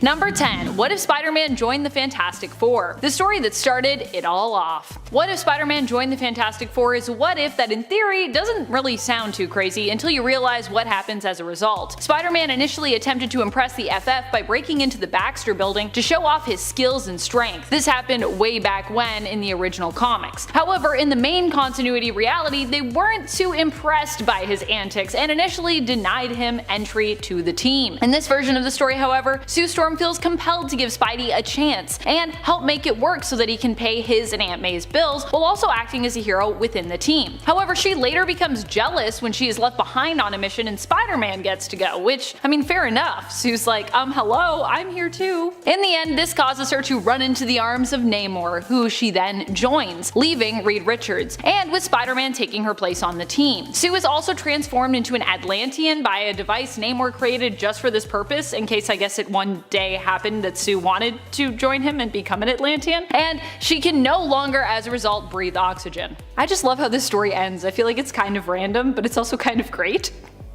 Number 10. What if Spider-Man joined the Fantastic Four? The story that started it all off. What if Spider-Man joined the Fantastic Four is a what if that in theory doesn't really sound too crazy until you realize what happens as a result. Spider-Man initially attempted to impress the FF by breaking into the Baxter building to show off his skills and strength. This happened way back when in the original comics. However, in the main continuity reality, they weren't too impressed by his antics and initially denied him entry to the team. In this version of the story, however, Sue Storm feels compelled to give Spidey a chance and help make it work so that he can pay his and Aunt May's bills while also acting as a hero within the team. However, she later becomes jealous when she is left behind on a mission and Spider-Man gets to go, which, I mean, fair enough. Sue's like, hello, I'm here too. In the end, this causes her to run into the arms of Namor, who she then joins, leaving Reed Richards, and with Spider-Man taking her place on the team. Sue is also transformed into an Atlantean by a device Namor created just for this purpose, in case I guess it one day happened that Sue wanted to join him and become an Atlantean, and she can no longer as a result breathe oxygen. I just love how this story ends. I feel like it's kind of random, but it's also kind of great.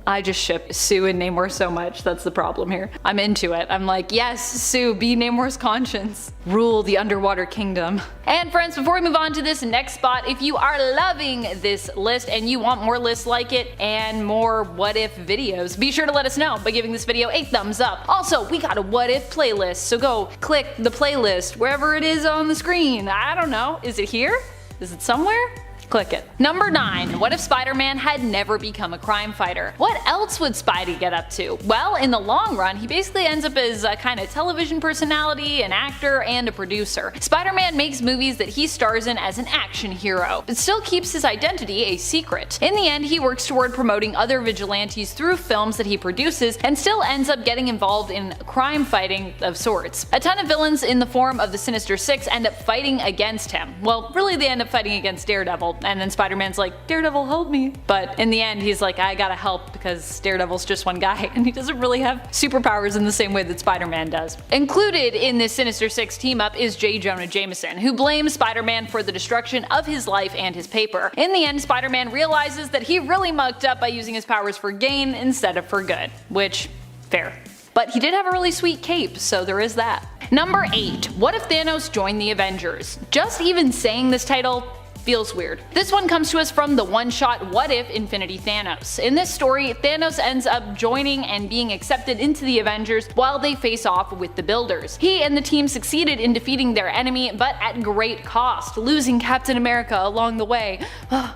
I just ship Sue and Namor so much, that's the problem here. I'm into it. I'm like, yes, Sue, be Namor's conscience. Rule the underwater kingdom. And friends, before we move on to this next spot, if you are loving this list and you want more lists like it and more what if videos, be sure to let us know by giving this video a thumbs up. Also, we got a what if playlist, so go click the playlist wherever it is on the screen. I don't know, is it here? Is it somewhere? Click it. Number 9. What if Spider-Man had never become a crime fighter? What else would Spidey get up to? Well, in the long run, he basically ends up as a kind of television personality, an actor, and a producer. Spider-Man makes movies that he stars in as an action hero, but still keeps his identity a secret. In the end, he works toward promoting other vigilantes through films that he produces, and still ends up getting involved in crime fighting of sorts. A ton of villains in the form of the Sinister Six end up fighting against him. Well, really they end up fighting against Daredevil, and then Spider-Man's like, Daredevil, help me. But in the end, he's like, I gotta help because Daredevil's just one guy, and he doesn't really have superpowers in the same way that Spider-Man does. Included in this Sinister Six team-up is J. Jonah Jameson, who blames Spider-Man for the destruction of his life and his paper. In the end, Spider-Man realizes that he really mucked up by using his powers for gain instead of for good, which, fair. But he did have a really sweet cape, so there is that. Number 8. What if Thanos joined the Avengers? Just even saying this title feels weird. This one comes to us from the one-shot What If Infinity Thanos. In this story, Thanos ends up joining and being accepted into the Avengers while they face off with the Builders. He and the team succeeded in defeating their enemy, but at great cost, losing Captain America along the way.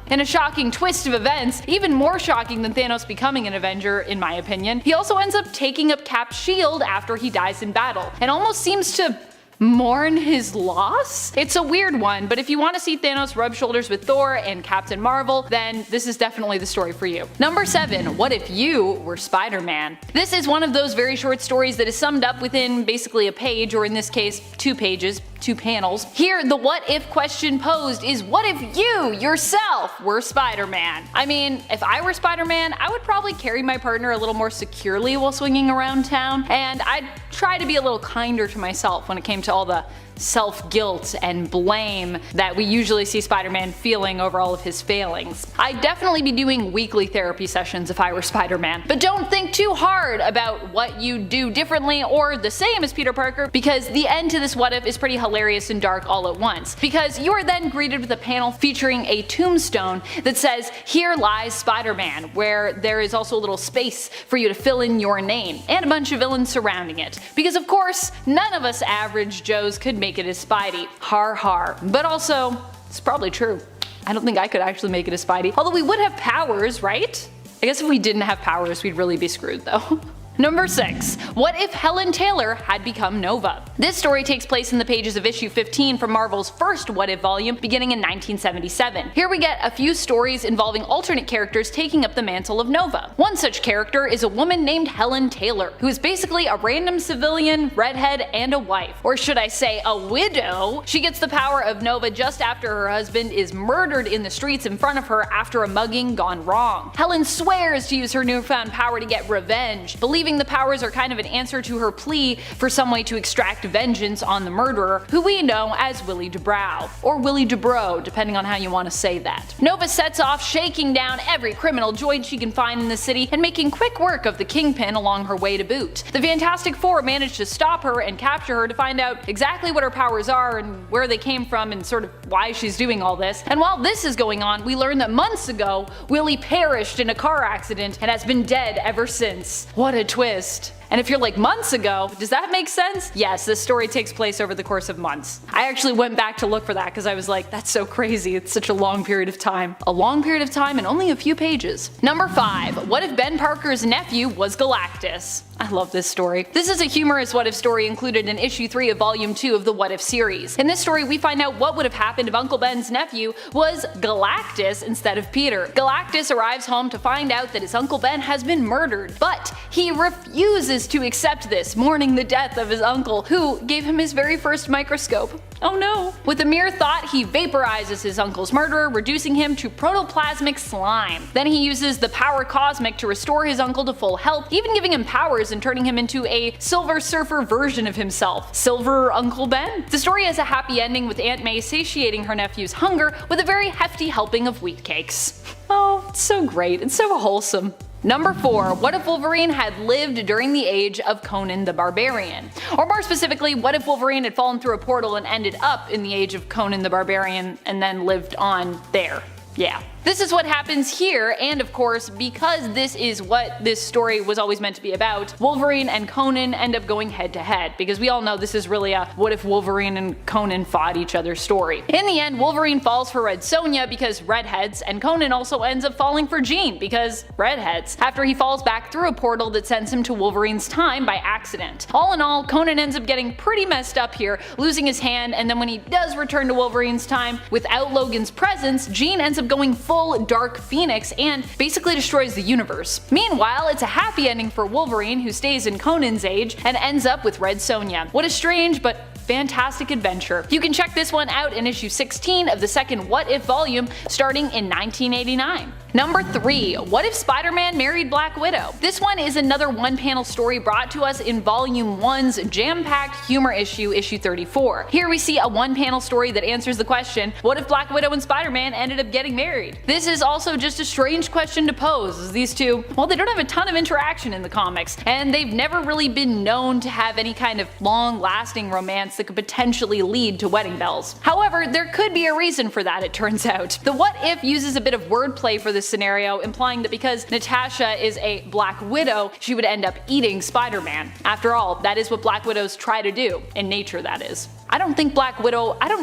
In a shocking twist of events, even more shocking than Thanos becoming an Avenger in my opinion, he also ends up taking up Cap's shield after he dies in battle, and almost seems to mourn his loss? It's a weird one, but if you want to see Thanos rub shoulders with Thor and Captain Marvel, then this is definitely the story for you. Number 7. What if you were Spider-Man? This is one of those very short stories that is summed up within basically a page, or in this case, 2 pages. 2 panels. Here, the what if question posed is, what if you, yourself, were Spider-Man? I mean, if I were Spider-Man, I would probably carry my partner a little more securely while swinging around town, and I'd try to be a little kinder to myself when it came to all the self-guilt and blame that we usually see Spider-Man feeling over all of his failings. I'd definitely be doing weekly therapy sessions if I were Spider-Man. But don't think too hard about what you do differently or the same as Peter Parker, because the end to this what if is pretty hilarious and dark all at once. Because you are then greeted with a panel featuring a tombstone that says, "Here lies Spider-Man," where there is also a little space for you to fill in your name, and a bunch of villains surrounding it. Because of course, none of us average Joes could make it as Spidey. Har har. But also, it's probably true. I don't think I could actually make it as Spidey. Although we would have powers, right? I guess if we didn't have powers, we'd really be screwed though. Number 6. What if Helen Taylor had become Nova? This story takes place in the pages of issue 15 from Marvel's first What If volume beginning in 1977. Here we get a few stories involving alternate characters taking up the mantle of Nova. One such character is a woman named Helen Taylor, who is basically a random civilian, redhead, and a wife. Or should I say a widow? She gets the power of Nova just after her husband is murdered in the streets in front of her after a mugging gone wrong. Helen swears to use her newfound power to get revenge, believing believing the powers are kind of an answer to her plea for some way to extract vengeance on the murderer, who we know as Willie DeBrow, or Willie DeBro, depending on how you want to say that. Nova sets off shaking down every criminal joint she can find in the city and making quick work of the Kingpin along her way to boot. The Fantastic Four manage to stop her and capture her to find out exactly what her powers are and where they came from and sort of why she's doing all this. And while this is going on, we learn that months ago, Willie perished in a car accident and has been dead ever since. What a twist. And if you're like, months ago, does that make sense? Yes, this story takes place over the course of months. I actually went back to look for that because I was like, that's so crazy, it's such a long period of time. A long period of time and only a few pages. Number 5. What if Ben Parker's nephew was Galactus? I love this story. This is a humorous what if story included in issue 3 of volume 2 of the What If series. In this story, we find out what would have happened if Uncle Ben's nephew was Galactus instead of Peter. Galactus arrives home to find out that his Uncle Ben has been murdered, but he refuses to accept this, mourning the death of his uncle, who gave him his very first microscope. Oh no. With a mere thought, he vaporizes his uncle's murderer, reducing him to protoplasmic slime. Then he uses the power cosmic to restore his uncle to full health, even giving him powers and turning him into a Silver Surfer version of himself. Silver Uncle Ben? The story has a happy ending with Aunt May satiating her nephew's hunger with a very hefty helping of wheat cakes. Oh, it's so great. It's so wholesome. Number 4. What if Wolverine had lived during the age of Conan the Barbarian? Or more specifically, what if Wolverine had fallen through a portal and ended up in the age of Conan the Barbarian and then lived on there? Yeah. This is what happens here, and of course, because this is what this story was always meant to be about, Wolverine and Conan end up going head to head, because we all know this is really a what if Wolverine and Conan fought each other story. In the end, Wolverine falls for Red Sonja because redheads, and Conan also ends up falling for Jean because redheads, after he falls back through a portal that sends him to Wolverine's time by accident. All in all, Conan ends up getting pretty messed up here, losing his hand, and then when he does return to Wolverine's time, without Logan's presence, Jean ends up going full Dark Phoenix and basically destroys the universe. Meanwhile, it's a happy ending for Wolverine, who stays in Conan's age and ends up with Red Sonja. What a strange but fantastic adventure. You can check this one out in issue 16 of the second What If volume, starting in 1989. Number 3. What if Spider-Man married Black Widow? This one is another one-panel story brought to us in volume 1's jam-packed humor issue, issue 34. Here we see a one-panel story that answers the question, what if Black Widow and Spider-Man ended up getting married? This is also just a strange question to pose, as these two, well, they don't have a ton of interaction in the comics, and they've never really been known to have any kind of long-lasting romance that could potentially lead to wedding bells. However, there could be a reason for that, it turns out. The what if uses a bit of wordplay for this scenario, implying that because Natasha is a Black Widow, she would end up eating Spider-Man. After all, that is what Black Widows try to do, in nature that is. I don't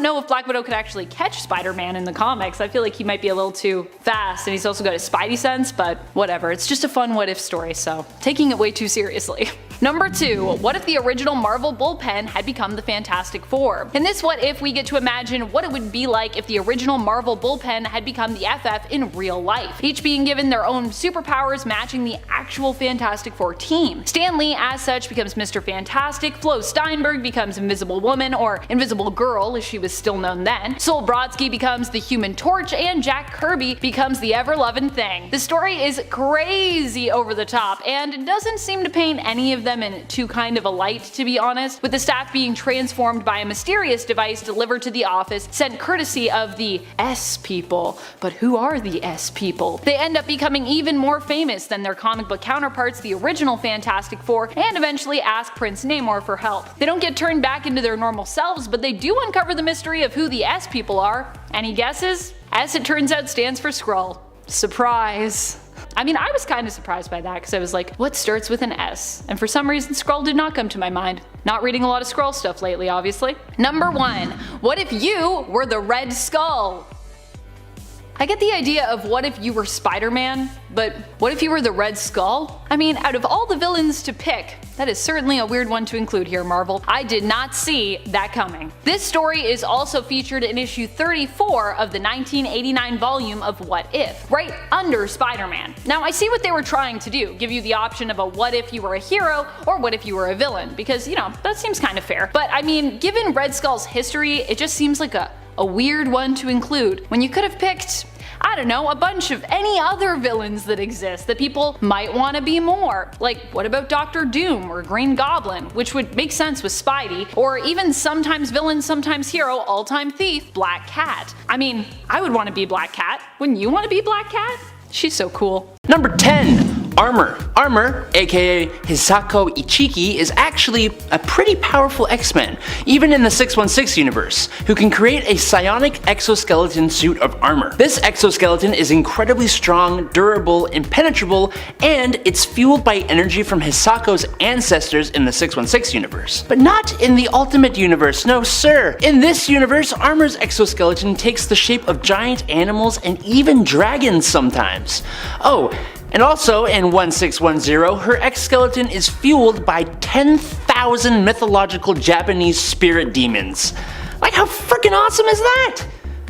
know if Black Widow could actually catch Spider-Man in the comics. I feel like he might be a little too fast, and he's also got a spidey sense, but whatever, it's just a fun what if story, so taking it way too seriously. Number 2. What if the original Marvel bullpen had become the Fantastic Four? In this what if, we get to imagine what it would be like if the original Marvel bullpen had become the FF in real life, each being given their own superpowers matching the actual Fantastic Four team. Stan Lee, as such, becomes Mr. Fantastic, Flo Steinberg becomes Invisible Woman, or Invisible Girl as she was still known then, Sol Brodsky becomes the Human Torch, and Jack Kirby becomes the ever-loving Thing. The story is crazy over the top, and it doesn't seem to paint any of them in too kind of a light, to be honest, with the staff being transformed by a mysterious device delivered to the office, sent courtesy of the S people. But who are the S people? They end up becoming even more famous than their comic book counterparts, the original Fantastic Four, and eventually ask Prince Namor for help. They don't get turned back into their normal selves, but they do uncover the mystery of who the S people are. Any guesses? S, it turns out, stands for Skrull. Surprise. I mean, I was kind of surprised by that because I was like, what starts with an S? And for some reason, Skrull did not come to my mind. Not reading a lot of Skrull stuff lately, obviously. Number 1. What if you were the Red Skull? I get the idea of what if you were Spider-Man, but what if you were the Red Skull? I mean, out of all the villains to pick, that is certainly a weird one to include here, Marvel. I did not see that coming. This story is also featured in issue 34 of the 1989 volume of What If, right under Spider-Man. Now, I see what they were trying to do, give you the option of a what if you were a hero or what if you were a villain, because, you know, that seems kind of fair. But I mean, given Red Skull's history, it just seems like a weird one to include when you could have picked, I don't know, a bunch of any other villains that exist that people might want to be more. Like, what about Doctor Doom or Green Goblin, which would make sense with Spidey, or even sometimes villain, sometimes hero, all-time thief, Black Cat. I mean, I would want to be Black Cat. Wouldn't you want to be Black Cat? She's so cool. Number 10. Armor. Armor, aka Hisako Ichiki, is actually a pretty powerful X-Men, even in the 616 universe, who can create a psionic exoskeleton suit of armor. This exoskeleton is incredibly strong, durable, impenetrable, and it's fueled by energy from Hisako's ancestors in the 616 universe. But not in the Ultimate universe, no sir! In this universe, Armor's exoskeleton takes the shape of giant animals and even dragons sometimes. Oh, and also, in 1610, her exoskeleton is fueled by 10,000 mythological Japanese spirit demons. Like, how freaking awesome is that?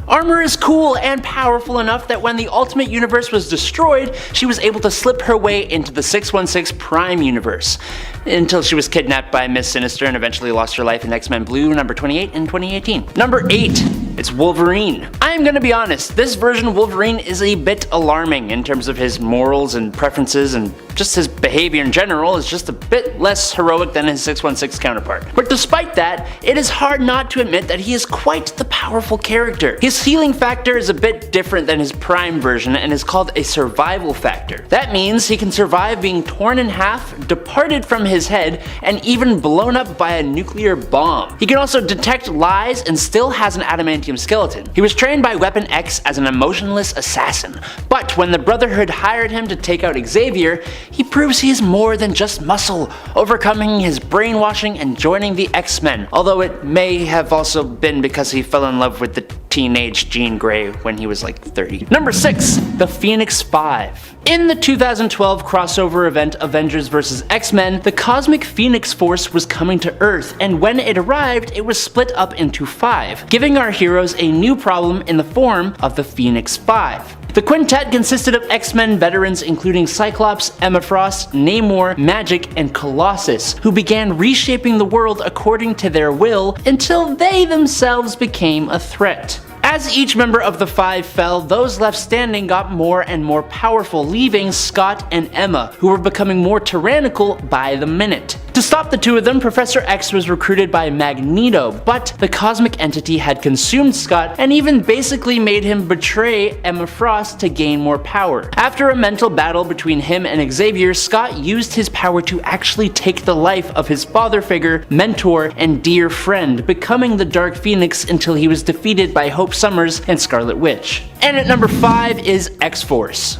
Armor is cool and powerful enough that when the Ultimate Universe was destroyed, she was able to slip her way into the 616 Prime Universe, until she was kidnapped by Miss Sinister and eventually lost her life in X-Men Blue number 28 in 2018. Number 8. It's Wolverine. I'm gonna be honest, this version of Wolverine is a bit alarming in terms of his morals and preferences, and just his behavior in general is just a bit less heroic than his 616 counterpart. But despite that, it is hard not to admit that he is quite the powerful character. His healing factor is a bit different than his Prime version and is called a survival factor. That means he can survive being torn in half, departed from his head, and even blown up by a nuclear bomb. He can also detect lies and still has an adamantium skeleton. He was trained by Weapon X as an emotionless assassin, but when the Brotherhood hired him to take out Xavier, he proves he is more than just muscle, overcoming his brainwashing and joining the X-Men, although it may have also been because he fell in love with the teenage Jean Grey when he was like 30. Number 6. The Phoenix 5. In the 2012 crossover event Avengers vs. X-Men, the Cosmic Phoenix Force was coming to Earth, and when it arrived, it was split up into 5, giving our heroes a new problem in the form of the Phoenix 5. The quintet consisted of X-Men veterans including Cyclops, Emma Frost, Namor, Magik, and Colossus, who began reshaping the world according to their will until they themselves became a threat. As each member of the 5 fell, those left standing got more and more powerful, leaving Scott and Emma, who were becoming more tyrannical by the minute. To stop the two of them, Professor X was recruited by Magneto, but the cosmic entity had consumed Scott and even basically made him betray Emma Frost to gain more power. After a mental battle between him and Xavier, Scott used his power to actually take the life of his father figure, mentor, and dear friend, becoming the Dark Phoenix until he was defeated by Hope Summers and Scarlet Witch. And at number 5 is X-Force.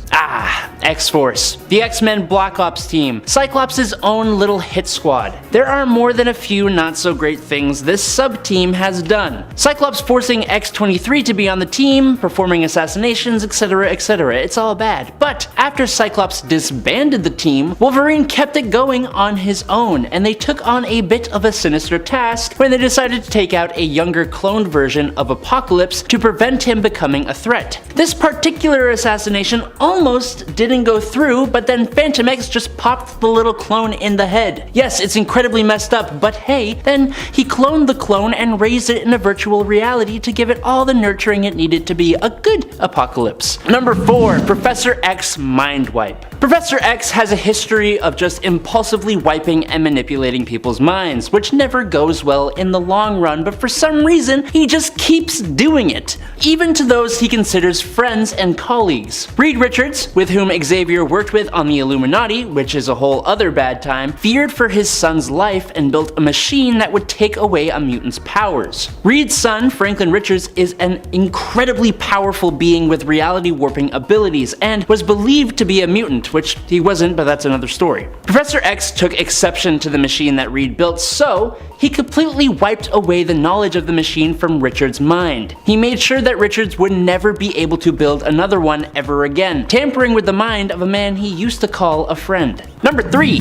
X-Force, the X-Men Black Ops team, Cyclops' own little hit squad. There are more than a few not so great things this sub-team has done. Cyclops forcing X-23 to be on the team, performing assassinations, etc, etc, it's all bad. But after Cyclops disbanded the team, Wolverine kept it going on his own, and they took on a bit of a sinister task when they decided to take out a younger cloned version of Apocalypse to prevent him becoming a threat. This particular assassination almost didn't go through, but then Phantom X just popped the little clone in the head. Yes, it's incredibly messed up, but hey, then he cloned the clone and raised it in a virtual reality to give it all the nurturing it needed to be a good Apocalypse. Number 4. Professor X Mind Wipe. Professor X has a history of just impulsively wiping and manipulating people's minds, which never goes well in the long run, but for some reason, he just keeps doing it, even to those he considers friends and colleagues. Reed Richards, with whom Xavier worked with on the Illuminati, which is a whole other bad time, feared for his son's life and built a machine that would take away a mutant's powers. Reed's son, Franklin Richards, is an incredibly powerful being with reality warping abilities and was believed to be a mutant, which he wasn't, but that's another story. Professor X took exception to the machine that Reed built, so he completely wiped away the knowledge of the machine from Richards' mind. He made sure that Richards would never be able to build another one ever again, tampering with the mind of a man he used to call a friend. Number 3.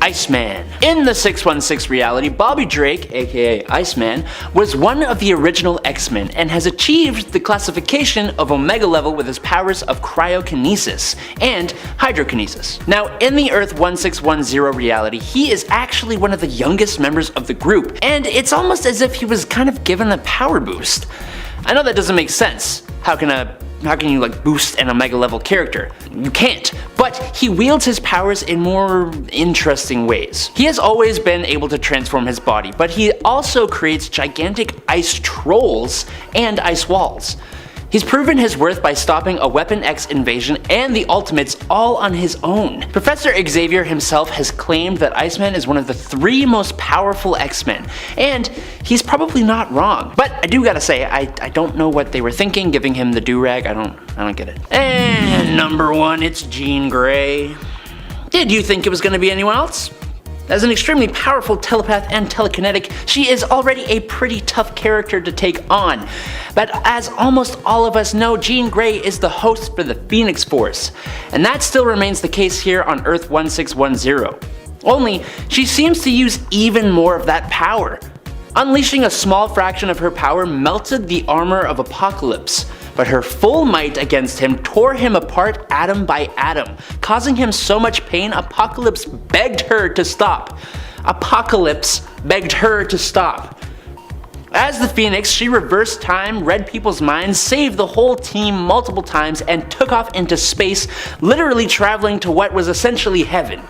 Iceman. In the 616 reality, Bobby Drake, aka Iceman, was one of the original X-Men and has achieved the classification of Omega level with his powers of cryokinesis and hydrokinesis. Now, in the Earth 1610 reality, he is actually one of the youngest members of the group, and it's almost as if he was kind of given a power boost. I know that doesn't make sense. How can a like boost an Omega level character? You can't. But he wields his powers in more interesting ways. He has always been able to transform his body, but he also creates gigantic ice trolls and ice walls. He's proven his worth by stopping a Weapon X invasion and the Ultimates all on his own. Professor Xavier himself has claimed that Iceman is one of the 3 most powerful X-Men, and he's probably not wrong. But I do gotta say, I don't know what they were thinking giving him the do-rag. I don't get it. And number 1, it's Jean Grey. Did you think it was gonna be anyone else? As an extremely powerful telepath and telekinetic, she is already a pretty tough character to take on. But as almost all of us know, Jean Grey is the host for the Phoenix Force, and that still remains the case here on Earth 1610. Only, she seems to use even more of that power. Unleashing a small fraction of her power melted the armor of Apocalypse, but her full might against him tore him apart atom by atom, causing him so much pain Apocalypse begged her to stop. Apocalypse begged her to stop. As the Phoenix, she reversed time, read people's minds, saved the whole team multiple times, and took off into space, literally traveling to what was essentially heaven.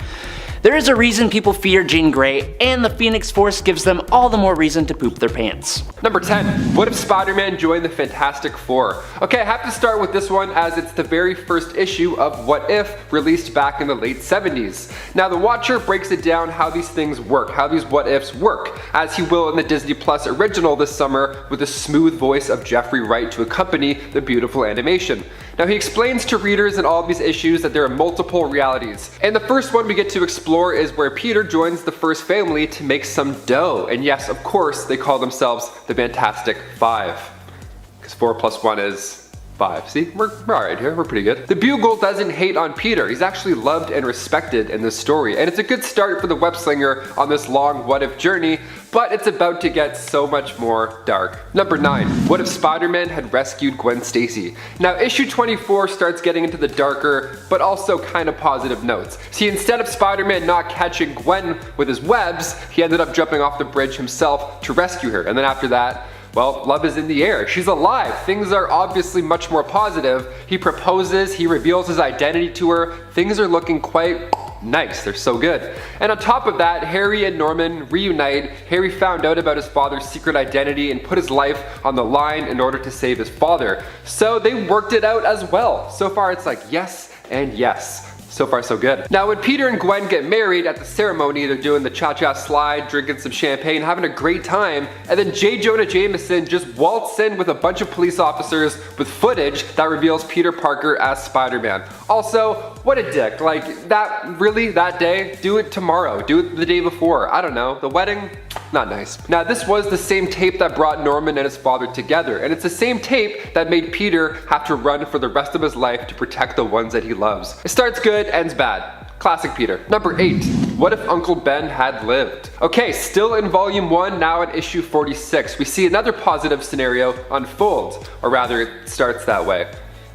There is a reason people fear Jean Grey, and the Phoenix Force gives them all the more reason to poop their pants. Number 10. What if Spider-Man joined the Fantastic Four? Okay, I have to start with this one as it's the very first issue of What If, released back in the late 70s. Now the Watcher breaks it down how these things work, how these what ifs work, as he will in the Disney Plus original this summer with the smooth voice of Jeffrey Wright to accompany the beautiful animation. Now he explains to readers in all of these issues that there are multiple realities. And the first one we get to explore is where Peter joins the first family to make some dough. And yes, of course, they call themselves the Fantastic Five. Because 4 plus 1 is 5. See, we're alright here, we're pretty good. The Bugle doesn't hate on Peter. He's actually loved and respected in this story. And it's a good start for the web slinger on this long what if journey, but it's about to get so much more dark. Number 9. What if Spider-Man had rescued Gwen Stacy? Now issue 24 starts getting into the darker, but also kind of positive notes. See, instead of Spider-Man not catching Gwen with his webs, he ended up jumping off the bridge himself to rescue her. And then after that, well, love is in the air. She's alive. Things are obviously much more positive. He proposes, he reveals his identity to her. Things are looking quite nice. They're so good. And on top of that, Harry and Norman reunite. Harry found out about his father's secret identity and put his life on the line in order to save his father. So they worked it out as well. So far it's like yes and yes. So far so good. Now when Peter and Gwen get married at the ceremony, they're doing the cha-cha slide, drinking some champagne, having a great time, and then J. Jonah Jameson just waltzes in with a bunch of police officers with footage that reveals Peter Parker as Spider-Man. Also, what a dick. Like, that really, that day? Do it tomorrow. Do it the day before. I don't know. The wedding? Not nice. Now this was the same tape that brought Norman and his father together, and it's the same tape that made Peter have to run for the rest of his life to protect the ones that he loves. It starts good, ends bad. Classic Peter. Number 8. What if Uncle Ben had lived? Okay, still in volume 1, now in issue 46, we see another positive scenario unfold, or rather it starts that way.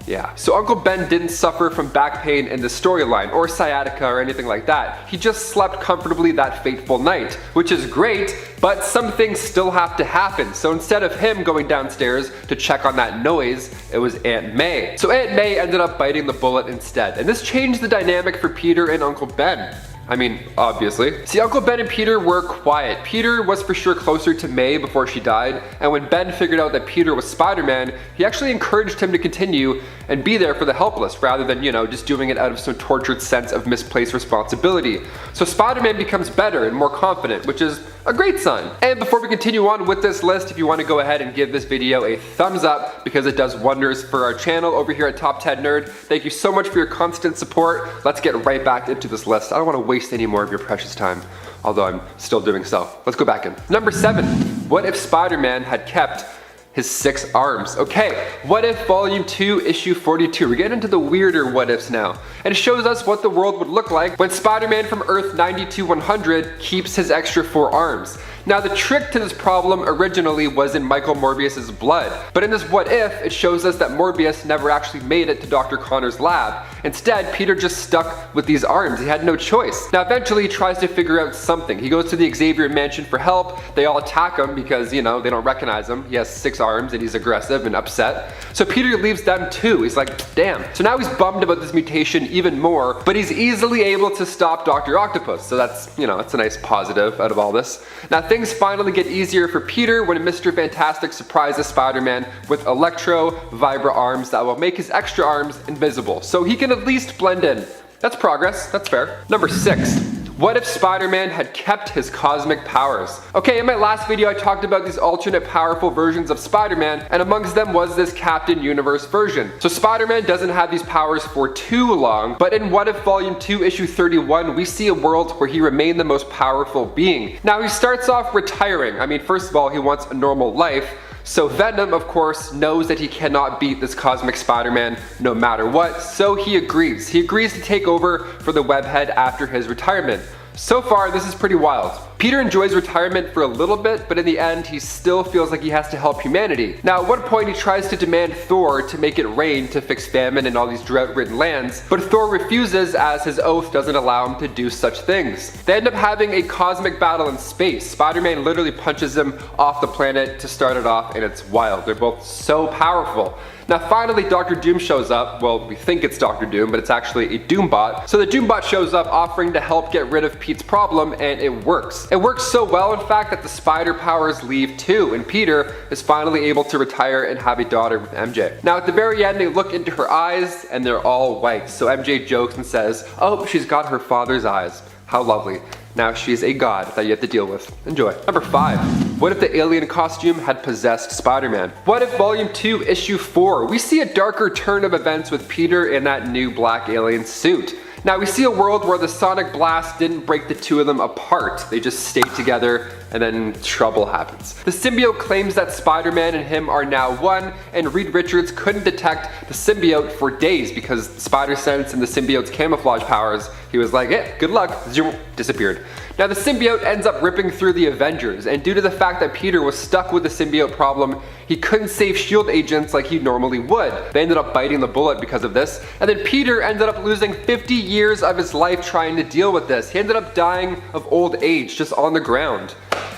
Yeah, so Uncle Ben didn't suffer from back pain in the storyline, or sciatica or anything like that. He just slept comfortably that fateful night, which is great, but some things still have to happen. So instead of him going downstairs to check on that noise, it was Aunt May. So Aunt May ended up biting the bullet instead, and this changed the dynamic for Peter and Uncle Ben. I mean, obviously. See, Uncle Ben and Peter were quiet. Peter was for sure closer to May before she died, and when Ben figured out that Peter was Spider-Man, he actually encouraged him to continue and be there for the helpless, rather than, you know, just doing it out of some tortured sense of misplaced responsibility. So Spider-Man becomes better and more confident, which is a great sign. And before we continue on with this list, if you want to go ahead and give this video a thumbs up, because it does wonders for our channel over here at Top 10 Nerd. Thank you so much for your constant support. Let's get right back into this list. I don't want to waste any more of your precious time, although I'm still doing so. Let's go back in. Number 7. What if Spider-Man had kept his 6 arms? Okay, what if volume 2 issue 42? We're getting into the weirder what ifs now. And it shows us what the world would look like when Spider-Man from Earth 92-100 keeps his extra 4 arms. Now the trick to this problem originally was in Michael Morbius's blood, but in this what if, it shows us that Morbius never actually made it to Dr. Connor's lab. Instead, Peter just stuck with these arms. He had no choice. Now eventually he tries to figure out something. He goes to the Xavier mansion for help. They all attack him because, you know, they don't recognize him. He has 6 arms and he's aggressive and upset. So Peter leaves them too. He's like, damn. So now he's bummed about this mutation even more, but he's easily able to stop Dr. Octopus. So that's, you know, that's a nice positive out of all this. Now things finally get easier for Peter when Mr. Fantastic surprises Spider-Man with Electro Vibra arms that will make his extra arms invisible, so he can at least blend in. That's progress, that's fair. Number 6. What if Spider-Man had kept his cosmic powers? Okay, in my last video I talked about these alternate powerful versions of Spider-Man, and amongst them was this Captain Universe version. So Spider-Man doesn't have these powers for too long, but in What If Volume 2 Issue 31, we see a world where he remained the most powerful being. Now he starts off retiring. I mean, first of all, he wants a normal life. So Venom, of course, knows that he cannot beat this cosmic Spider-Man no matter what, so he agrees. He agrees to take over for the Webhead after his retirement. So far, this is pretty wild. Peter enjoys retirement for a little bit, but in the end, he still feels like he has to help humanity. Now, at one point, he tries to demand Thor to make it rain to fix famine in all these drought-ridden lands, but Thor refuses as his oath doesn't allow him to do such things. They end up having a cosmic battle in space. Spider-Man literally punches him off the planet to start it off, and it's wild. They're both so powerful. Now finally Dr. Doom shows up. Well, we think it's Dr. Doom, but it's actually a Doombot. So the Doombot shows up offering to help get rid of Pete's problem, and it works. It works so well, in fact, that the spider powers leave too, and Peter is finally able to retire and have a daughter with MJ. Now at the very end, they look into her eyes, and they're all white. So MJ jokes and says, oh, she's got her father's eyes. How lovely. Now she's a god that you have to deal with. Enjoy. Number 5. What if the alien costume had possessed Spider-Man? What if Volume 2 Issue 4? We see a darker turn of events with Peter in that new black alien suit. Now we see a world where the sonic blast didn't break the two of them apart. They just stayed together and then trouble happens. The symbiote claims that Spider-Man and him are now one, and Reed Richards couldn't detect the symbiote for days because Spider Sense and the symbiote's camouflage powers, he was like, eh, good luck, zoom, disappeared. Now the symbiote ends up ripping through the Avengers, and due to the fact that Peter was stuck with the symbiote problem, he couldn't save S.H.I.E.L.D. agents like he normally would. They ended up biting the bullet because of this, and then Peter ended up losing 50 years of his life trying to deal with this. He ended up dying of old age just on the ground.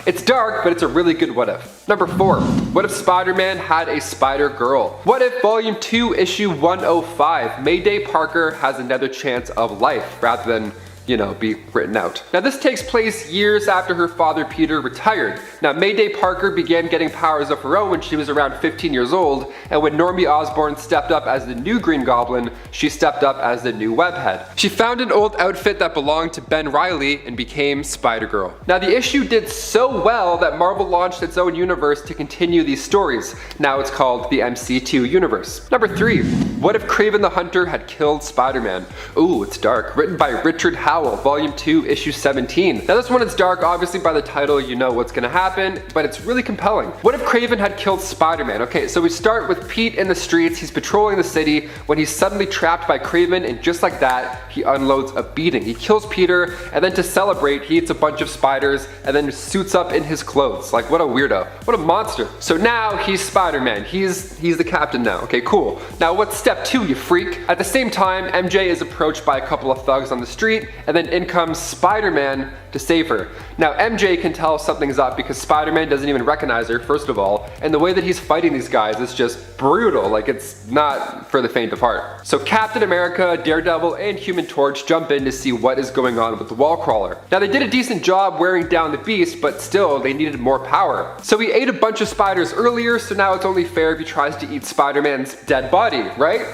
It's dark, but it's a really good what if. Number 4. What if Spider-Man had a Spider-Girl? What if Volume 2 Issue 105, Mayday Parker has another chance of life rather than, you know, be written out. Now this takes place years after her father Peter retired. Now Mayday Parker began getting powers of her own when she was around 15 years old, and when Normie Osborn stepped up as the new Green Goblin, she stepped up as the new Webhead. She found an old outfit that belonged to Ben Reilly and became Spider-Girl. Now the issue did so well that Marvel launched its own universe to continue these stories. Now it's called the MC2 universe. Number 3. What if Kraven the Hunter had killed Spider-Man? Ooh, it's dark. Written by Richard Howell, Volume 2, Issue 17. Now this one is dark, obviously by the title you know what's gonna happen, but it's really compelling. What if Kraven had killed Spider-Man? Okay, so we start with Pete in the streets, he's patrolling the city when he's suddenly trapped by Kraven, and just like that, he unloads a beating. He kills Peter, and then to celebrate, he eats a bunch of spiders, and then suits up in his clothes. Like, what a weirdo. What a monster. So now he's Spider-Man. He's the captain now. Okay, cool. Now what's step 2, you freak? At the same time, MJ is approached by a couple of thugs on the street, and then in comes Spider-Man to save her. Now MJ can tell something's up because Spider-Man doesn't even recognize her, first of all, and the way that he's fighting these guys is just brutal. Like, it's not for the faint of heart. So Captain America, Daredevil, and Human Torch jump in to see what is going on with the wall crawler. Now they did a decent job wearing down the beast, but still they needed more power. So he ate a bunch of spiders earlier, so now it's only fair if he tries to eat Spider-Man's dead body, right?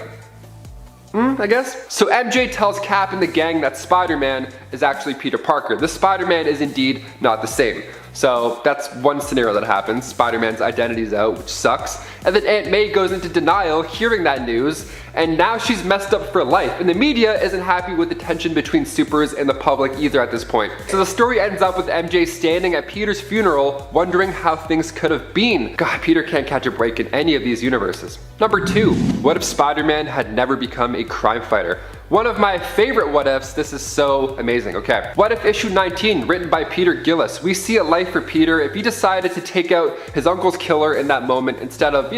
I guess. So MJ tells Cap and the gang that Spider-Man is actually Peter Parker. This Spider-Man is indeed not the same. So that's one scenario that happens. Spider-Man's identity's out, which sucks. And then Aunt May goes into denial hearing that news, and now she's messed up for life. And the media isn't happy with the tension between supers and the public either at this point. So the story ends up with MJ standing at Peter's funeral, wondering how things could have been. God, Peter can't catch a break in any of these universes. Number 2. What if Spider-Man had never become a crime fighter? One of my favorite what ifs. This is so amazing. Okay. What if issue 19, written by Peter Gillis? We see a life for Peter if he decided to take out his uncle's killer in that moment instead of,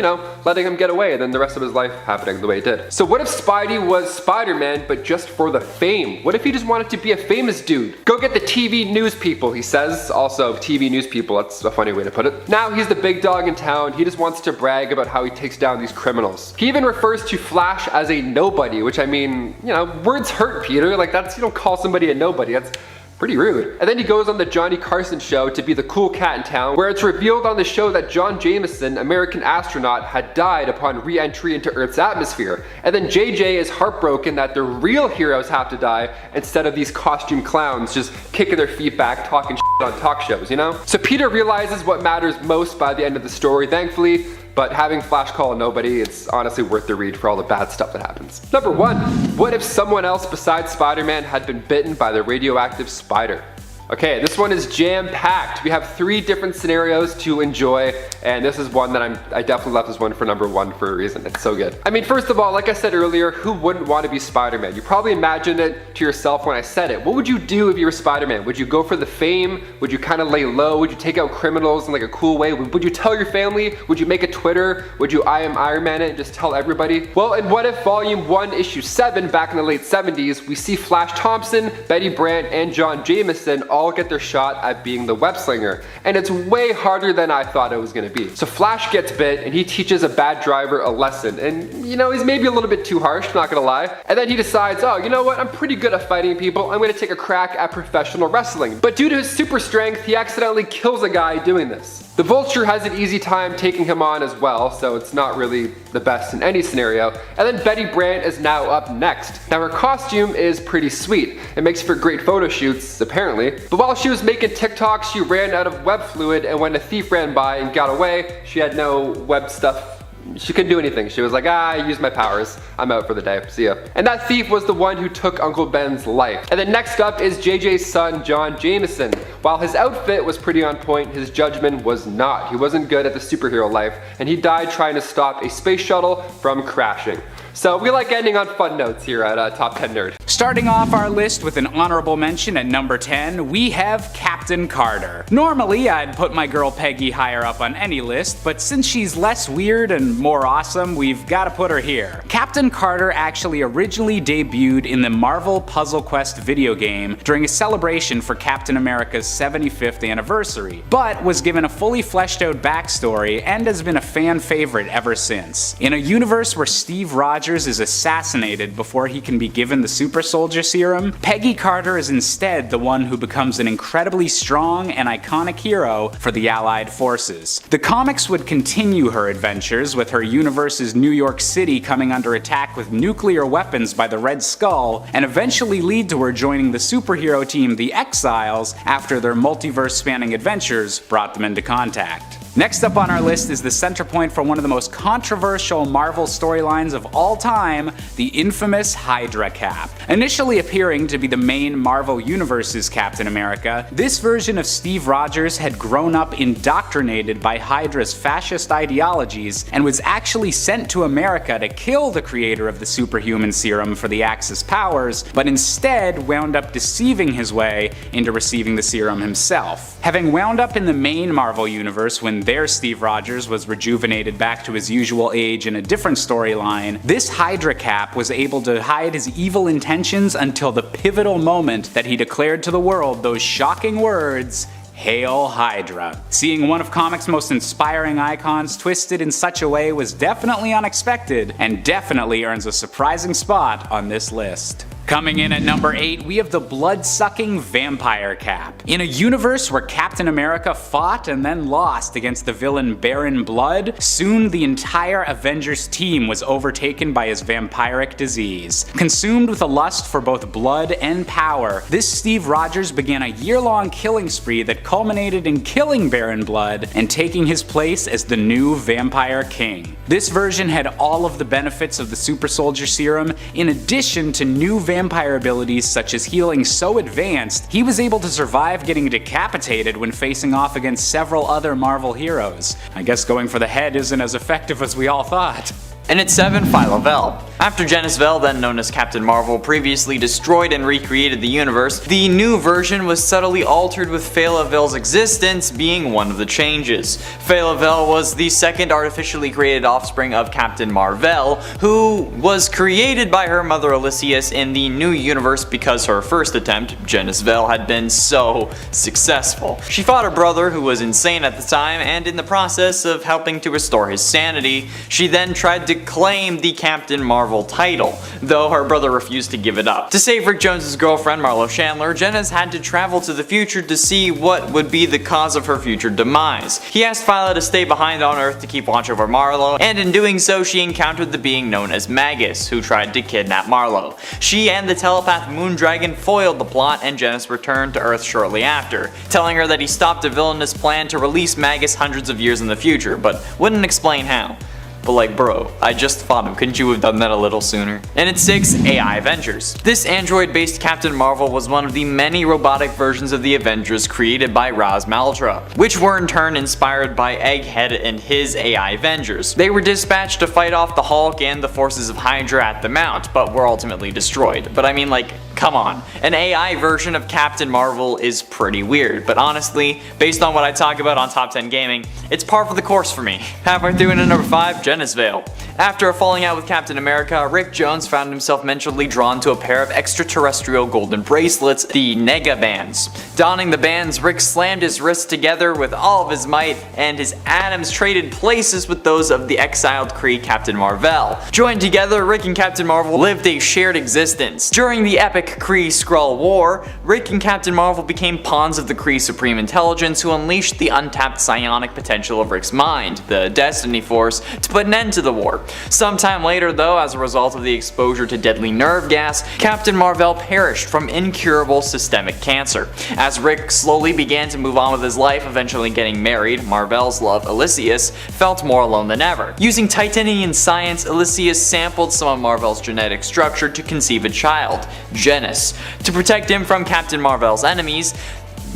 letting him get away and then the rest of his life happening the way it did. So what if Spidey was Spider-Man but just for the fame? What if he just wanted to be a famous dude? Go get the TV news people, he says. Also, TV news people, that's a funny way to put it. Now he's the big dog in town. He just wants to brag about how he takes down these criminals. He even refers to Flash as a nobody, which I mean, words hurt, Peter. Like that's, you don't call somebody a nobody. That's pretty rude. And then he goes on the Johnny Carson show to be the cool cat in town, where it's revealed on the show that John Jameson, American astronaut, had died upon re-entry into Earth's atmosphere. And then JJ is heartbroken that the real heroes have to die instead of these costume clowns just kicking their feet back, talking shit on talk shows, So Peter realizes what matters most by the end of the story, thankfully. But having Flash call a nobody, it's honestly worth the read for all the bad stuff that happens. Number 1, what if someone else besides Spider-Man had been bitten by the radioactive spider? Okay, this one is jam-packed. We have 3 different scenarios to enjoy, and this is one that I definitely left this one for number 1 for a reason. It's so good. I mean, first of all, like I said earlier, who wouldn't want to be Spider-Man? You probably imagined it to yourself when I said it. What would you do if you were Spider-Man? Would you go for the fame? Would you kind of lay low? Would you take out criminals in like a cool way? Would you tell your family? Would you make a Twitter? Would you I am Iron Man it and just tell everybody? Well, in What If Volume 1, Issue 7, back in the late 70s, we see Flash Thompson, Betty Brant, and John Jameson all get their shot at being the web slinger, and it's way harder than I thought it was gonna be. So Flash gets bit and he teaches a bad driver a lesson, and he's maybe a little bit too harsh, not gonna lie. And then he decides, oh, you know what, I'm pretty good at fighting people, I'm gonna take a crack at professional wrestling. But due to his super strength, he accidentally kills a guy doing this. The Vulture has an easy time taking him on as well, so it's not really the best in any scenario. And then Betty Brant is now up next. Now her costume is pretty sweet. It makes for great photo shoots, apparently. But while she was making TikToks, she ran out of web fluid, and when a thief ran by and got away, she had no web stuff. She couldn't do anything. She was like, I used my powers. I'm out for the day. See ya. And that thief was the one who took Uncle Ben's life. And then next up is JJ's son, John Jameson. While his outfit was pretty on point, his judgment was not. He wasn't good at the superhero life, and he died trying to stop a space shuttle from crashing. So we like ending on fun notes here at Top 10 Nerd. Starting off our list with an honorable mention at number 10, we have Captain Carter. Normally, I'd put my girl Peggy higher up on any list, but since she's less weird and more awesome, we've gotta put her here. Captain Carter actually originally debuted in the Marvel Puzzle Quest video game during a celebration for Captain America's 75th anniversary, but was given a fully fleshed out backstory and has been a fan favorite ever since. In a universe where Steve Rogers is assassinated before he can be given the super soldier serum, Peggy Carter is instead the one who becomes an incredibly strong and iconic hero for the Allied forces. The comics would continue her adventures, with her universe's New York City coming under attack with nuclear weapons by the Red Skull, and eventually lead to her joining the superhero team the Exiles after their multiverse-spanning adventures brought them into contact. Next up on our list is the center point for one of the most controversial Marvel storylines of all time, the infamous Hydra Cap. Initially appearing to be the main Marvel Universe's Captain America, this version of Steve Rogers had grown up indoctrinated by Hydra's fascist ideologies and was actually sent to America to kill the creator of the superhuman serum for the Axis powers, but instead wound up deceiving his way into receiving the serum himself. Having wound up in the main Marvel Universe when their Steve Rogers was rejuvenated back to his usual age in a different storyline, this Hydra Cap was able to hide his evil intentions until the pivotal moment that he declared to the world those shocking words, "Hail Hydra." Seeing one of comics' most inspiring icons twisted in such a way was definitely unexpected, and definitely earns a surprising spot on this list. Coming in at number 8, we have the blood-sucking Vampire Cap. In a universe where Captain America fought and then lost against the villain Baron Blood, soon the entire Avengers team was overtaken by his vampiric disease. Consumed with a lust for both blood and power, this Steve Rogers began a year-long killing spree that culminated in killing Baron Blood and taking his place as the new Vampire King. This version had all of the benefits of the Super Soldier Serum, in addition to new vampire abilities such as healing so advanced, he was able to survive getting decapitated when facing off against several other Marvel heroes. I guess going for the head isn't as effective as we all thought. And at 7, Phyla-Vell. After Genis-Vell, then known as Captain Marvel, previously destroyed and recreated the universe, the new version was subtly altered with Phyla-Vell's existence being one of the changes. Phyla-Vell was the second artificially created offspring of Captain Mar-Vell, who was created by her mother Elysius in the new universe because her first attempt, Genis-Vell, had been so successful. She fought her brother, who was insane at the time, and in the process of helping to restore his sanity, she then tried to claim the Captain Marvel title, though her brother refused to give it up. To save Rick Jones' girlfriend, Marlo Chandler, Genis had to travel to the future to see what would be the cause of her future demise. He asked Phyla to stay behind on Earth to keep watch over Marlo, and in doing so she encountered the being known as Magus, who tried to kidnap Marlo. She and the telepath Moondragon foiled the plot, and Genis returned to Earth shortly after, telling her that he stopped a villainous plan to release Magus hundreds of years in the future, but wouldn't explain how. But like, bro, I just fought him, couldn't you have done that a little sooner? And at 6, AI Avengers. This android-based Captain Marvel was one of the many robotic versions of the Avengers created by Raz Malhotra, which were in turn inspired by Egghead and his AI Avengers. They were dispatched to fight off the Hulk and the forces of Hydra at the Mount, but were ultimately destroyed. But I mean, like, come on. An AI version of Captain Marvel is pretty weird, but honestly, based on what I talk about on Top 10 Gaming, it's par for the course for me. Halfway through into number 5, Genis-Vell. After a falling out with Captain America, Rick Jones found himself mentally drawn to a pair of extraterrestrial golden bracelets, the Nega Bands. Donning the bands, Rick slammed his wrists together with all of his might, and his atoms traded places with those of the exiled Kree Captain Mar-Vell. Joined together, Rick and Captain Marvel lived a shared existence. During the epic Kree-Skrull War, Rick and Captain Marvel became pawns of the Kree Supreme Intelligence, who unleashed the untapped psionic potential of Rick's mind, the Destiny Force, to put an end to the war. Sometime later though, as a result of the exposure to deadly nerve gas, Captain Mar-Vell perished from incurable systemic cancer. As Rick slowly began to move on with his life, eventually getting married, Mar-Vell's love, Elysius, felt more alone than ever. Using Titanian science, Elysius sampled some of Mar-Vell's genetic structure to conceive a child, Genis. To protect him from Captain Mar-Vell's enemies,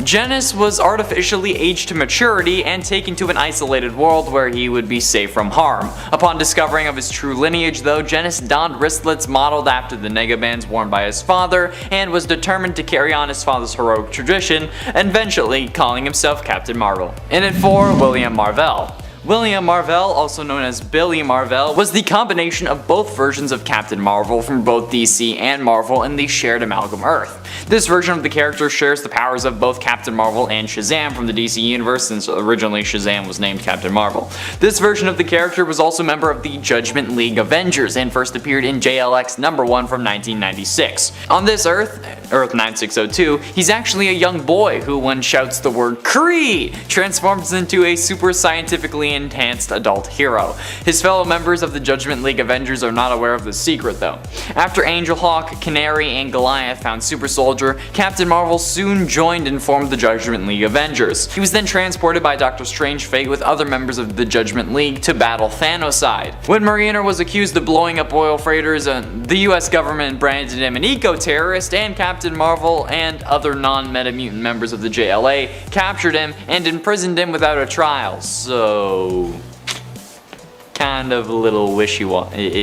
Genis was artificially aged to maturity and taken to an isolated world where he would be safe from harm. Upon discovering of his true lineage though, Genis donned wristlets modeled after the Negabands worn by his father and was determined to carry on his father's heroic tradition, eventually calling himself Captain Marvel. And at 4, William Mar-Vell. William Mar-Vell, also known as Billy Mar-Vell, was the combination of both versions of Captain Marvel from both DC and Marvel in the shared amalgam Earth. This version of the character shares the powers of both Captain Marvel and Shazam from the DC universe, since originally Shazam was named Captain Marvel. This version of the character was also a member of the Judgment League Avengers and first appeared in JLX #1 from 1996. On this Earth 9602, he's actually a young boy who, when shouts the word Kree, transforms into a super scientifically enhanced adult hero. His fellow members of the Judgment League Avengers are not aware of this secret though. After Angel Hawk, Canary, and Goliath found Super Soldier, Captain Marvel soon joined and formed the Judgment League Avengers. He was then transported by Doctor Strange Fate with other members of the Judgment League to battle Thanoside. When Mariner was accused of blowing up oil freighters, the US government branded him an eco-terrorist, and Captain Marvel and other non-Metamutant members of the JLA captured him and imprisoned him without a trial. So kind of a little wishy-washy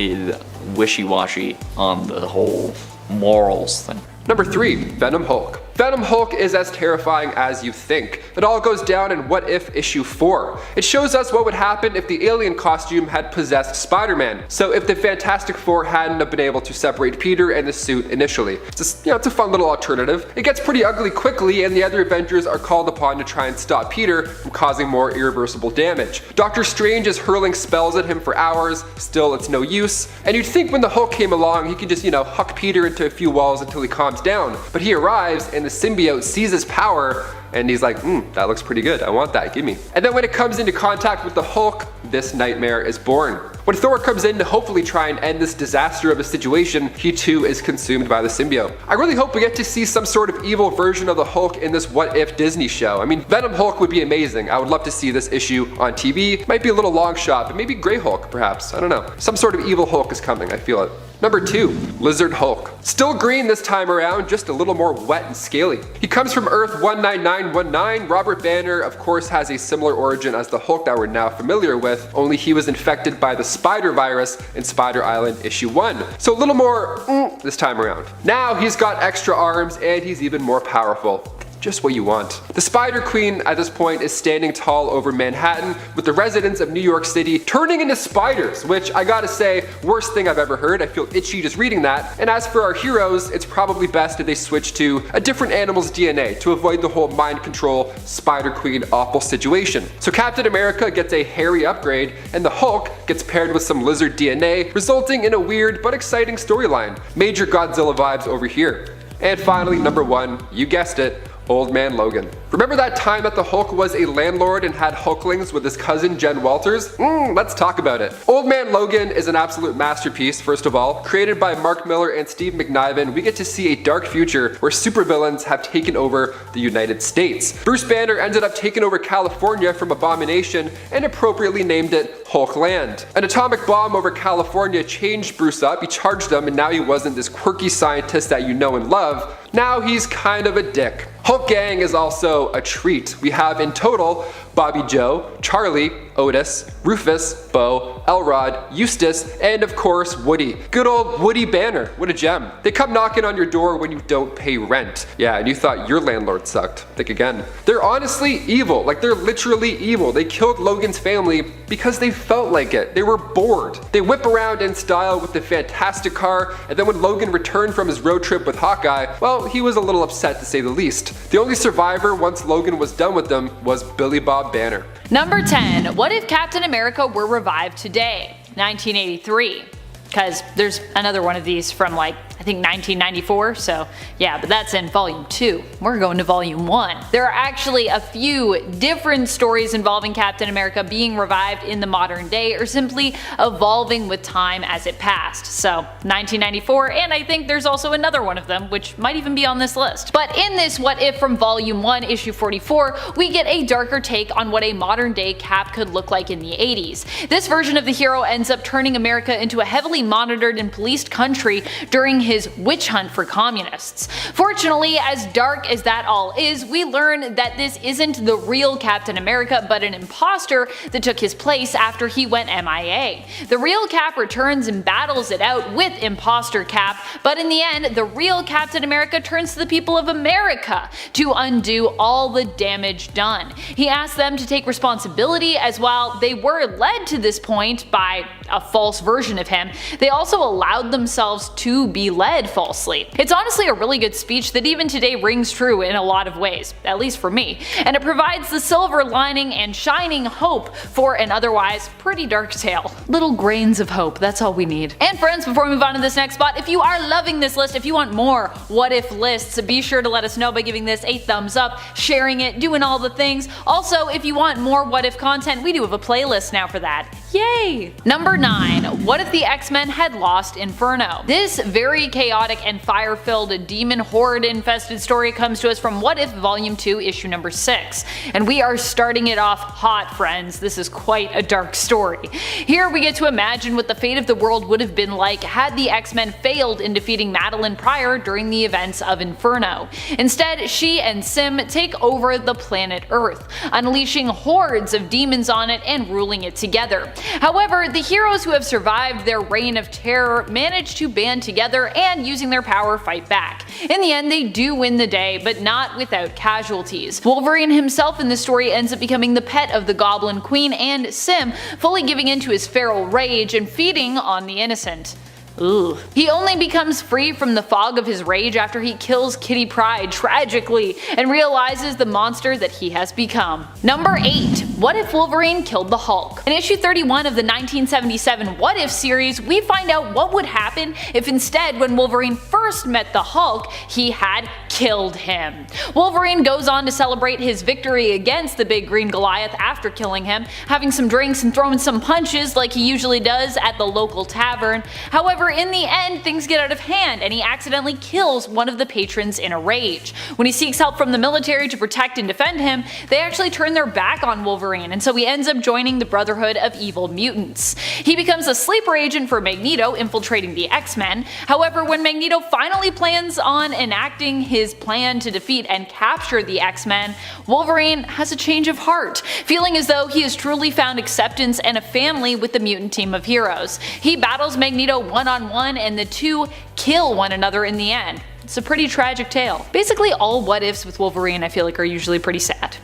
on the whole morals thing. Number 3, Venom Hulk. Venom Hulk is as terrifying as you think. It all goes down in What If issue 4. It shows us what would happen if the alien costume had possessed Spider-Man. So if the Fantastic Four hadn't have been able to separate Peter and the suit initially. It's just, it's a fun little alternative. It gets pretty ugly quickly, and the other Avengers are called upon to try and stop Peter from causing more irreversible damage. Doctor Strange is hurling spells at him for hours, still it's no use. And you'd think when the Hulk came along, he could just, huck Peter into a few walls until he calms down. But he arrives, and the symbiote sees his power, and he's like, that looks pretty good, I want that, gimme. And then when it comes into contact with the Hulk, this nightmare is born. When Thor comes in to hopefully try and end this disaster of a situation, he too is consumed by the symbiote. I really hope we get to see some sort of evil version of the Hulk in this What If Disney show. I mean, Venom Hulk would be amazing. I would love to see this issue on TV. Might be a little long shot, but maybe Grey Hulk perhaps, I don't know. Some sort of evil Hulk is coming, I feel it. Number 2, Lizard Hulk. Still green this time around, just a little more wet and scaly. He comes from Earth 19919. Robert Banner, of course, has a similar origin as the Hulk that we're now familiar with, only he was infected by the spider virus in Spider Island issue 1. So a little more this time around. Now he's got extra arms and he's even more powerful. Just what you want. The Spider Queen at this point is standing tall over Manhattan with the residents of New York City turning into spiders, which I gotta say, worst thing I've ever heard. I feel itchy just reading that. And as for our heroes, it's probably best if they switch to a different animal's DNA to avoid the whole mind control Spider Queen awful situation. So Captain America gets a hairy upgrade and the Hulk gets paired with some lizard DNA, resulting in a weird but exciting storyline. Major Godzilla vibes over here. And finally, number 1, you guessed it, Old Man Logan. Remember that time that the Hulk was a landlord and had Hulklings with his cousin Jen Walters? Let's talk about it. Old Man Logan is an absolute masterpiece, first of all. Created by Mark Miller and Steve McNiven, we get to see a dark future where supervillains have taken over the United States. Bruce Banner ended up taking over California from Abomination and appropriately named it Hulkland. An atomic bomb over California changed Bruce up, he charged him, and now he wasn't this quirky scientist that you know and love. Now he's kind of a dick. Hulk Gang is also a treat. We have in total Bobby Joe, Charlie, Otis, Rufus, Bo, Elrod, Eustace, and of course Woody. Good old Woody Banner, what a gem. They come knocking on your door when you don't pay rent. Yeah, and you thought your landlord sucked. Think again. They're honestly evil, like they're literally evil. They killed Logan's family because they felt like it. They were bored. They whip around in style with the Fantastic Car, and then when Logan returned from his road trip with Hawkeye, well, he was a little upset to say the least. The only survivor once Logan was done with them was Billy Bob Banner. Number 10. What if Captain America were revived today? 1983. Because there's another one of these from like, I think 1994, so yeah, but that's in volume 2. We're going to volume 1. There are actually a few different stories involving Captain America being revived in the modern day or simply evolving with time as it passed. So 1994, and I think there's also another one of them which might even be on this list. But in this What If from volume 1 issue 44, we get a darker take on what a modern day Cap could look like in the 80s. This version of the hero ends up turning America into a heavily monitored and policed country during his witch hunt for communists. Fortunately, as dark as that all is, we learn that this isn't the real Captain America but an imposter that took his place after he went MIA. The real Cap returns and battles it out with imposter Cap, but in the end, the real Captain America turns to the people of America to undo all the damage done. He asks them to take responsibility, as while they were led to this point by a false version of him, they also allowed themselves to be led falsely. It's honestly a really good speech that even today rings true in a lot of ways, at least for me, and it provides the silver lining and shining hope for an otherwise pretty dark tale. Little grains of hope, that's all we need. And friends, before we move on to this next spot, if you are loving this list, if you want more what if lists, be sure to let us know by giving this a thumbs up, sharing it, doing all the things. Also, if you want more what if content, we do have a playlist now for that. Yay! Number 9. What if the X-Men had lost Inferno? This very chaotic and fire-filled demon horde infested story comes to us from What If Volume 2 issue number 6. And we are starting it off hot, friends. This is quite a dark story. Here we get to imagine what the fate of the world would have been like had the X-Men failed in defeating Madeline Pryor during the events of Inferno. Instead, she and Sim take over the planet Earth, unleashing hordes of demons on it and ruling it together. However, the heroes who have survived their reign of terror manage to band together and, using their power, fight back. In the end, they do win the day, but not without casualties. Wolverine himself in the story ends up becoming the pet of the Goblin Queen, and Sim fully giving into his feral rage and feeding on the innocent. Ugh. He only becomes free from the fog of his rage after he kills Kitty Pryde tragically and realizes the monster that he has become. Number 8. What if Wolverine killed the Hulk? In issue 31 of the 1977 What If series, we find out what would happen if instead, when Wolverine first met the Hulk, he had killed him. Wolverine goes on to celebrate his victory against the big green Goliath after killing him, having some drinks and throwing some punches like he usually does at the local tavern. However, However, in the end, things get out of hand and he accidentally kills one of the patrons in a rage. When he seeks help from the military to protect and defend him, they actually turn their back on Wolverine, and so he ends up joining the Brotherhood of Evil Mutants. He becomes a sleeper agent for Magneto, infiltrating the X-Men. However, when Magneto finally plans on enacting his plan to defeat and capture the X-Men, Wolverine has a change of heart, feeling as though he has truly found acceptance and a family with the mutant team of heroes. He battles Magneto one-on-one and the two kill one another in the end. It's a pretty tragic tale. Basically, all what-ifs with Wolverine I feel like are usually pretty sad.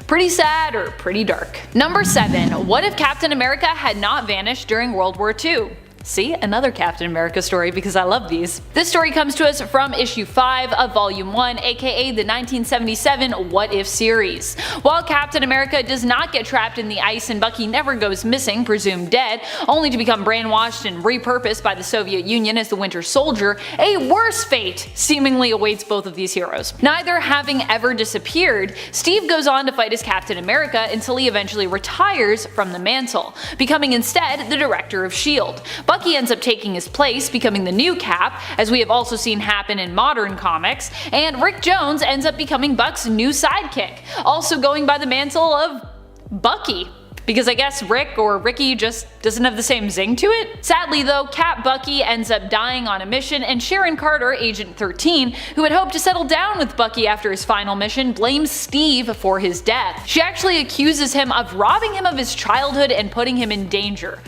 Pretty sad or pretty dark. Number 7. What if Captain America had not vanished during World War II? See, another Captain America story because I love these. This story comes to us from issue 5 of volume 1, aka the 1977 What If series. While Captain America does not get trapped in the ice and Bucky never goes missing, presumed dead, only to become brainwashed and repurposed by the Soviet Union as the Winter Soldier, a worse fate seemingly awaits both of these heroes. Neither having ever disappeared, Steve goes on to fight as Captain America until he eventually retires from the mantle, becoming instead the director of S.H.I.E.L.D. Bucky ends up taking his place, becoming the new Cap, as we have also seen happen in modern comics, and Rick Jones ends up becoming Buck's new sidekick, also going by the mantle of Bucky. Because I guess Rick or Ricky just doesn't have the same zing to it? Sadly though, Cap Bucky ends up dying on a mission, and Sharon Carter, Agent 13, who had hoped to settle down with Bucky after his final mission, blames Steve for his death. She actually accuses him of robbing him of his childhood and putting him in danger.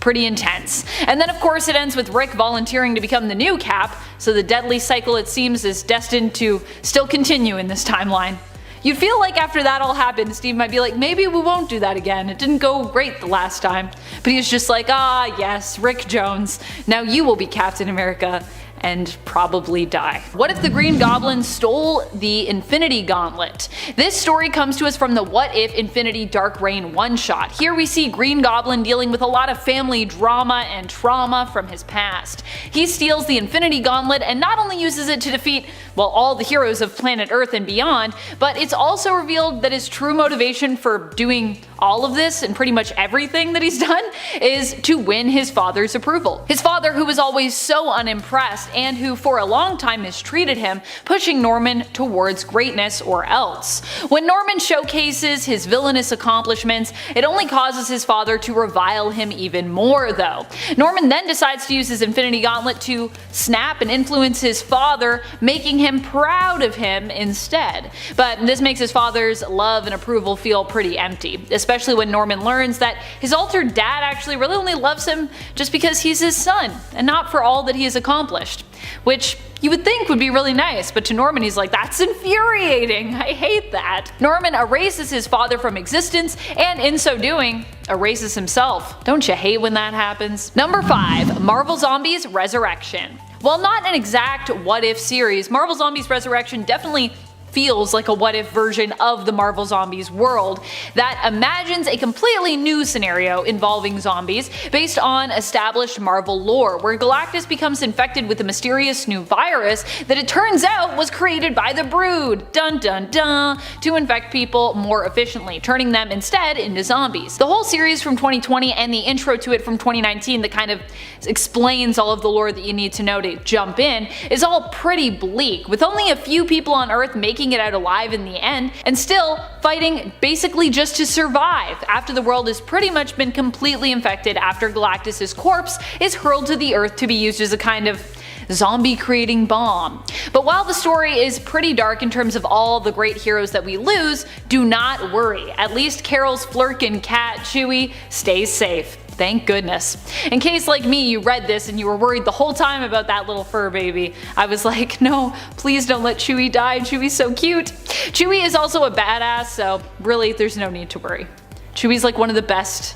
Pretty intense. And then of course it ends with Rick volunteering to become the new Cap, so the deadly cycle it seems is destined to still continue in this timeline. You'd feel like after that all happened, Steve might be like, maybe we won't do that again, it didn't go great the last time. But he's just like, ah yes, Rick Jones, now you will be Captain America and probably die. What if the Green Goblin stole the Infinity Gauntlet? This story comes to us from the What If Infinity Dark Reign one-shot. Here we see Green Goblin dealing with a lot of family drama and trauma from his past. He steals the Infinity Gauntlet and not only uses it to defeat, well, all the heroes of planet Earth and beyond, but it's also revealed that his true motivation for doing all of this and pretty much everything that he's done is to win his father's approval. His father, who was always so unimpressed and who for a long time mistreated him, pushing Norman towards greatness or else. When Norman showcases his villainous accomplishments, it only causes his father to revile him even more though. Norman then decides to use his Infinity Gauntlet to snap and influence his father, making him proud of him instead. But this makes his father's love and approval feel pretty empty, especially when Norman learns that his altered dad actually really only loves him just because he's his son, and not for all that he has accomplished. Which you would think would be really nice, but to Norman he's like, that's infuriating, I hate that. Norman erases his father from existence, and in so doing, erases himself. Don't you hate when that happens? Number 5. Marvel Zombies Resurrection. While not an exact what if series, Marvel Zombies Resurrection definitely feels like a what if version of the Marvel Zombies world that imagines a completely new scenario involving zombies based on established Marvel lore, where Galactus becomes infected with a mysterious new virus that it turns out was created by the Brood, dun dun dun, to infect people more efficiently, turning them instead into zombies. The whole series from 2020 and the intro to it from 2019 that kind of explains all of the lore that you need to know to jump in is all pretty bleak, with only a few people on Earth making it out alive in the end, and still fighting basically just to survive after the world has pretty much been completely infected after Galactus' corpse is hurled to the Earth to be used as a kind of zombie creating bomb. But while the story is pretty dark in terms of all the great heroes that we lose, do not worry. At least Carol's Flurkin cat Chewie stays safe. Thank goodness. In case like me you read this and you were worried the whole time about that little fur baby, I was like, no, please don't let Chewie die, Chewie's so cute. Chewie is also a badass, so really there's no need to worry. Chewie's like one of the best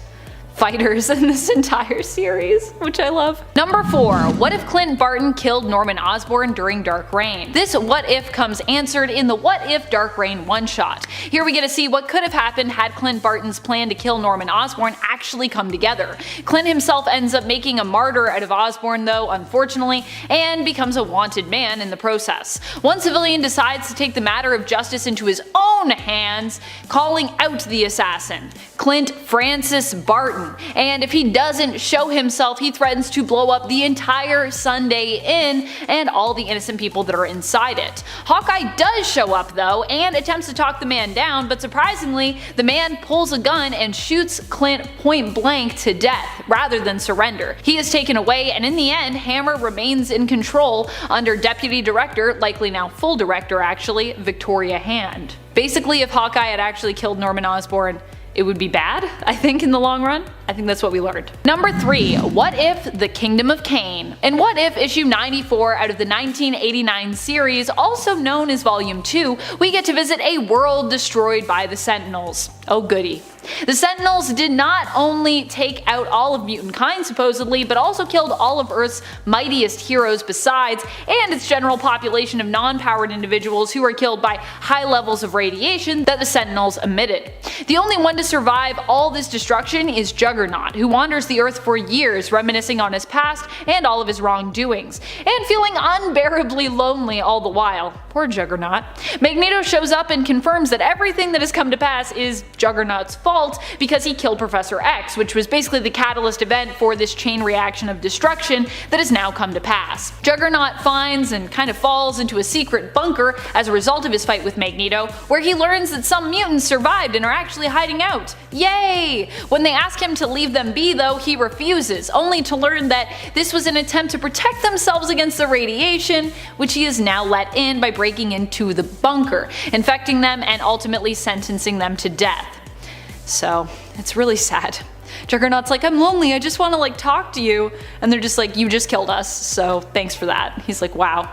fighters in this entire series, which I love. Number 4. What if Clint Barton killed Norman Osborn during Dark Reign? This what if comes answered in the What If Dark Reign one-shot. Here we get to see what could have happened had Clint Barton's plan to kill Norman Osborn actually come together. Clint himself ends up making a martyr out of Osborn though, unfortunately, and becomes a wanted man in the process. One civilian decides to take the matter of justice into his own hands, calling out the assassin, Clint Francis Barton, important, and if he doesn't show himself, he threatens to blow up the entire Sunday Inn and all the innocent people that are inside it. Hawkeye does show up though and attempts to talk the man down, but surprisingly, the man pulls a gun and shoots Clint point blank to death rather than surrender. He is taken away, and in the end, Hammer remains in control under Deputy Director, likely now full director actually, Victoria Hand. Basically, if Hawkeye had actually killed Norman Osborn, it would be bad, I think, in the long run. I think that's what we learned. Number 3. What If the Kingdom of Kane? In What If issue 94 out of the 1989 series, also known as Volume 2, we get to visit a world destroyed by the Sentinels. Oh goody. The Sentinels did not only take out all of mutant kind supposedly, but also killed all of Earth's mightiest heroes besides, and its general population of non-powered individuals who were killed by high levels of radiation that the Sentinels emitted. The only one to survive all this destruction is Juggernaut, who wanders the Earth for years reminiscing on his past and all of his wrongdoings, and feeling unbearably lonely all the while. Poor Juggernaut. Magneto shows up and confirms that everything that has come to pass is Juggernaut's fault because he killed Professor X, which was basically the catalyst event for this chain reaction of destruction that has now come to pass. Juggernaut finds and kind of falls into a secret bunker as a result of his fight with Magneto, where he learns that some mutants survived and are actually hiding out. Yay! When they ask him to leave them be though, he refuses, only to learn that this was an attempt to protect themselves against the radiation, which he is now let in by breaking into the bunker, infecting them and ultimately sentencing them to death. So, it's really sad. Juggernaut's like, I'm lonely, I just want to talk to you. And they're just like, you just killed us, so thanks for that. He's like, wow.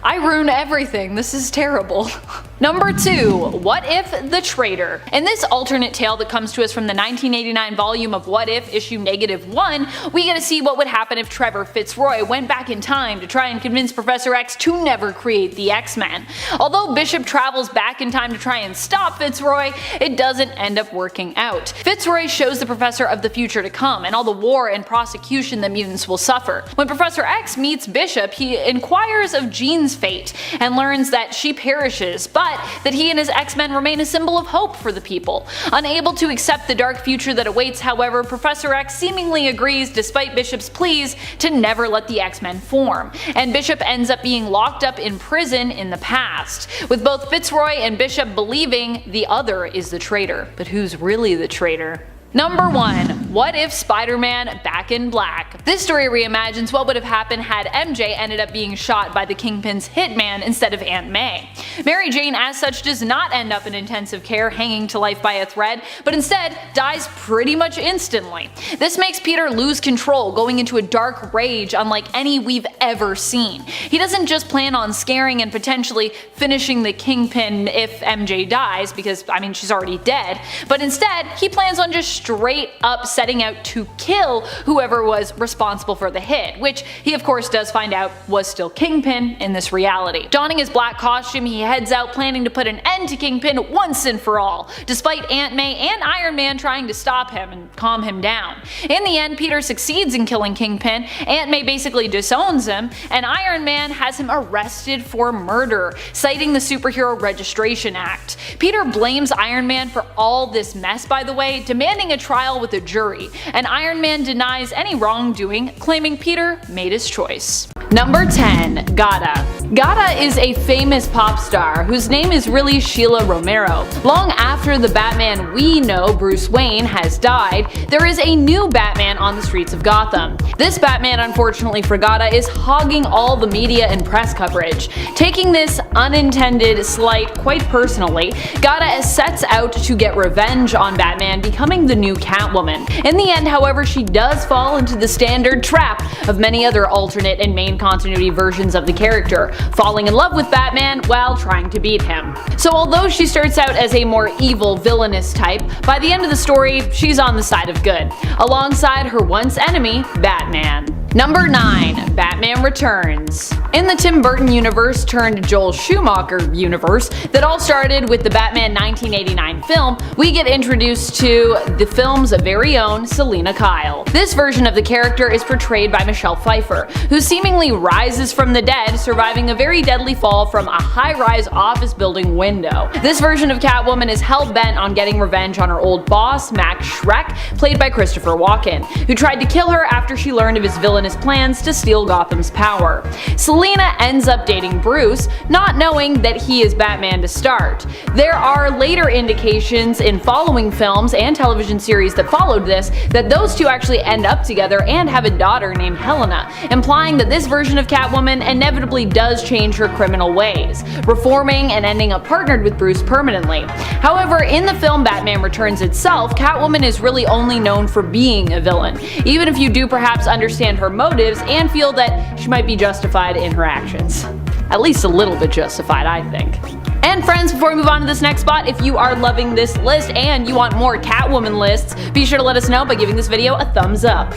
I ruin everything, this is terrible. Number 2. What If the Traitor? In this alternate tale that comes to us from the 1989 volume of What If issue -1, we get to see what would happen if Trevor Fitzroy went back in time to try and convince Professor X to never create the X-Men. Although Bishop travels back in time to try and stop Fitzroy, it doesn't end up working out. Fitzroy shows the Professor of the future to come and all the war and prosecution that mutants will suffer. When Professor X meets Bishop, he inquires of Jean's fate and learns that she perishes, but that he and his X-Men remain a symbol of hope for the people. Unable to accept the dark future that awaits, however, Professor X seemingly agrees, despite Bishop's pleas, to never let the X-Men form, and Bishop ends up being locked up in prison in the past, with both Fitzroy and Bishop believing the other is the traitor. But who's really the traitor? Number 1. What If Spider-Man Back in Black? This story reimagines what would have happened had MJ ended up being shot by the Kingpin's hitman instead of Aunt May. Mary Jane as such does not end up in intensive care hanging to life by a thread, but instead dies pretty much instantly. This makes Peter lose control, going into a dark rage unlike any we've ever seen. He doesn't just plan on scaring and potentially finishing the Kingpin if MJ dies, because I mean she's already dead, but instead he plans on just straight up setting out to kill whoever was responsible for the hit, which he of course does find out was still Kingpin in this reality. Donning his black costume, he heads out planning to put an end to Kingpin once and for all, despite Aunt May and Iron Man trying to stop him and calm him down. In the end, Peter succeeds in killing Kingpin, Aunt May basically disowns him, and Iron Man has him arrested for murder, citing the Superhero Registration Act. Peter blames Iron Man for all this mess, by the way, demanding a trial with a jury, and Iron Man denies any wrongdoing, claiming Peter made his choice. Number 10. Gatta. Gatta is a famous pop star whose name is really Sheila Romero. Long after the Batman we know, Bruce Wayne, has died, there is a new Batman on the streets of Gotham. This Batman, unfortunately for Gatta, is hogging all the media and press coverage. Taking this unintended slight quite personally, Gatta sets out to get revenge on Batman, becoming the new Catwoman. In the end, however, she does fall into the standard trap of many other alternate and main continuity versions of the character, falling in love with Batman while trying to beat him. So although she starts out as a more evil, villainous type, by the end of the story, she's on the side of good, alongside her once enemy, Batman. Number 9. Batman Returns. In the Tim Burton universe turned Joel Schumacher universe that all started with the Batman 1989 film, we get introduced to the film's very own Selina Kyle. This version of the character is portrayed by Michelle Pfeiffer, who seemingly rises from the dead, surviving a very deadly fall from a high-rise office building window. This version of Catwoman is hell-bent on getting revenge on her old boss, Max Schreck, played by Christopher Walken, who tried to kill her after she learned of his villainous plans to steal Gotham's power. Selina ends up dating Bruce, not knowing that he is Batman to start. There are later indications in following films and television series that followed this that those two actually end up together and have a daughter named Helena, implying that this version of Catwoman inevitably does change her criminal ways, reforming and ending up partnered with Bruce permanently. However, in the film Batman Returns itself, Catwoman is really only known for being a villain, even if you do perhaps understand her motives and feel that she might be justified in her actions. At least a little bit justified, I think. And friends, before we move on to this next spot, if you are loving this list and you want more Catwoman lists, be sure to let us know by giving this video a thumbs up.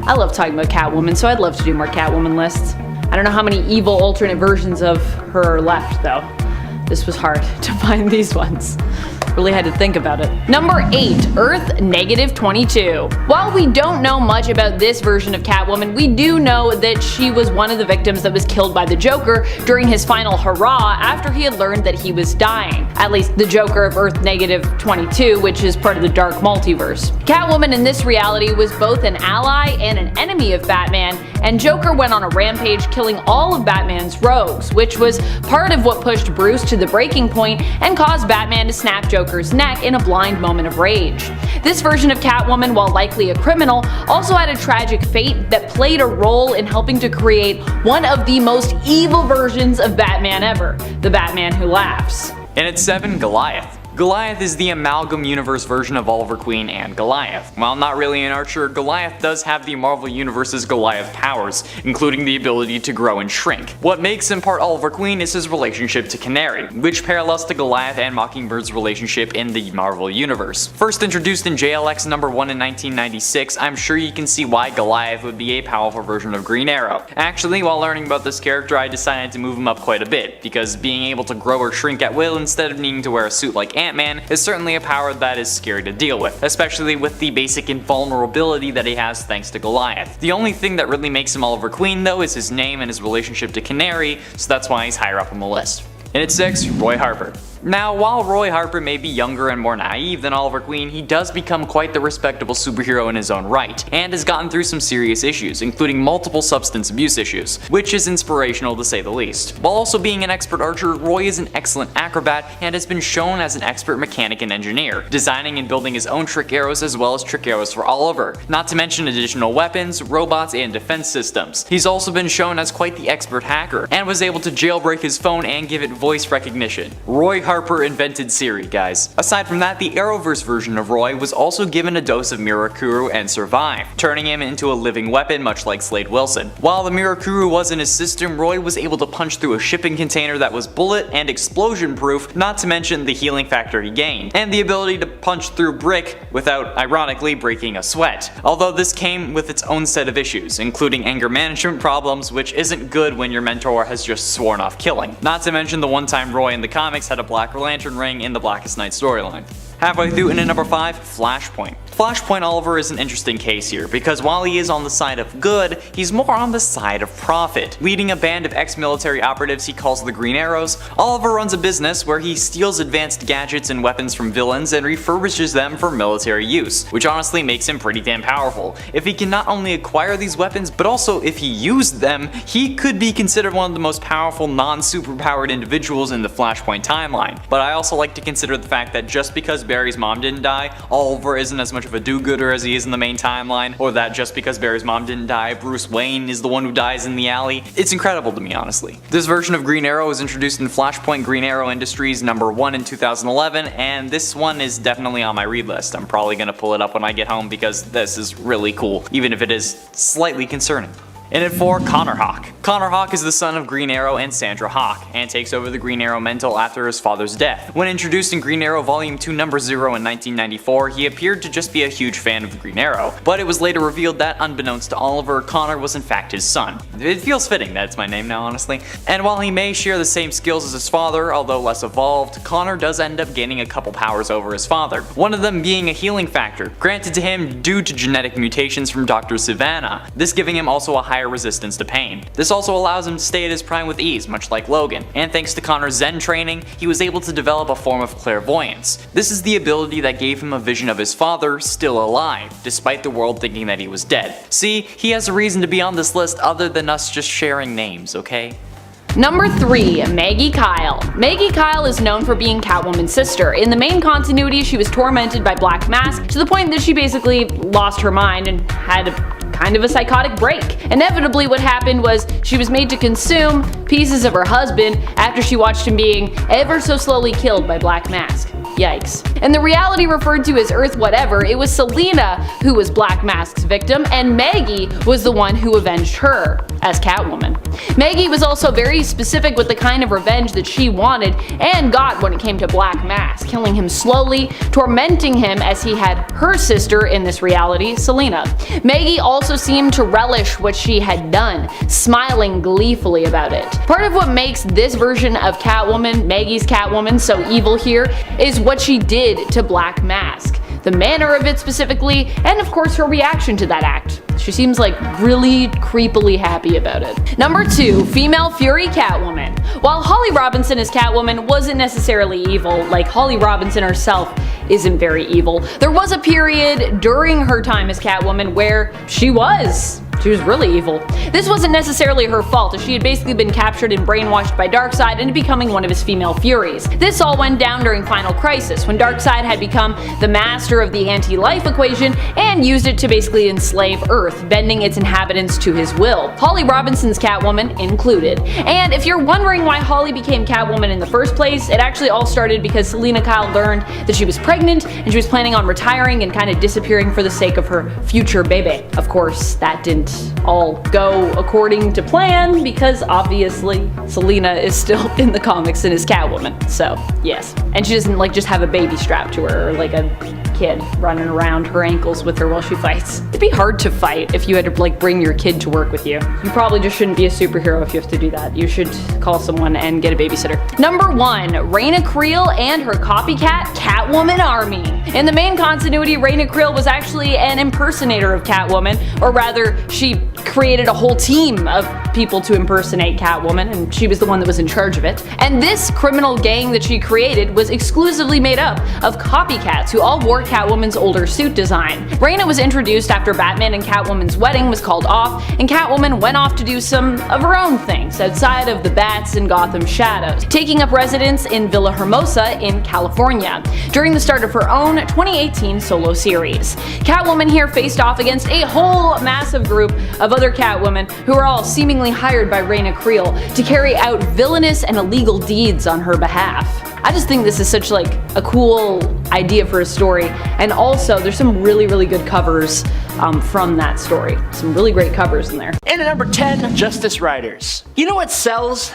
I love talking about Catwoman, so I'd love to do more Catwoman lists. I don't know how many evil alternate versions of her are left, though. This was hard to find these ones. Really had to think about it. Number 8. Earth -22. While we don't know much about this version of Catwoman, we do know that she was one of the victims that was killed by the Joker during his final hurrah after he had learned that he was dying. At least the Joker of Earth -22, which is part of the dark multiverse. Catwoman in this reality was both an ally and an enemy of Batman, and Joker went on a rampage killing all of Batman's rogues, which was part of what pushed Bruce to the breaking point and caused Batman to snap Joker's neck in a blind moment of rage. This version of Catwoman, while likely a criminal, also had a tragic fate that played a role in helping to create one of the most evil versions of Batman ever, the Batman who laughs. And at 7, Goliath. Goliath is the Amalgam Universe version of Oliver Queen and Goliath. While not really an archer, Goliath does have the Marvel Universe's Goliath powers, including the ability to grow and shrink. What makes him part Oliver Queen is his relationship to Canary, which parallels to Goliath and Mockingbird's relationship in the Marvel Universe. First introduced in JLX number 1 in 1996, I'm sure you can see why Goliath would be a powerful version of Green Arrow. Actually, while learning about this character, I decided to move him up quite a bit, because being able to grow or shrink at will instead of needing to wear a suit like Ant-Man is certainly a power that is scary to deal with, especially with the basic invulnerability that he has thanks to Goliath. The only thing that really makes him Oliver Queen though is his name and his relationship to Canary, so that's why he's higher up on the list. And at 6, Roy Harper. Now, while Roy Harper may be younger and more naive than Oliver Queen, he does become quite the respectable superhero in his own right, and has gotten through some serious issues, including multiple substance abuse issues, which is inspirational to say the least. While also being an expert archer, Roy is an excellent acrobat and has been shown as an expert mechanic and engineer, designing and building his own trick arrows as well as trick arrows for Oliver, not to mention additional weapons, robots, and defense systems. He's also been shown as quite the expert hacker, and was able to jailbreak his phone and give it voice recognition. Roy Harper invented Siri, guys. Aside from that, the Arrowverse version of Roy was also given a dose of Mirakuru and survived, turning him into a living weapon much like Slade Wilson. While the Mirakuru was in his system, Roy was able to punch through a shipping container that was bullet and explosion proof, not to mention the healing factor he gained, and the ability to punch through brick without ironically breaking a sweat. Although this came with its own set of issues, including anger management problems, which isn't good when your mentor has just sworn off killing. Not to mention the one time Roy in the comics had a Black Lantern ring in the Blackest Night storyline. Halfway through and at number 5, Flashpoint. Flashpoint Oliver is an interesting case here, because while he is on the side of good, he's more on the side of profit. Leading a band of ex-military operatives he calls the Green Arrows, Oliver runs a business where he steals advanced gadgets and weapons from villains and refurbishes them for military use, which honestly makes him pretty damn powerful. If he can not only acquire these weapons, but also if he used them, he could be considered one of the most powerful non-superpowered individuals in the Flashpoint timeline. But I also like to consider the fact that just because Barry's mom didn't die, Oliver isn't as much of a do-gooder as he is in the main timeline, or that just because Barry's mom didn't die, Bruce Wayne is the one who dies in the alley. It's incredible to me, honestly. This version of Green Arrow was introduced in Flashpoint Green Arrow Industries number 1 in 2011, and this one is definitely on my read list. I'm probably gonna pull it up when I get home because this is really cool, even if it is slightly concerning. In at 4, Connor Hawke. Connor Hawke is the son of Green Arrow and Sandra Hawke, and takes over the Green Arrow mantle after his father's death. When introduced in Green Arrow Volume 2 Number 0 in 1994, he appeared to just be a huge fan of the Green Arrow, but it was later revealed that, unbeknownst to Oliver, Connor was in fact his son. It feels fitting that it's my name now, honestly. And while he may share the same skills as his father, although less evolved, Connor does end up gaining a couple powers over his father, one of them being a healing factor, granted to him due to genetic mutations from Dr. Savannah, this giving him also a higher resistance to pain. This also allows him to stay at his prime with ease, much like Logan, and thanks to Connor's Zen training, he was able to develop a form of clairvoyance. This is the ability that gave him a vision of his father still alive, despite the world thinking that he was dead. See, he has a reason to be on this list other than us just sharing names, okay? Number 3, Maggie Kyle. Maggie Kyle is known for being Catwoman's sister. In the main continuity, she was tormented by Black Mask to the point that she basically lost her mind and had kind of a psychotic break. Inevitably, what happened was she was made to consume pieces of her husband after she watched him being ever so slowly killed by Black Mask. Yikes. In the reality referred to as Earth Whatever, it was Selina who was Black Mask's victim, and Maggie was the one who avenged her as Catwoman. Maggie was also very specific with the kind of revenge that she wanted and got when it came to Black Mask, killing him slowly, tormenting him as he had her sister in this reality, Selina. Maggie also seemed to relish what she had done, smiling gleefully about it. Part of what makes this version of Catwoman, Maggie's Catwoman, so evil here is what she did to Black Mask. The manner of it specifically, and of course her reaction to that act. She seems like really creepily happy about it. Number 2, Female Fury Catwoman. While Holly Robinson as Catwoman wasn't necessarily evil, like Holly Robinson herself isn't very evil, there was a period during her time as Catwoman where she was really evil. This wasn't necessarily her fault, as she had basically been captured and brainwashed by Darkseid into becoming one of his female furies. This all went down during Final Crisis, when Darkseid had become the master of the anti-life equation and used it to basically enslave Earth, bending its inhabitants to his will, Holly Robinson's Catwoman included. And if you're wondering why Holly became Catwoman in the first place, it actually all started because Selina Kyle learned that she was pregnant and she was planning on retiring and kind of disappearing for the sake of her future baby. Of course, that didn't all go according to plan, because obviously Selina is still in the comics and is Catwoman, so yes. And she doesn't like just have a baby strapped to her, or like a kid running around her ankles with her while she fights. It'd be hard to fight if you had to like bring your kid to work with you. You probably just shouldn't be a superhero if you have to do that. You should call someone and get a babysitter. Number 1, Raina Creel and her copycat Catwoman army. In the main continuity, Raina Creel was actually an impersonator of Catwoman, or rather, she created a whole team of people to impersonate Catwoman, and she was the one that was in charge of it. And this criminal gang that she created was exclusively made up of copycats who all wore Catwoman's older suit design. Raina was introduced after Batman and Catwoman's wedding was called off, and Catwoman went off to do some of her own things outside of the Bats and Gotham Shadows, taking up residence in Villa Hermosa in California during the start of her own 2018 solo series. Catwoman here faced off against a whole massive group of other Catwomen who are all seemingly hired by Raina Creel to carry out villainous and illegal deeds on her behalf. I just think this is such like a cool idea for a story, and also there's some really good covers from that story. Some really great covers in there. And at number 10, Justice Riders. You know what sells?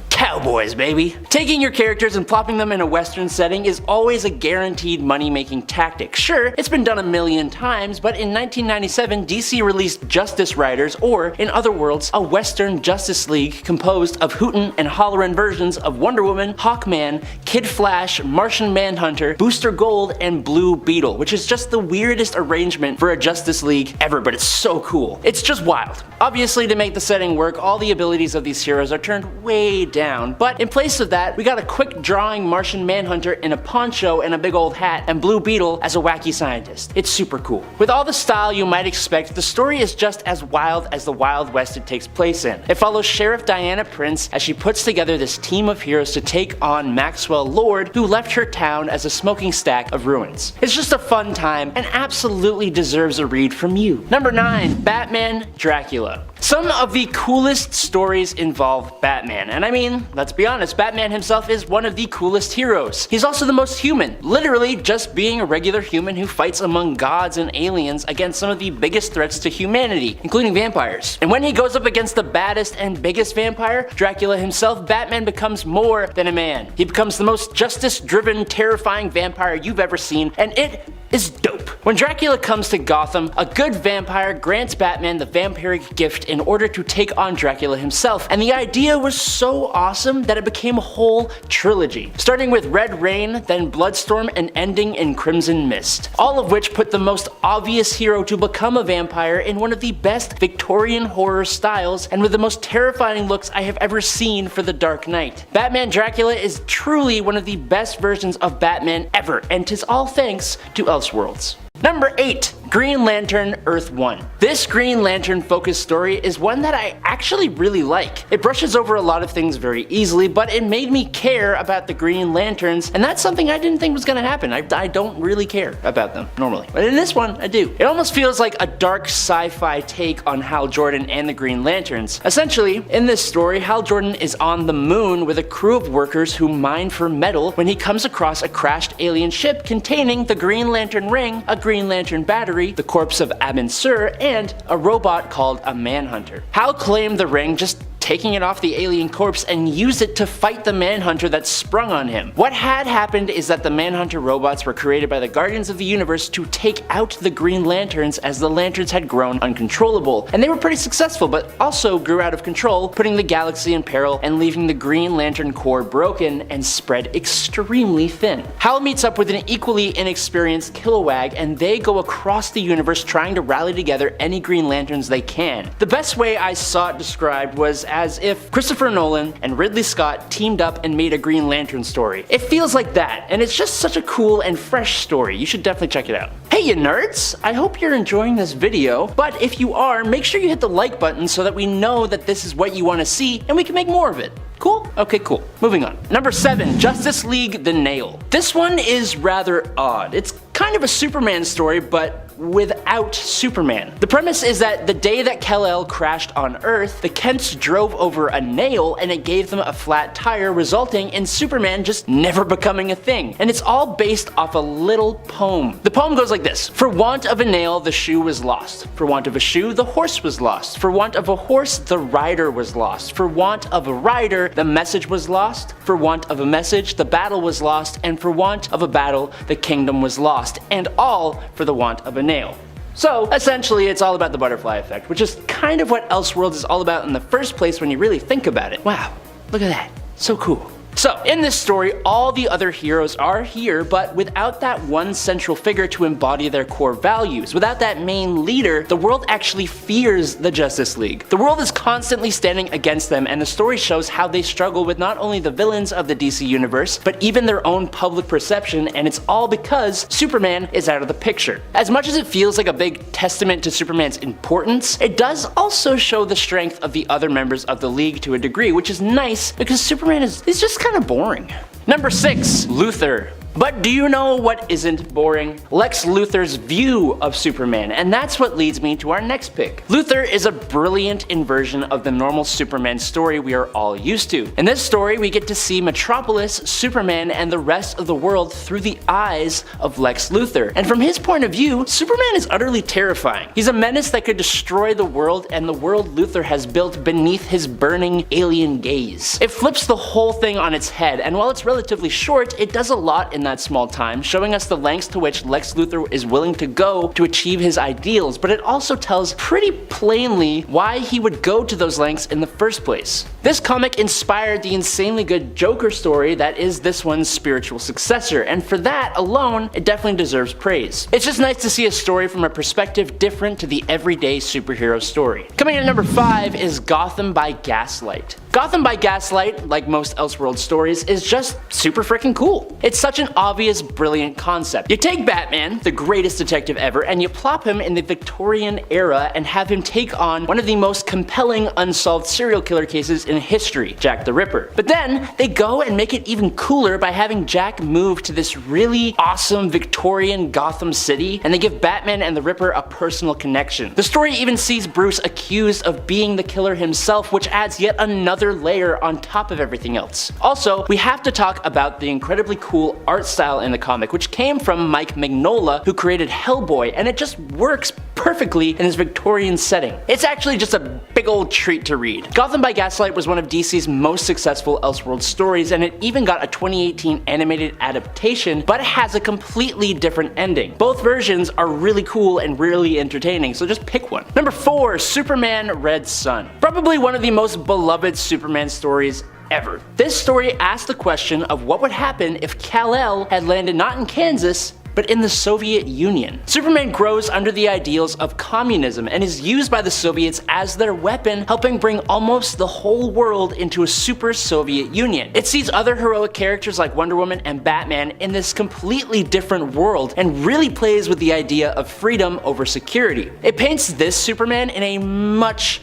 Cowboys, baby. Taking your characters and plopping them in a western setting is always a guaranteed money-making tactic. Sure, it's been done a million times, but in 1997, DC released Justice Riders, or in other words, a western Justice League composed of hootin' and hollerin' versions of Wonder Woman, Hawkman, Kid Flash, Martian Manhunter, Booster Gold, and Blue Beetle, which is just the weirdest arrangement for a Justice League ever, but it's so cool. It's just wild. Obviously, to make the setting work, all the abilities of these heroes are turned way down, but in place of that, we got a quick drawing Martian Manhunter in a poncho and a big old hat, and Blue Beetle as a wacky scientist. It's super cool. With all the style you might expect, the story is just as wild as the Wild West it takes place in. It follows Sheriff Diana Prince as she puts together this team of heroes to take on Maxwell Lord, who left her town as a smoking stack of ruins. It's just a fun time and absolutely deserves a read from you. Number 9, Batman Dracula. Some of the coolest stories involve Batman, and I mean, mean, let's be honest, Batman himself is one of the coolest heroes. He's also the most human, literally just being a regular human who fights among gods and aliens against some of the biggest threats to humanity, including vampires. And when he goes up against the baddest and biggest vampire, Dracula himself, Batman becomes more than a man. He becomes the most justice-driven, terrifying vampire you've ever seen, and it is dope. When Dracula comes to Gotham, a good vampire grants Batman the vampiric gift in order to take on Dracula himself, and the idea was so awesome that it became a whole trilogy, starting with Red Rain, then Bloodstorm, and ending in Crimson Mist, all of which put the most obvious hero to become a vampire in one of the best Victorian horror styles and with the most terrifying looks I have ever seen for the Dark Knight. Batman Dracula is truly one of the best versions of Batman ever, and 'tis all thanks to Elseworlds. Number 8. Green Lantern Earth 1. This Green Lantern focused story is one that I actually really like. It brushes over a lot of things very easily, but it made me care about the Green Lanterns, and that's something I didn't think was gonna happen. I don't really care about them normally, but in this one I do. It almost feels like a dark sci-fi take on Hal Jordan and the Green Lanterns. Essentially, in this story, Hal Jordan is on the moon with a crew of workers who mine for metal when he comes across a crashed alien ship containing the Green Lantern ring, a Green Lantern battery, the corpse of Abin Sur, and a robot called a Manhunter. Hal claimed the ring, just taking it off the alien corpse, and used it to fight the Manhunter that sprung on him. What had happened is that the Manhunter robots were created by the Guardians of the Universe to take out the Green Lanterns as the Lanterns had grown uncontrollable, and they were pretty successful but also grew out of control, putting the galaxy in peril and leaving the Green Lantern core broken and spread extremely thin. Hal meets up with an equally inexperienced Kilowag, and they go across the universe trying to rally together any Green Lanterns they can. The best way I saw it described was as if Christopher Nolan and Ridley Scott teamed up and made a Green Lantern story. It feels like that, and it's just such a cool and fresh story. You should definitely check it out. Hey you nerds! I hope you're enjoying this video, but if you are, make sure you hit the like button so that we know that this is what you want to see and we can make more of it. Cool? Okay, cool. Moving on. Number 7. Justice League The Nail. This one is rather odd. It's kind of a Superman story, but without Superman. The premise is that the day that Kal-El crashed on Earth, the Kents drove over a nail and it gave them a flat tire, resulting in Superman just never becoming a thing. And it's all based off a little poem. The poem goes like this: For want of a nail, the shoe was lost. For want of a shoe, the horse was lost. For want of a horse, the rider was lost. For want of a rider, the message was lost. For want of a message, the battle was lost. And for want of a battle, the kingdom was lost. And all for the want of a nail. So essentially it's all about the butterfly effect, which is kind of what Elseworlds is all about in the first place when you really think about it. Wow, look at that, so cool. So, in this story, all the other heroes are here, but without that one central figure to embody their core values. Without that main leader, the world actually fears the Justice League. The world is constantly standing against them, and the story shows how they struggle with not only the villains of the DC universe, but even their own public perception, and it's all because Superman is out of the picture. As much as it feels like a big testament to Superman's importance, it does also show the strength of the other members of the League to a degree, which is nice because Superman is just kind of boring. Number 6. Luthor. But do you know what isn't boring? Lex Luthor's view of Superman, and that's what leads me to our next pick. Luthor is a brilliant inversion of the normal Superman story we are all used to. In this story, we get to see Metropolis, Superman, and the rest of the world through the eyes of Lex Luthor. And from his point of view, Superman is utterly terrifying. He's a menace that could destroy the world and the world Luthor has built beneath his burning alien gaze. It flips the whole thing on its head, and while it's relatively short, it does a lot in that small time, showing us the lengths to which Lex Luthor is willing to go to achieve his ideals, but it also tells pretty plainly why he would go to those lengths in the first place. This comic inspired the insanely good Joker story that is this one's spiritual successor, and for that alone, it definitely deserves praise. It's just nice to see a story from a perspective different to the everyday superhero story. Coming in at number 5 is Gotham by Gaslight. Gotham by Gaslight, like most Elseworlds stories, is just super freaking cool. It's such an obvious, brilliant concept. You take Batman, the greatest detective ever, and you plop him in the Victorian era and have him take on one of the most compelling unsolved serial killer cases in history, Jack the Ripper. But then they go and make it even cooler by having Jack move to this really awesome Victorian Gotham City, and they give Batman and the Ripper a personal connection. The story even sees Bruce accused of being the killer himself, which adds yet another layer on top of everything else. Also, we have to talk about the incredibly cool art style in the comic, which came from Mike Mignola, who created Hellboy, and it just works perfectly in this Victorian setting. It's actually just a big old treat to read. Gotham by Gaslight was one of DC's most successful Elseworlds stories, and it even got a 2018 animated adaptation, but it has a completely different ending. Both versions are really cool and really entertaining, so just pick one. Number 4, Superman Red Sun. Probably one of the most beloved Superman stories ever. This story asks the question of what would happen if Kal-El had landed not in Kansas, but in the Soviet Union. Superman grows under the ideals of communism and is used by the Soviets as their weapon, helping bring almost the whole world into a super Soviet Union. It sees other heroic characters like Wonder Woman and Batman in this completely different world and really plays with the idea of freedom over security. It paints this Superman in a much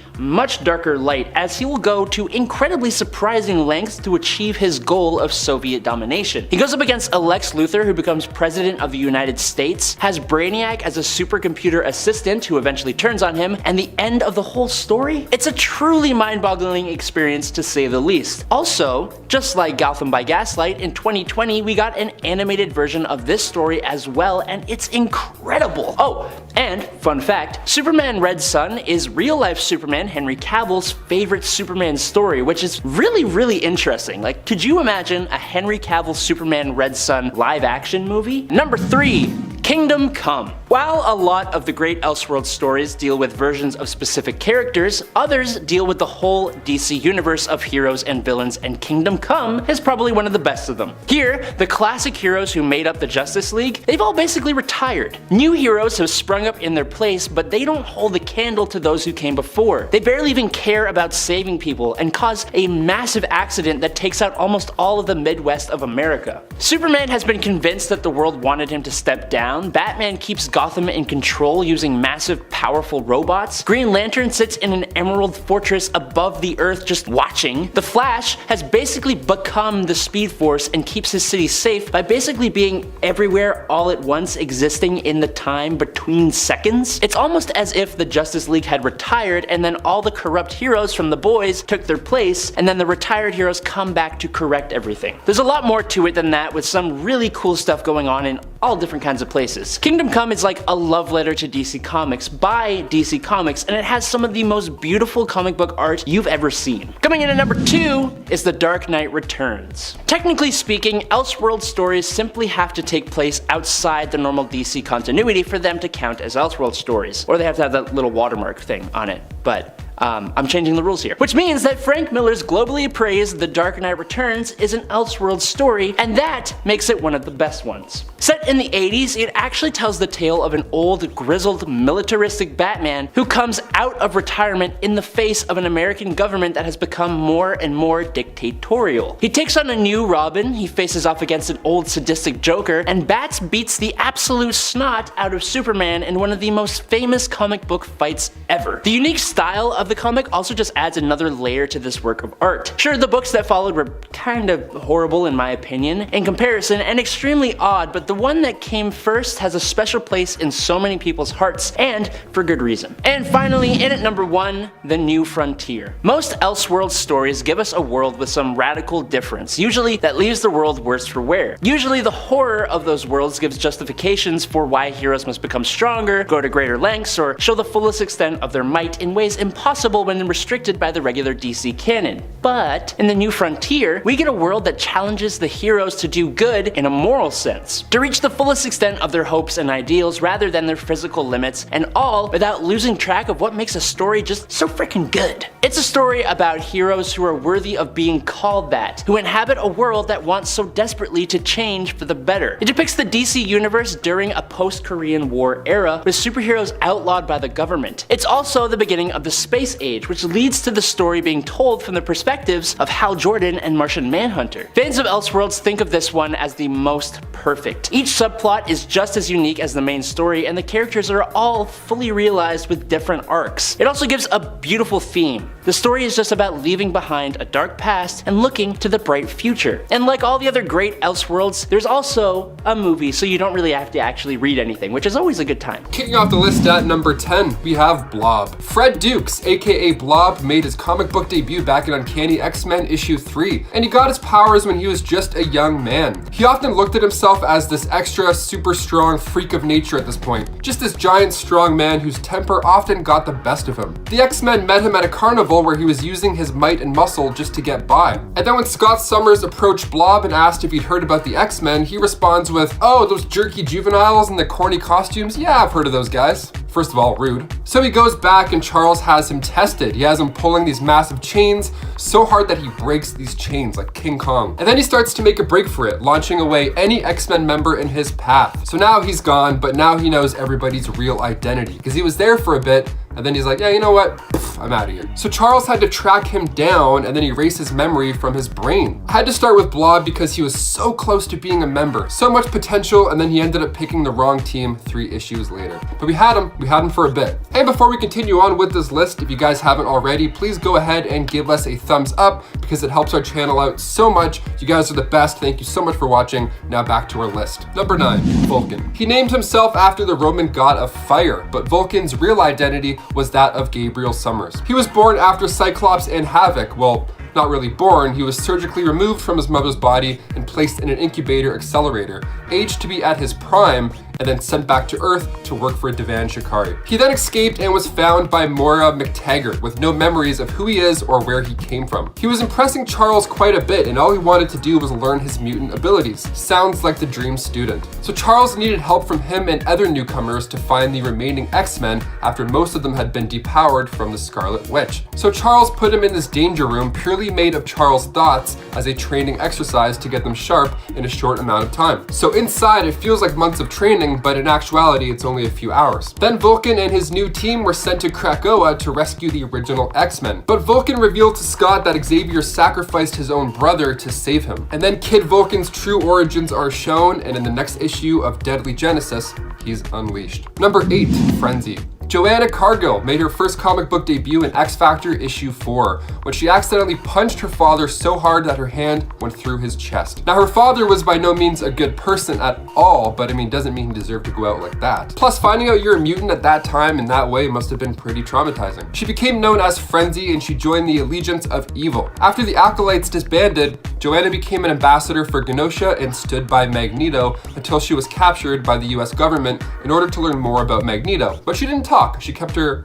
darker light, as he will go to incredibly surprising lengths to achieve his goal of Soviet domination. He goes up against a Lex Luthor who becomes president of the United States, has Brainiac as a supercomputer assistant who eventually turns on him, and the end of the whole story? It's a truly mind-boggling experience to say the least. Also, just like Gotham by Gaslight, in 2020 we got an animated version of this story as well, and it's incredible. Oh, and fun fact, Superman Red Sun is real-life Superman Henry Cavill's favorite Superman story, which is really interesting. Like, could you imagine a Henry Cavill Superman Red Sun live action movie? Number 3, Kingdom Come. While a lot of the great Elseworlds stories deal with versions of specific characters, others deal with the whole DC universe of heroes and villains, and Kingdom Come is probably one of the best of them. Here, the classic heroes who made up the Justice League, they've all basically retired. New heroes have sprung up in their place, but they don't hold a candle to those who came before. They barely even care about saving people and cause a massive accident that takes out almost all of the Midwest of America. Superman has been convinced that the world wanted him to step down. Batman keeps Gotham in control using massive, powerful robots. Green Lantern sits in an emerald fortress above the earth just watching. The Flash has basically become the Speed Force and keeps his city safe by basically being everywhere all at once, existing in the time between seconds. It's almost as if the Justice League had retired and then all the corrupt heroes from the boys took their place, and then the retired heroes come back to correct everything. There's a lot more to it than that, with some really cool stuff going on in all different kinds of places. Kingdom Come is like a love letter to DC Comics by DC Comics, and it has some of the most beautiful comic book art you've ever seen. Coming in at number 2 is The Dark Knight Returns. Technically speaking, Elseworlds stories simply have to take place outside the normal DC continuity for them to count as Elseworlds stories, or they have to have that little watermark thing on it, but I'm changing the rules here. Which means that Frank Miller's globally praised The Dark Knight Returns is an Elseworlds story, and that makes it one of the best ones. Set in the 80s, it actually tells the tale of an old, grizzled, militaristic Batman who comes out of retirement in the face of an American government that has become more and more dictatorial. He takes on a new Robin, he faces off against an old sadistic Joker, and Bats beats the absolute snot out of Superman in one of the most famous comic book fights ever. The unique style of the comic also just adds another layer to this work of art. Sure, the books that followed were kind of horrible in my opinion in comparison, and extremely odd, but the one that came first has a special place in so many people's hearts, and for good reason. And finally, in at number 1, The New Frontier. Most Elseworlds stories give us a world with some radical difference, usually that leaves the world worse for wear. Usually the horror of those worlds gives justifications for why heroes must become stronger, go to greater lengths, or show the fullest extent of their might in ways impossible when restricted by the regular DC canon. But in The New Frontier, we get a world that challenges the heroes to do good in a moral sense, to reach the fullest extent of their hopes and ideals rather than their physical limits, and all without losing track of what makes a story just so freaking good. It's a story about heroes who are worthy of being called that, who inhabit a world that wants so desperately to change for the better. It depicts the DC universe during a post-Korean War era with superheroes outlawed by the government. It's also the beginning of the space Space Age, which leads to the story being told from the perspectives of Hal Jordan and Martian Manhunter. Fans of Elseworlds think of this one as the most perfect. Each subplot is just as unique as the main story, and the characters are all fully realized with different arcs. It also gives a beautiful theme. The story is just about leaving behind a dark past and looking to the bright future. And like all the other great Elseworlds, there's also a movie, so you don't really have to actually read anything, which is always a good time. Kicking off the list at number 10, we have Blob. Fred Dukes, aka Blob, made his comic book debut back in Uncanny X-Men issue 3, and he got his powers when he was just a young man. He often looked at himself as this extra super strong freak of nature at this point, just this giant strong man whose temper often got the best of him. The X-Men met him at a carnival where he was using his might and muscle just to get by. And then when Scott Summers approached Blob and asked if he'd heard about the X-Men, he responds with, "Oh, those jerky juveniles in the corny costumes? Yeah, I've heard of those guys." First of all, rude. So he goes back and Charles has him tested. He has him pulling these massive chains so hard that he breaks these chains like King Kong. And then he starts to make a break for it, launching away any X-Men member in his path. So now he's gone, but now he knows everybody's real identity because he was there for a bit, and then he's like, yeah, you know what? I'm out of here. So Charles had to track him down and then erase his memory from his brain. I had to start with Blob because he was so close to being a member. So much potential, and then he ended up picking the wrong team 3 issues later. But we had him for a bit. And before we continue on with this list, if you guys haven't already, please go ahead and give us a thumbs up because it helps our channel out so much. You guys are the best. Thank you so much for watching. Now back to our list. Number 9, Vulcan. He named himself after the Roman god of fire, but Vulcan's real identity was that of Gabriel Summers. He was born after Cyclops and Havoc. Well, not really born, he was surgically removed from his mother's body and placed in an incubator accelerator, aged to be at his prime, and then sent back to Earth to work for Divan Shikari. He then escaped and was found by Moira McTaggart with no memories of who he is or where he came from. He was impressing Charles quite a bit, and all he wanted to do was learn his mutant abilities. Sounds like the dream student. So Charles needed help from him and other newcomers to find the remaining X-Men after most of them had been depowered from the Scarlet Witch. So Charles put him in this danger room purely made of Charles' thoughts as a training exercise to get them sharp in a short amount of time. So inside it feels like months of training, but in actuality it's only a few hours. Then Vulcan and his new team were sent to Krakoa to rescue the original X-Men. But Vulcan revealed to Scott that Xavier sacrificed his own brother to save him. And then Kid Vulcan's true origins are shown, and in the next issue of Deadly Genesis, he's unleashed. Number 8, Frenzy. Joanna Cargill made her first comic book debut in X Factor issue 4, when she accidentally punched her father so hard that her hand went through his chest. Now her father was by no means a good person at all, but I mean doesn't mean he deserved to go out like that. Plus finding out you're a mutant at that time in that way must have been pretty traumatizing. She became known as Frenzy and she joined the Allegiance of Evil. After the Acolytes disbanded, Joanna became an ambassador for Genosha and stood by Magneto until she was captured by the US government in order to learn more about Magneto. But she didn't talk. She kept her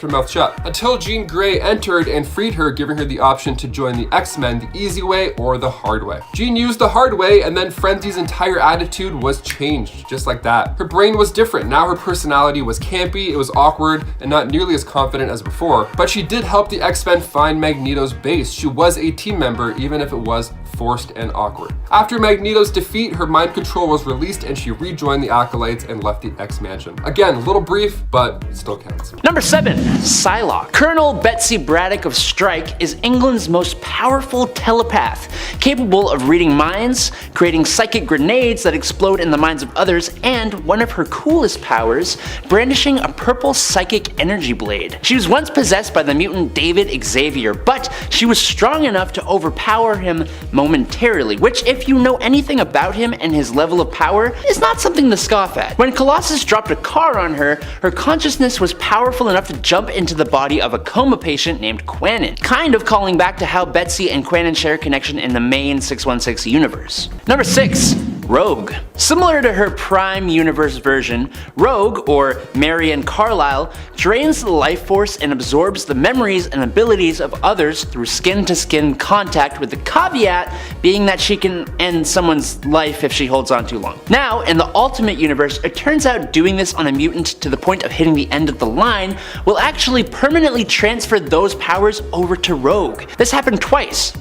mouth shut until Jean Grey entered and freed her, giving her the option to join the X-Men the easy way or the hard way. Jean used the hard way, and then Frenzy's entire attitude was changed, just like that. Her brain was different. Now her personality was campy, it was awkward, and not nearly as confident as before. But she did help the X-Men find Magneto's base. She was a team member, even if it was forced and awkward. After Magneto's defeat, her mind control was released and she rejoined the Acolytes and left the X-Mansion. Again, a little brief, but it still counts. Number 7, Psylocke. Colonel Betsy Braddock of Strike is England's most powerful telepath, capable of reading minds, creating psychic grenades that explode in the minds of others, and one of her coolest powers, brandishing a purple psychic energy blade. She was once possessed by the mutant David Xavier, but she was strong enough to overpower him momentarily, which if you know anything about him and his level of power, is not something to scoff at. When Colossus dropped a car on her, her consciousness was powerful enough to jump into the body of a coma patient named Quanon, kind of calling back to how Betsy and Quanon share a connection in the main 616 universe. Number 6, Rogue. Similar to her Prime Universe version, Rogue, or Marion Carlisle, drains the life force and absorbs the memories and abilities of others through skin-to-skin contact, with the caveat being that she can end someone's life if she holds on too long. Now, in the Ultimate Universe, it turns out doing this on a mutant to the point of hitting the end of the line will actually permanently transfer those powers over to Rogue. This happened twice.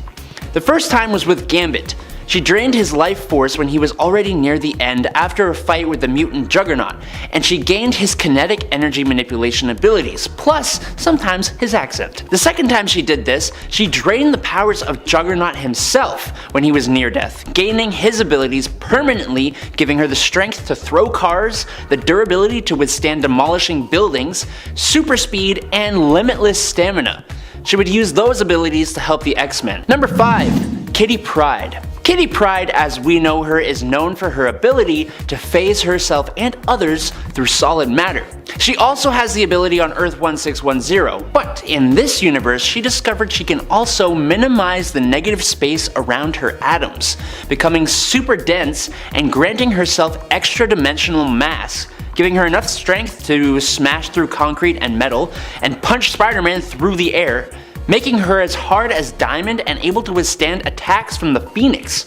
The first time was with Gambit. She drained his life force when he was already near the end after a fight with the mutant Juggernaut, and she gained his kinetic energy manipulation abilities, plus sometimes his accent. The second time she did this, she drained the powers of Juggernaut himself when he was near death, gaining his abilities permanently, giving her the strength to throw cars, the durability to withstand demolishing buildings, super speed, and limitless stamina. She would use those abilities to help the X-Men. Number 5. Kitty Pryde. Kitty Pryde, as we know her, is known for her ability to phase herself and others through solid matter. She also has the ability on Earth 1610, but in this universe she discovered she can also minimize the negative space around her atoms, becoming super dense and granting herself extra dimensional mass, giving her enough strength to smash through concrete and metal and punch Spider-Man through the air, making her as hard as diamond and able to withstand attacks from the Phoenix,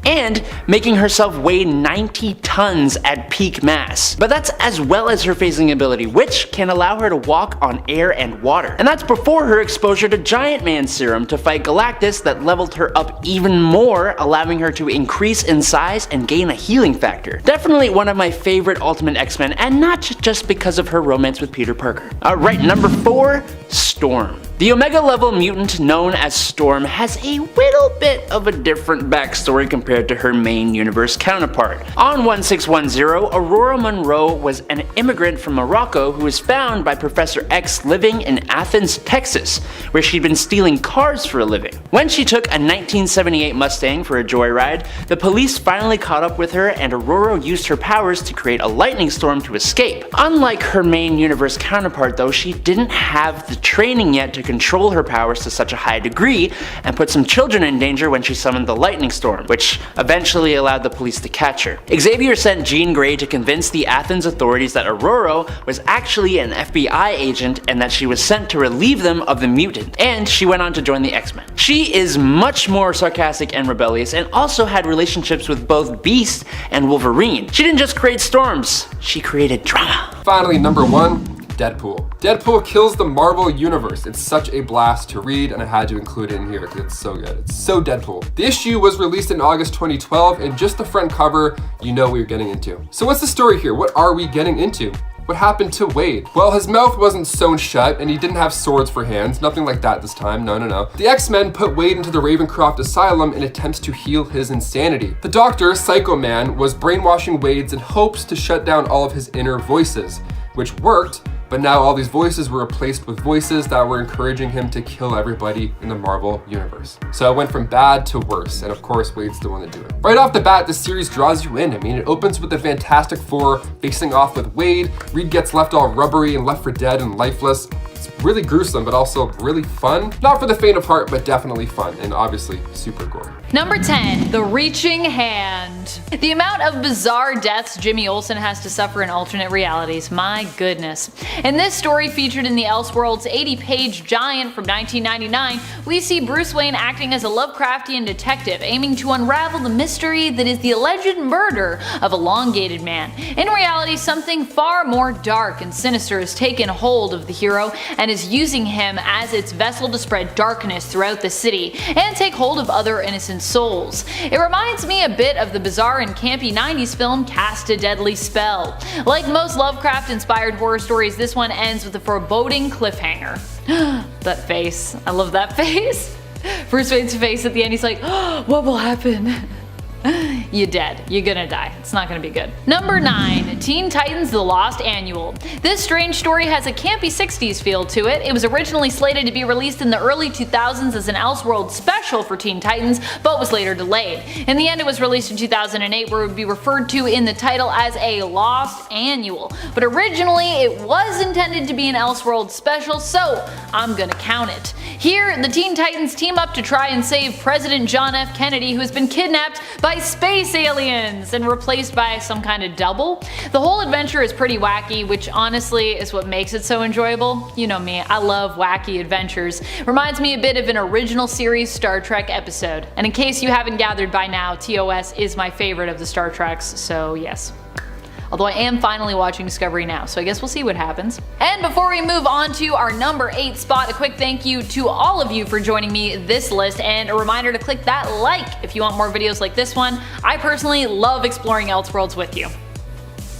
and making herself weigh 90 tons at peak mass. But that's as well as her phasing ability, which can allow her to walk on air and water. And that's before her exposure to Giant Man Serum to fight Galactus that leveled her up even more, allowing her to increase in size and gain a healing factor. Definitely one of my favorite Ultimate X-Men, and not just because of her romance with Peter Parker. Alright, number 4, Storm. The Omega level mutant known as Storm has a little bit of a different backstory compared to her main universe counterpart. On 1610, Aurora Monroe was an immigrant from Morocco who was found by Professor X living in Athens, Texas, where she'd been stealing cars for a living. When she took a 1978 Mustang for a joyride, the police finally caught up with her and Aurora used her powers to create a lightning storm to escape. Unlike her main universe counterpart though, she didn't have the training yet to control her powers to such a high degree and put some children in danger when she summoned the lightning storm, which eventually allowed the police to catch her. Xavier sent Jean Grey to convince the Athens authorities that Aurora was actually an FBI agent and that she was sent to relieve them of the mutant, and she went on to join the X-Men. She is much more sarcastic and rebellious and also had relationships with both Beast and Wolverine. She didn't just create storms, she created drama. Finally, number 1. Deadpool. Deadpool kills the Marvel Universe. It's such a blast to read and I had to include it in here because it's so good. It's so Deadpool. The issue was released in August 2012 and just the front cover, you know what you're getting into. So what's the story here? What are we getting into? What happened to Wade? Well, his mouth wasn't sewn shut and he didn't have swords for hands. Nothing like that this time, no. The X-Men put Wade into the Ravencroft Asylum in attempts to heal his insanity. The doctor, Psycho Man, was brainwashing Wade's in hopes to shut down all of his inner voices, which worked. But now all these voices were replaced with voices that were encouraging him to kill everybody in the Marvel Universe. So it went from bad to worse, and of course Wade's the one to do it. Right off the bat, the series draws you in. I mean, it opens with the Fantastic Four facing off with Wade. Reed gets left all rubbery and left for dead and lifeless. It's really gruesome, but also really fun. Not for the faint of heart, but definitely fun, and obviously super gory. Number 10, The Reaching Hand. The amount of bizarre deaths Jimmy Olsen has to suffer in alternate realities, my goodness. In this story featured in the Elseworlds 80-page giant from 1999, we see Bruce Wayne acting as a Lovecraftian detective aiming to unravel the mystery that is the alleged murder of a elongated man. In reality, something far more dark and sinister has taken hold of the hero and is using him as its vessel to spread darkness throughout the city and take hold of other innocent souls. It reminds me a bit of the bizarre and campy 90s film Cast a Deadly Spell. Like most Lovecraft-inspired horror stories, this one ends with a foreboding cliffhanger. That face. I love that face. Bruce Wayne's face at the end, he's like, oh, what will happen? You're dead. You're gonna die. It's not gonna be good. Number 9. Teen Titans The Lost Annual. This strange story has a campy 60s feel to it. It was originally slated to be released in the early 2000s as an Elseworlds special for Teen Titans, but was later delayed. In the end, it was released in 2008, where it would be referred to in the title as a Lost Annual. But originally, it was intended to be an Elseworlds special, so I'm gonna count it. Here, the Teen Titans team up to try and save President John F. Kennedy, who has been kidnapped by space aliens and replaced by some kind of double. The whole adventure is pretty wacky, which honestly is what makes it so enjoyable. You know me, I love wacky adventures. Reminds me a bit of an original series Star Trek episode. And in case you haven't gathered by now, TOS is my favorite of the Star Treks, so yes. Although I am finally watching Discovery now, so I guess we'll see what happens. And before we move on to our number 8 spot, a quick thank you to all of you for joining me this list, and a reminder to click that like if you want more videos like this one. I personally love exploring Elseworlds with you,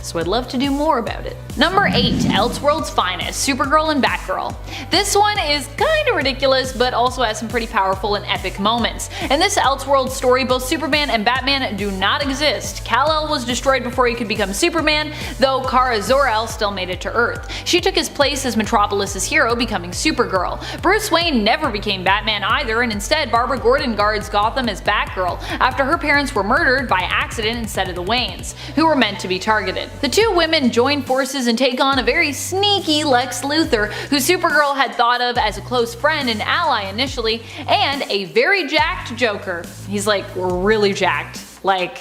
so I'd love to do more about it. Number 8, Elseworld's finest, Supergirl and Batgirl. This one is kinda ridiculous, but also has some pretty powerful and epic moments. In this Elseworld story, both Superman and Batman do not exist. Kal-El was destroyed before he could become Superman, though Kara Zor-El still made it to Earth. She took his place as Metropolis's hero, becoming Supergirl. Bruce Wayne never became Batman either, and instead Barbara Gordon guards Gotham as Batgirl, after her parents were murdered by accident instead of the Waynes, who were meant to be targeted. The two women join forces and take on a very sneaky Lex Luthor, who Supergirl had thought of as a close friend and ally initially, and a very jacked Joker. He's like really jacked, like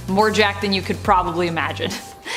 more jacked than you could probably imagine.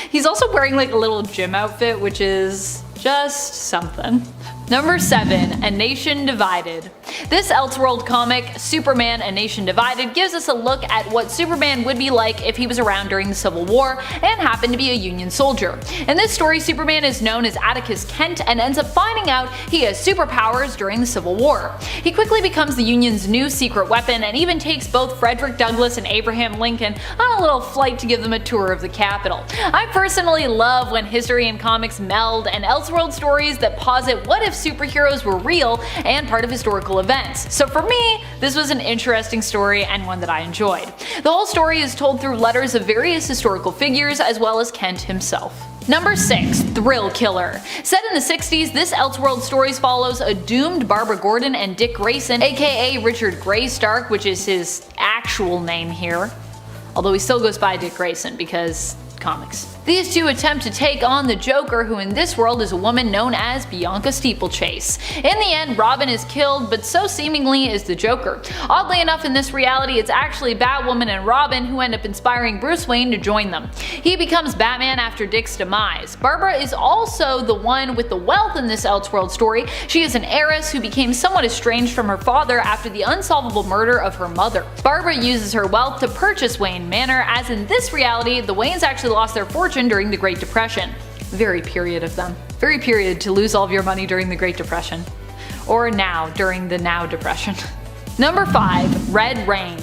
He's also wearing like a little gym outfit, which is just something. Number 7, A Nation Divided. This Elseworld comic, Superman: A Nation Divided, gives us a look at what Superman would be like if he was around during the Civil War and happened to be a Union soldier. In this story, Superman is known as Atticus Kent and ends up finding out he has superpowers during the Civil War. He quickly becomes the Union's new secret weapon and even takes both Frederick Douglass and Abraham Lincoln on a little flight to give them a tour of the Capitol. I personally love when history and comics meld, and Elseworld stories that posit what if superheroes were real and part of historical events. So for me, this was an interesting story and one that I enjoyed. The whole story is told through letters of various historical figures as well as Kent himself. Number 6, Thrill Killer. Set in the 60s, this Elseworld stories follows a doomed Barbara Gordon and Dick Grayson, aka Richard Graystark, which is his actual name here, although he still goes by Dick Grayson because comics. These two attempt to take on the Joker, who in this world is a woman known as Bianca Steeplechase. In the end, Robin is killed, but so seemingly is the Joker. Oddly enough, in this reality, it's actually Batwoman and Robin who end up inspiring Bruce Wayne to join them. He becomes Batman after Dick's demise. Barbara is also the one with the wealth in this Elseworld story. She is an heiress who became somewhat estranged from her father after the unsolvable murder of her mother. Barbara uses her wealth to purchase Wayne Manor, as in this reality, the Waynes actually lost their fortune during the Great Depression. Very period of them. Very period to lose all of your money during the Great Depression. Or now, during the Now Depression. Number 5, Red Rain.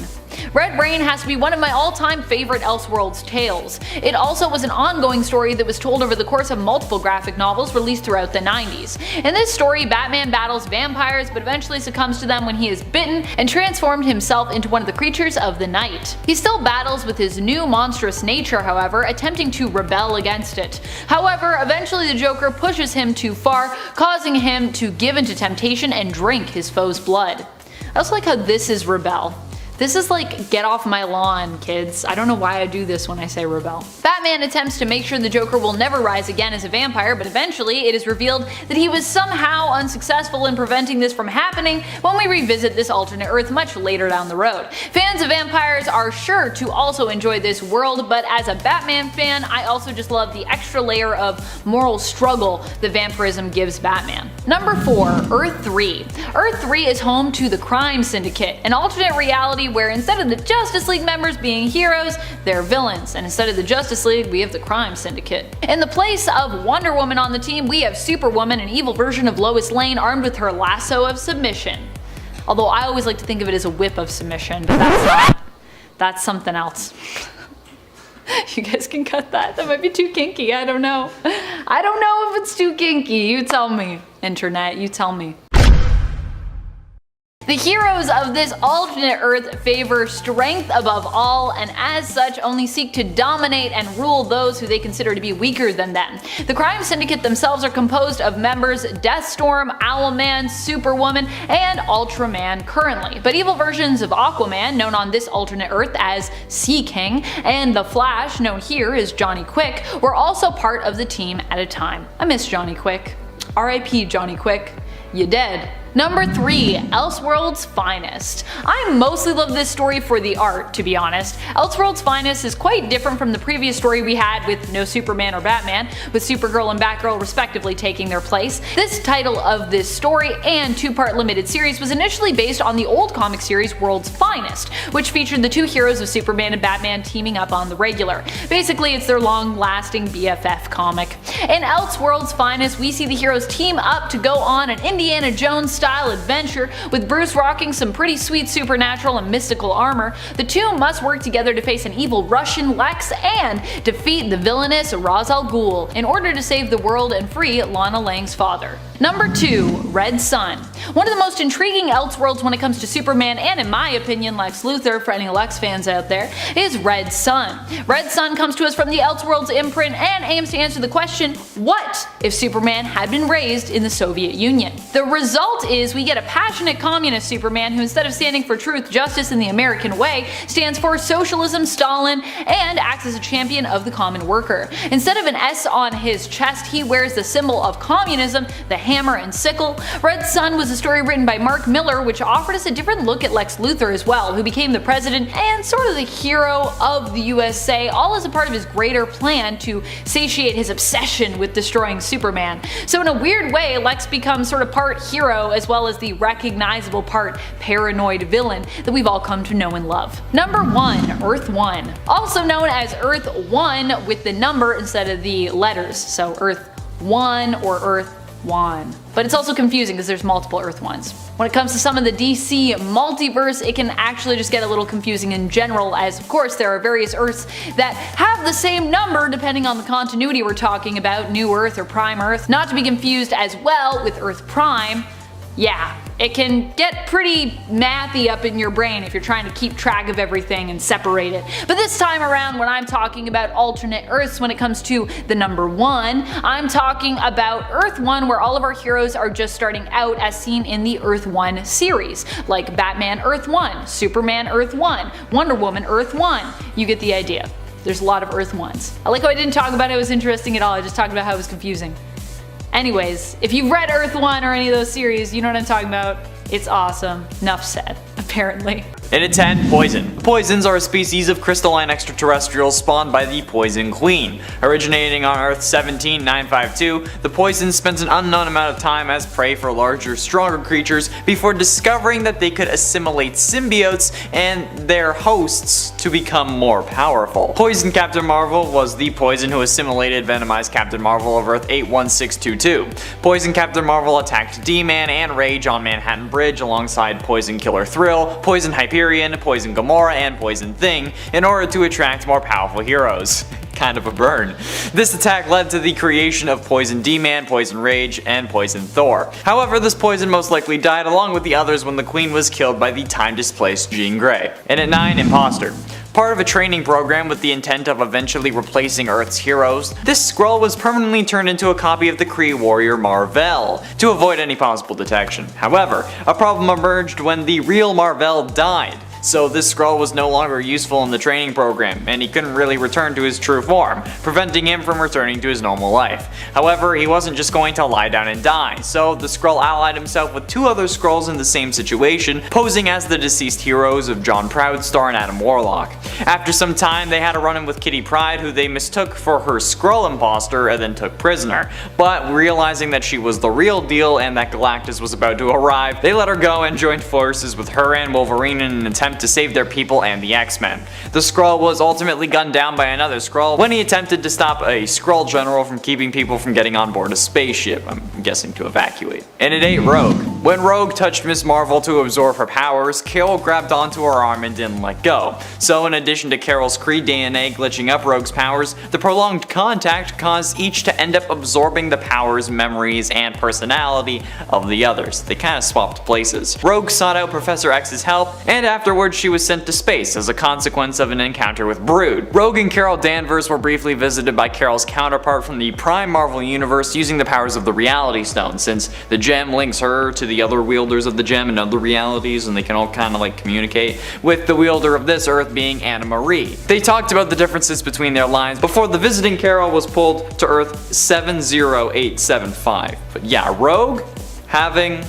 Red Rain has to be one of my all-time favorite Elseworlds tales. It also was an ongoing story that was told over the course of multiple graphic novels released throughout the 90s. In this story, Batman battles vampires but eventually succumbs to them when he is bitten and transformed himself into one of the creatures of the night. He still battles with his new monstrous nature, however, attempting to rebel against it. However, eventually the Joker pushes him too far, causing him to give into temptation and drink his foe's blood. I also like how this is rebel. This is like, get off my lawn, kids. I don't know why I do this when I say rebel. Batman attempts to make sure the Joker will never rise again as a vampire, but eventually it is revealed that he was somehow unsuccessful in preventing this from happening when we revisit this alternate Earth much later down the road. Fans of vampires are sure to also enjoy this world, but as a Batman fan, I also just love the extra layer of moral struggle that vampirism gives Batman. Number 4, Earth 3. Earth 3 is home to the Crime Syndicate, an alternate reality where instead of the Justice League members being heroes, they're villains, and instead of the Justice League, we have the Crime Syndicate. In the place of Wonder Woman on the team, we have Superwoman, an evil version of Lois Lane armed with her lasso of submission. Although I always like to think of it as a whip of submission, but that's not. That's something else. You guys can cut that. That might be too kinky. I don't know. I don't know if it's too kinky. You tell me, internet. You tell me. The heroes of this alternate Earth favor strength above all, and as such only seek to dominate and rule those who they consider to be weaker than them. The Crime Syndicate themselves are composed of members Deathstorm, Owlman, Superwoman, and Ultraman currently, but evil versions of Aquaman, known on this alternate Earth as Sea King, and the Flash, known here as Johnny Quick, were also part of the team at a time. I miss Johnny Quick. R.I.P. Johnny Quick. You dead. Number 3. Elseworld's Finest. I mostly love this story for the art, to be honest. Elseworld's Finest is quite different from the previous story we had with no Superman or Batman, with Supergirl and Batgirl respectively taking their place. This title of this story and two-part limited series was initially based on the old comic series World's Finest, which featured the two heroes of Superman and Batman teaming up on the regular. Basically, it's their long-lasting BFF comic. In Elseworld's Finest, we see the heroes team up to go on an Indiana Jones-style adventure, with Bruce rocking some pretty sweet supernatural and mystical armor. The two must work together to face an evil Russian Lex and defeat the villainous Ra's al Ghul in order to save the world and free Lana Lang's father. Number 2. Red Sun. One of the most intriguing Elseworlds when it comes to Superman, and in my opinion Lex Luthor for any Lex fans out there, is Red Sun. Red Sun comes to us from the Elseworlds imprint and aims to answer the question, what if Superman had been raised in the Soviet Union? The result is we get a passionate communist Superman who, instead of standing for truth, justice, and the American way, stands for socialism, Stalin, and acts as a champion of the common worker. Instead of an S on his chest, he wears the symbol of communism, the hammer and sickle. Red Sun was a story written by Mark Miller, which offered us a different look at Lex Luthor as well, who became the president and sort of the hero of the USA, all as a part of his greater plan to satiate his obsession with destroying Superman. So in a weird way, Lex becomes sort of part hero as well as the recognizable part paranoid villain that we've all come to know and love. Number 1. Earth 1. Also known as Earth 1 with the number instead of the letters, so Earth 1 or Earth 1. But it's also confusing because there's multiple Earth 1s. When it comes to some of the DC multiverse, it can actually just get a little confusing in general, as of course there are various Earths that have the same number depending on the continuity we're talking about, New Earth or Prime Earth, not to be confused as well with Earth Prime. Yeah, it can get pretty mathy up in your brain if you're trying to keep track of everything and separate it. But this time around, when I'm talking about alternate Earths when it comes to the number 1, I'm talking about Earth 1, where all of our heroes are just starting out as seen in the Earth 1 series, like Batman Earth 1, Superman Earth 1, Wonder Woman Earth 1. You get the idea. There's a lot of Earth 1s. I like how I didn't talk about how it was interesting at all, I just talked about how it was confusing. Anyways, if you've read Earth 1 or any of those series, you know what I'm talking about. It's awesome. Enough said, apparently. And at 10, Poison. Poisons are a species of crystalline extraterrestrials spawned by the Poison Queen. Originating on Earth 17952, the Poison spends an unknown amount of time as prey for larger, stronger creatures before discovering that they could assimilate symbiotes and their hosts to become more powerful. Poison Captain Marvel was the Poison who assimilated venomized Captain Marvel of Earth 81622. Poison Captain Marvel attacked D-Man and Rage on Manhattan Bridge alongside Poison Killer Thrill, Poison Hyperion, Poison Gamora, and Poison Thing in order to attract more powerful heroes. Kind of a burn. This attack led to the creation of Poison D-Man, Poison Rage, and Poison Thor. However, this poison most likely died along with the others when the Queen was killed by the time-displaced Jean Grey. And at 9, Imposter. Part of a training program with the intent of eventually replacing Earth's heroes, this Skrull was permanently turned into a copy of the Kree warrior Mar-Vell, to avoid any possible detection. However, a problem emerged when the real Mar-Vell died. So this Skrull was no longer useful in the training program, and he couldn't really return to his true form, preventing him from returning to his normal life. However, he wasn't just going to lie down and die, so the Skrull allied himself with two other Skrulls in the same situation, posing as the deceased heroes of John Proudstar and Adam Warlock. After some time, they had a run-in with Kitty Pryde, who they mistook for her Skrull imposter and then took prisoner. But realizing that she was the real deal and that Galactus was about to arrive, they let her go and joined forces with her and Wolverine in an attempt to save their people and the X-Men. The Skrull was ultimately gunned down by another Skrull when he attempted to stop a Skrull general from keeping people from getting on board a spaceship, I'm guessing to evacuate. And at 8, Rogue. When Rogue touched Ms. Marvel to absorb her powers, Carol grabbed onto her arm and didn't let go. So in addition to Carol's Kree DNA glitching up Rogue's powers, the prolonged contact caused each to end up absorbing the powers, memories, and personality of the others. They kinda swapped places. Rogue sought out Professor X's help, and afterwards she was sent to space as a consequence of an encounter with Brood. Rogue and Carol Danvers were briefly visited by Carol's counterpart from the Prime Marvel universe using the powers of the Reality Stone, since the gem links her to the other wielders of the gem in other realities, and they can all kinda like communicate, with the wielder of this Earth being Anna Marie. They talked about the differences between their lines before the visiting Carol was pulled to Earth 70875. But yeah, Rogue having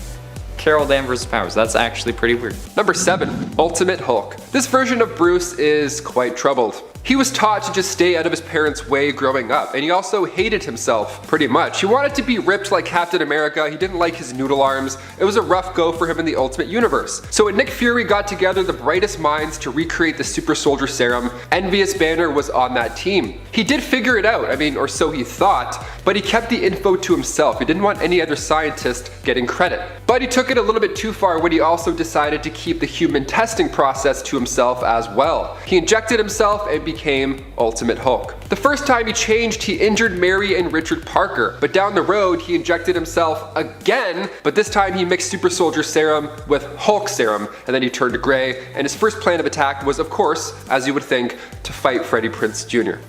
Carol Danvers' powers. That's actually pretty weird. Number 7. Ultimate Hulk. This version of Bruce is quite troubled. He was taught to just stay out of his parents' way growing up, and he also hated himself, pretty much. He wanted to be ripped like Captain America, he didn't like his noodle arms, it was a rough go for him in the Ultimate Universe. So when Nick Fury got together the brightest minds to recreate the Super Soldier Serum, Envious Banner was on that team. He did figure it out, or so he thought, but he kept the info to himself. He didn't want any other scientist getting credit. But he took it a little bit too far when he also decided to keep the human testing process to himself as well. He injected himself and became Ultimate Hulk. The first time he changed, he injured Mary and Richard Parker, but down the road he injected himself again, but this time he mixed Super Soldier Serum with Hulk Serum, and then he turned to gray, and his first plan of attack was, of course, as you would think, to fight Freddie Prinze Jr.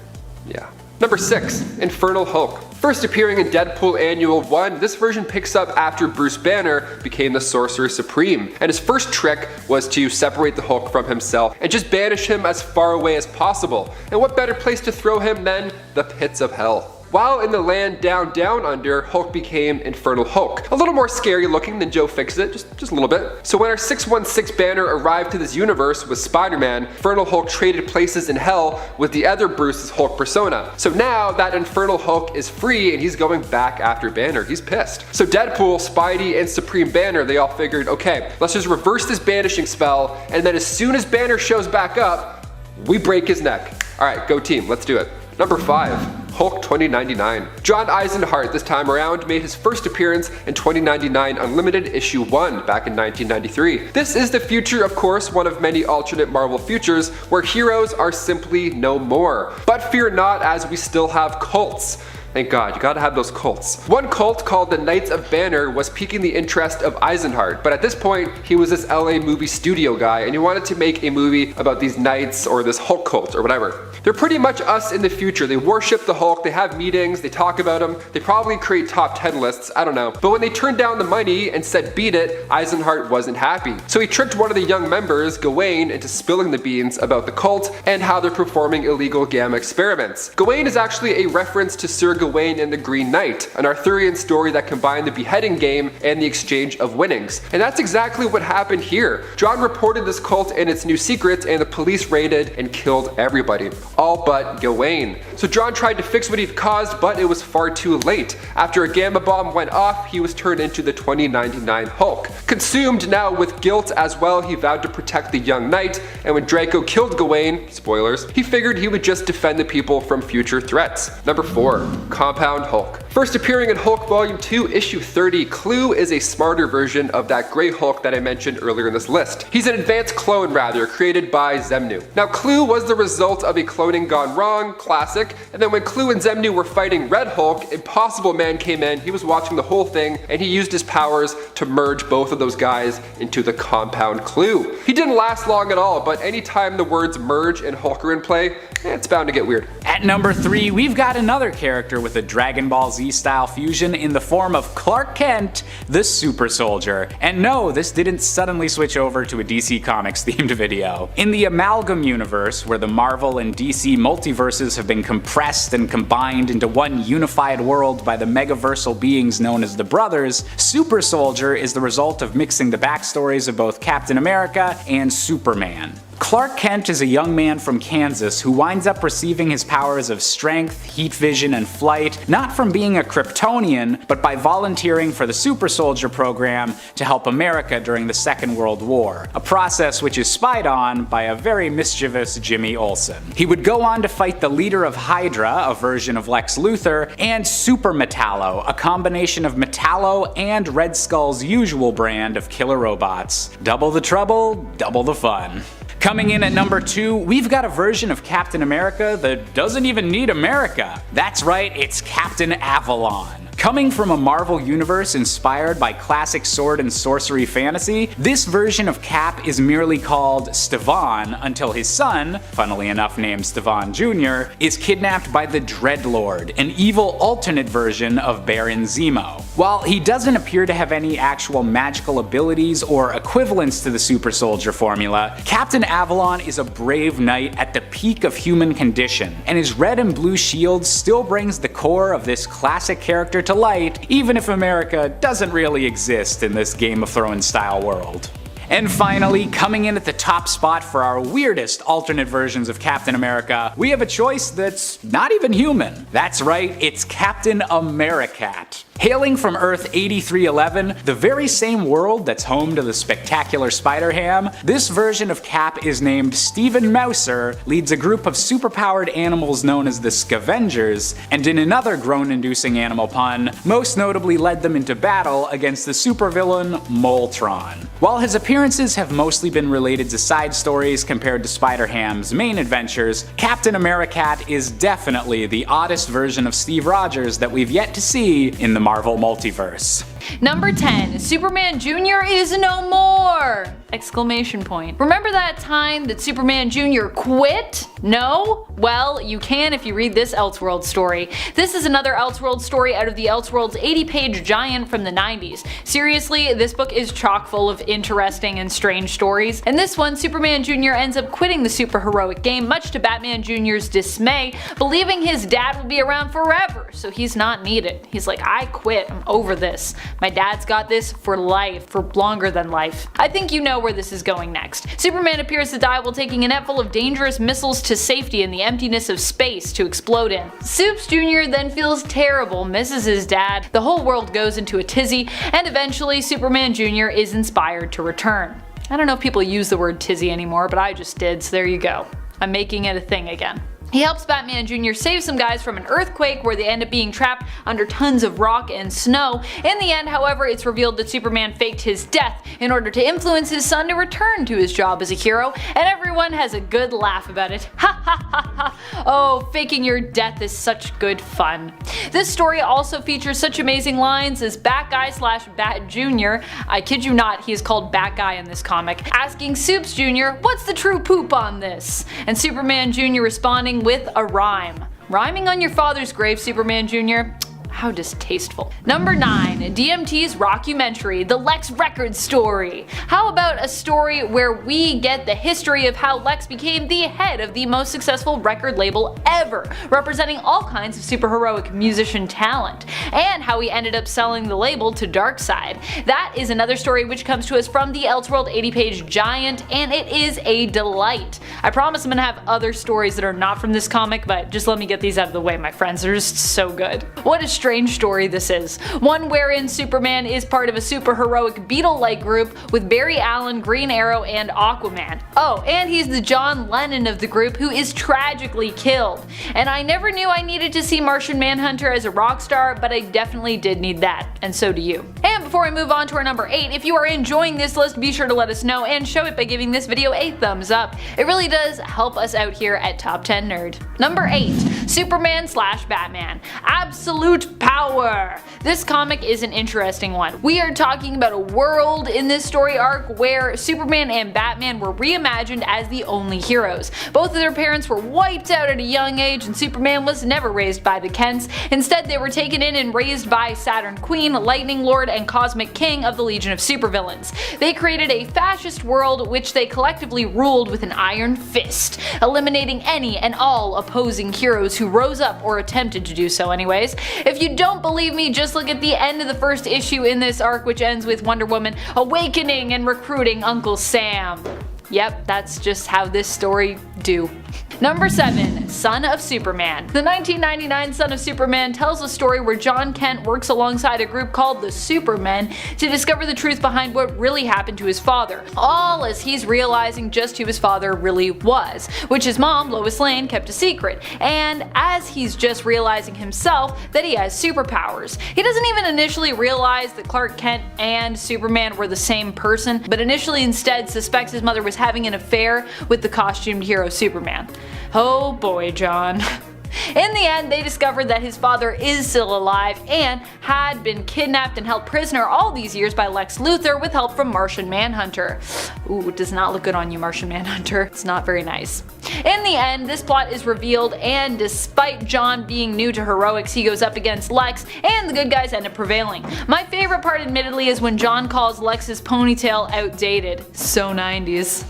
Yeah. Number 6. Infernal Hulk. First appearing in Deadpool Annual 1, this version picks up after Bruce Banner became the Sorcerer Supreme, and his first trick was to separate the Hulk from himself and just banish him as far away as possible. And what better place to throw him than the pits of hell? While in the land down under, Hulk became Infernal Hulk. A little more scary looking than Joe Fixit, just a little bit. So when our 616 banner arrived to this universe with Spider-Man, Infernal Hulk traded places in hell with the other Bruce's Hulk persona. So now that Infernal Hulk is free and he's going back after Banner. He's pissed. So Deadpool, Spidey, and Supreme Banner, they all figured, okay, let's just reverse this banishing spell, and then as soon as Banner shows back up, we break his neck. Alright, go team, let's do it. Number 5. Hulk 2099. John Eisenhart this time around made his first appearance in 2099 Unlimited issue 1 back in 1993. This is the future, of course, one of many alternate Marvel futures where heroes are simply no more. But fear not, as we still have cults. Thank God, you gotta have those cults. One cult called the Knights of Banner was piquing the interest of Eisenhart, but at this point, he was this LA movie studio guy and he wanted to make a movie about these knights or this Hulk cult or whatever. They're pretty much us in the future. They worship the Hulk, they have meetings, they talk about him, they probably create top 10 lists, I don't know. But when they turned down the money and said beat it, Eisenhart wasn't happy. So he tricked one of the young members, Gawain, into spilling the beans about the cult and how they're performing illegal gamma experiments. Gawain is actually a reference to Sir Gawain and the Green Knight, an Arthurian story that combined the beheading game and the exchange of winnings. And that's exactly what happened here. John reported this cult and its new secrets, and the police raided and killed everybody. All but Gawain. So John tried to fix what he'd caused, but it was far too late. After a gamma bomb went off, he was turned into the 2099 Hulk. Consumed now with guilt as well, he vowed to protect the young knight, and when Draco killed Gawain, spoilers, he figured he would just defend the people from future threats. Number 4. Compound Hulk. First appearing in Hulk Volume 2, Issue 30, Clue is a smarter version of that Grey Hulk that I mentioned earlier in this list. He's an advanced clone, rather, created by Xemnu. Now, Clue was the result of a cloning gone wrong, classic, and then when Clue and Xemnu were fighting Red Hulk, Impossible Man came in, he was watching the whole thing, and he used his powers to merge both of those guys into the compound Clue. He didn't last long at all, but anytime the words merge and Hulk are in play, it's bound to get weird. At number 3, we've got another character with a Dragon Ball Z style fusion in the form of Clark Kent, the Super Soldier. And no, this didn't suddenly switch over to a DC Comics themed video. In the Amalgam universe, where the Marvel and DC multiverses have been compressed and combined into one unified world by the megaversal beings known as the Brothers, Super Soldier is the result of mixing the backstories of both Captain America and Superman. Clark Kent is a young man from Kansas who winds up receiving his powers of strength, heat vision, and flight not from being a Kryptonian, but by volunteering for the Super Soldier program to help America during the Second World War, a process which is spied on by a very mischievous Jimmy Olsen. He would go on to fight the leader of Hydra, a version of Lex Luthor, and Super Metallo, a combination of Metallo and Red Skull's usual brand of killer robots. Double the trouble, double the fun. Coming in at number 2, we've got a version of Captain America that doesn't even need America. That's right, it's Captain Avalon. Coming from a Marvel universe inspired by classic sword and sorcery fantasy, this version of Cap is merely called Stevan until his son, funnily enough named Stevan Jr., is kidnapped by the Dreadlord, an evil alternate version of Baron Zemo. While he doesn't appear to have any actual magical abilities or equivalents to the Super Soldier formula, Captain Avalon is a brave knight at the peak of human condition, and his red and blue shield still brings the core of this classic character to light, even if America doesn't really exist in this Game of Thrones style world. And finally, coming in at the top spot for our weirdest alternate versions of Captain America, we have a choice that's not even human. That's right, it's Captain Americat. Hailing from Earth 8311, the very same world that's home to the spectacular Spider-Ham, this version of Cap is named Stephen Mouser, leads a group of superpowered animals known as the Scavengers, and in another groan-inducing animal pun, most notably led them into battle against the supervillain Moltron. While his appearances have mostly been related to side stories compared to Spider-Ham's main adventures, Captain Americat is definitely the oddest version of Steve Rogers that we've yet to see in the Marvel multiverse. Number 10. Superman Jr. is no more! Exclamation point. Remember that time that Superman Jr. quit? No? Well, you can if you read this Elseworld story. This is another Elseworld story out of the Elseworlds 80-page giant from the 90s. Seriously, this book is chock full of interesting and strange stories. In this one, Superman Jr. ends up quitting the superheroic game, much to Batman Jr.'s dismay, believing his dad will be around forever, so he's not needed. He's like, I quit, I'm over this. My dad's got this for life, for longer than life. I think you know where this is going next. Superman appears to die while taking a net full of dangerous missiles to safety in the emptiness of space to explode in. Supes Jr. then feels terrible, misses his dad, the whole world goes into a tizzy, and eventually Superman Jr. is inspired to return. I don't know if people use the word tizzy anymore, but I just did, so there you go. I'm making it a thing again. He helps Batman Jr. save some guys from an earthquake where they end up being trapped under tons of rock and snow. In the end, however, it's revealed that Superman faked his death in order to influence his son to return to his job as a hero, and everyone has a good laugh about it. Ha ha ha ha! Oh, faking your death is such good fun. This story also features such amazing lines as Batguy/Bat Jr. I kid you not, he is called Batguy in this comic, asking Supes Jr. what's the true poop on this? And Superman Jr. responding with a rhyme. Rhyming on your father's grave, Superman Jr.? How distasteful. Number 9. DMT's Rockumentary, The Lex Records Story. How about a story where we get the history of how Lex became the head of the most successful record label ever, representing all kinds of superheroic musician talent, and how he ended up selling the label to Darkseid. That is another story which comes to us from the Elseworld 80-page giant, and it is a delight. I promise I'm gonna have other stories that are not from this comic, but just let me get these out of the way, my friends. They're just so good. What a strange story this is. One wherein Superman is part of a superheroic Beetle-like group with Barry Allen, Green Arrow, and Aquaman. Oh, and he's the John Lennon of the group who is tragically killed. And I never knew I needed to see Martian Manhunter as a rock star, but I definitely did need that, and so do you. And before I move on to our number 8, if you are enjoying this list, be sure to let us know and show it by giving this video a thumbs up. It really does help us out here at Top 10 Nerd. Number 8. Superman/Batman. Absolute power! This comic is an interesting one. We are talking about a world in this story arc where Superman and Batman were reimagined as the only heroes. Both of their parents were wiped out at a young age, and Superman was never raised by the Kents. Instead, they were taken in and raised by Saturn Queen, Lightning Lord, and Cosmic King of the Legion of Supervillains. They created a fascist world which they collectively ruled with an iron fist, eliminating any and all opposing heroes who rose up or attempted to do so anyways. If you don't believe me, just look at the end of the first issue in this arc, which ends with Wonder Woman awakening and recruiting Uncle Sam. Yep, that's just how this story do. Number 7. Son of Superman. The 1999 Son of Superman tells a story where John Kent works alongside a group called the Supermen to discover the truth behind what really happened to his father, all as he's realizing just who his father really was, which his mom, Lois Lane, kept a secret, and as he's just realizing himself that he has superpowers. He doesn't even initially realize that Clark Kent and Superman were the same person, but initially instead suspects his mother was having an affair with the costumed hero Superman. Oh boy, John. In the end, they discovered that his father is still alive and had been kidnapped and held prisoner all these years by Lex Luthor with help from Martian Manhunter. Ooh, it does not look good on you, Martian Manhunter. It's not very nice. In the end, this plot is revealed, and despite John being new to heroics, he goes up against Lex, and the good guys end up prevailing. My favorite part, admittedly, is when John calls Lex's ponytail outdated. So 90s.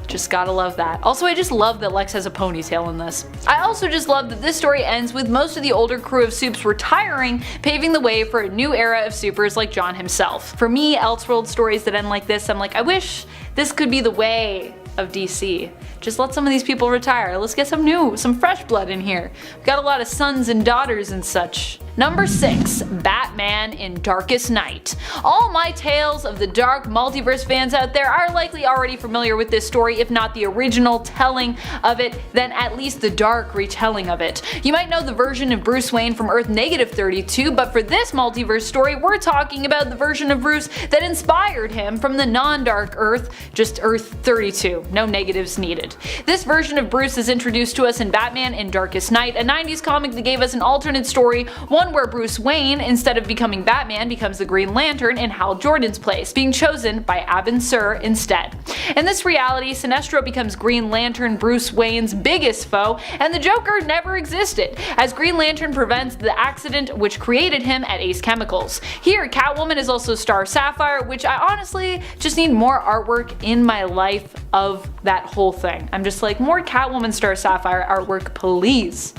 Just gotta love that. Also, I just love that Lex has a ponytail in this. I also just love that this story ends with most of the older crew of Supes retiring, paving the way for a new era of Supers like John himself. For me, Elseworld stories that end like this, I'm like, I wish this could be the way of DC. Just let some of these people retire. Let's get some fresh blood in here. We've got a lot of sons and daughters and such. Number 6. Batman in Darkest Night. All my Tales of the Dark multiverse fans out there are likely already familiar with this story, if not the original telling of it, then at least the dark retelling of it. You might know the version of Bruce Wayne from Earth -32, but for this multiverse story, we're talking about the version of Bruce that inspired him from the non-dark Earth, just Earth 32. No negatives needed. This version of Bruce is introduced to us in Batman in Darkest Night, a 90s comic that gave us an alternate story, one where Bruce Wayne, instead of becoming Batman, becomes the Green Lantern in Hal Jordan's place, being chosen by Abin Sur instead. In this reality, Sinestro becomes Green Lantern, Bruce Wayne's biggest foe, and the Joker never existed, as Green Lantern prevents the accident which created him at Ace Chemicals. Here, Catwoman is also Star Sapphire, which I honestly just need more artwork in my life of that whole thing. I'm just like, more Catwoman Star Sapphire artwork, please.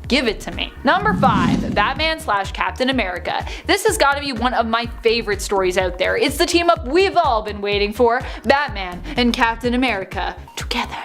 Give it to me. Number 5. Batman / Captain America. This has got to be one of my favorite stories out there. It's the team up we've all been waiting for, Batman and Captain America together.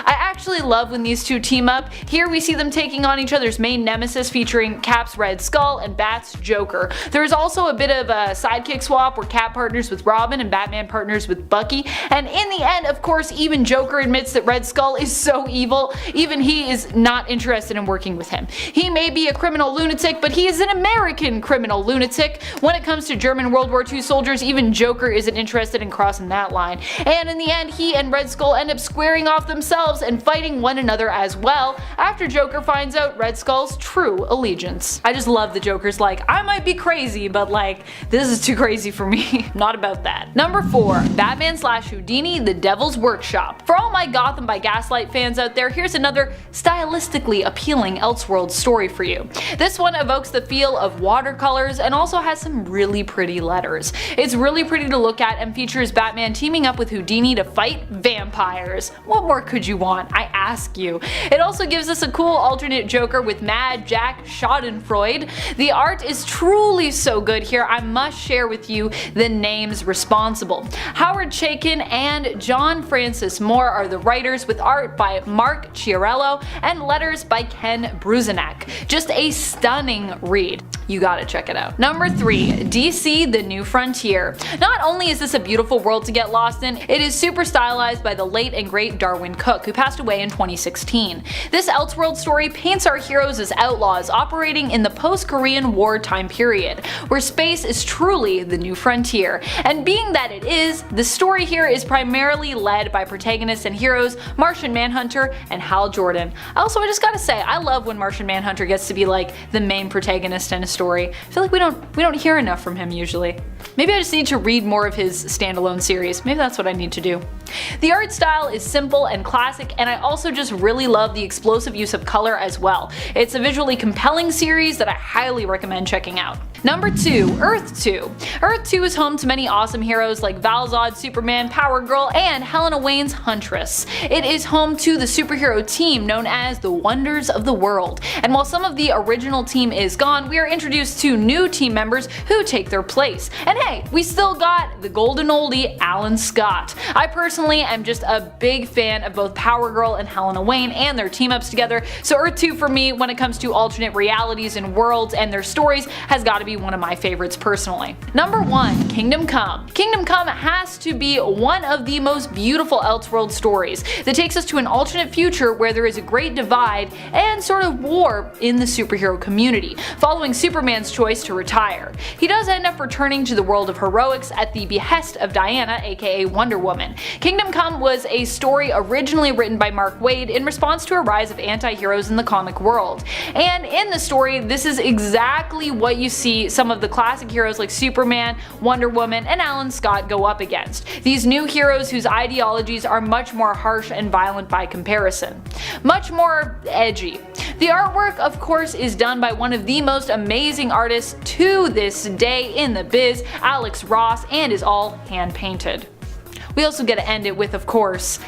I actually love when these two team up. Here we see them taking on each other's main nemesis, featuring Cap's Red Skull and Bat's Joker. There's also a bit of a sidekick swap where Cap partners with Robin and Batman partners with Bucky, and in the end, of course, even Joker admits that Red Skull is so evil, even he is not interested in working with him. He may be a criminal lunatic, but he is an American criminal lunatic. When it comes to German World War II soldiers, even Joker isn't interested in crossing that line. And in the end, he and Red Skull end up squaring off themselves and fighting one another as well, after Joker finds out Red Skull's true allegiance. I just love the Joker's like, I might be crazy, but like, this is too crazy for me. Not about that. Number 4. Batman / Houdini, The Devil's Workshop. For all my Gotham by Gaslight fans out there, here's another stylistically appealing Elseworlds story for you. This one evokes the feel of watercolors and also has some really pretty letters. It's really pretty to look at and features Batman teaming up with Houdini to fight vampires. What more could you want, I ask you? It also gives us a cool alternate Joker with Mad Jack Schadenfreude. The art is truly so good here, I must share with you the names responsible. Howard Chaykin and John Francis Moore are the writers, with art by Mark Chiarello and letters by Ken Bruzenak. Just a stunning read. You gotta check it out. Number 3. DC The New Frontier. Not only is this a beautiful world to get lost in, it is super stylized by the late and great Darwin Cook, who passed away in 2016. This Elseworld story paints our heroes as outlaws operating in the post-Korean War time period, where space is truly the new frontier. And being that it is, the story here is primarily led by protagonists and heroes Martian Manhunter and Hal Jordan. Also, I just gotta say, I love when Martian Manhunter gets to be like the main protagonist in a story. I feel like we don't hear enough from him usually. Maybe I just need to read more of his standalone series. Maybe that's what I need to do. The art style is simple and classic, and I also just really love the explosive use of color as well. It's a visually compelling series that I highly recommend checking out. Number 2. Earth 2. Earth 2 is home to many awesome heroes like Val-Zod, Superman, Power Girl, and Helena Wayne's Huntress. It is home to the superhero team known as the Wonders of the World, and while some of the original team is gone, we are introduced to new team members who take their place. And hey, we still got the golden oldie Alan Scott. I personally am just a big fan of both Power Girl and Helena Wayne and their team ups together, so Earth 2 for me, when it comes to alternate realities and worlds and their stories, has got to be one of my favorites personally. Number 1. Kingdom Come. Kingdom Come has to be one of the most beautiful Elseworld stories that takes us to an alternate future where there is a great divide and sort of war in the superhero community, following Superman's choice to retire. He does end up returning to the world of heroics at the behest of Diana, aka Wonder Woman. Kingdom Come was a story originally written by Mark Waid in response to a rise of anti-heroes in the comic world. And in the story, this is exactly what you see some of the classic heroes like Superman, Wonder Woman, and Alan Scott go up against. These new heroes whose ideologies are much more harsh and violent by comparison. Much more edgy. The artwork, of course, is done by one of the most amazing artists to this day in the biz, Alex Ross, and is all hand painted. We also get to end it with, of course,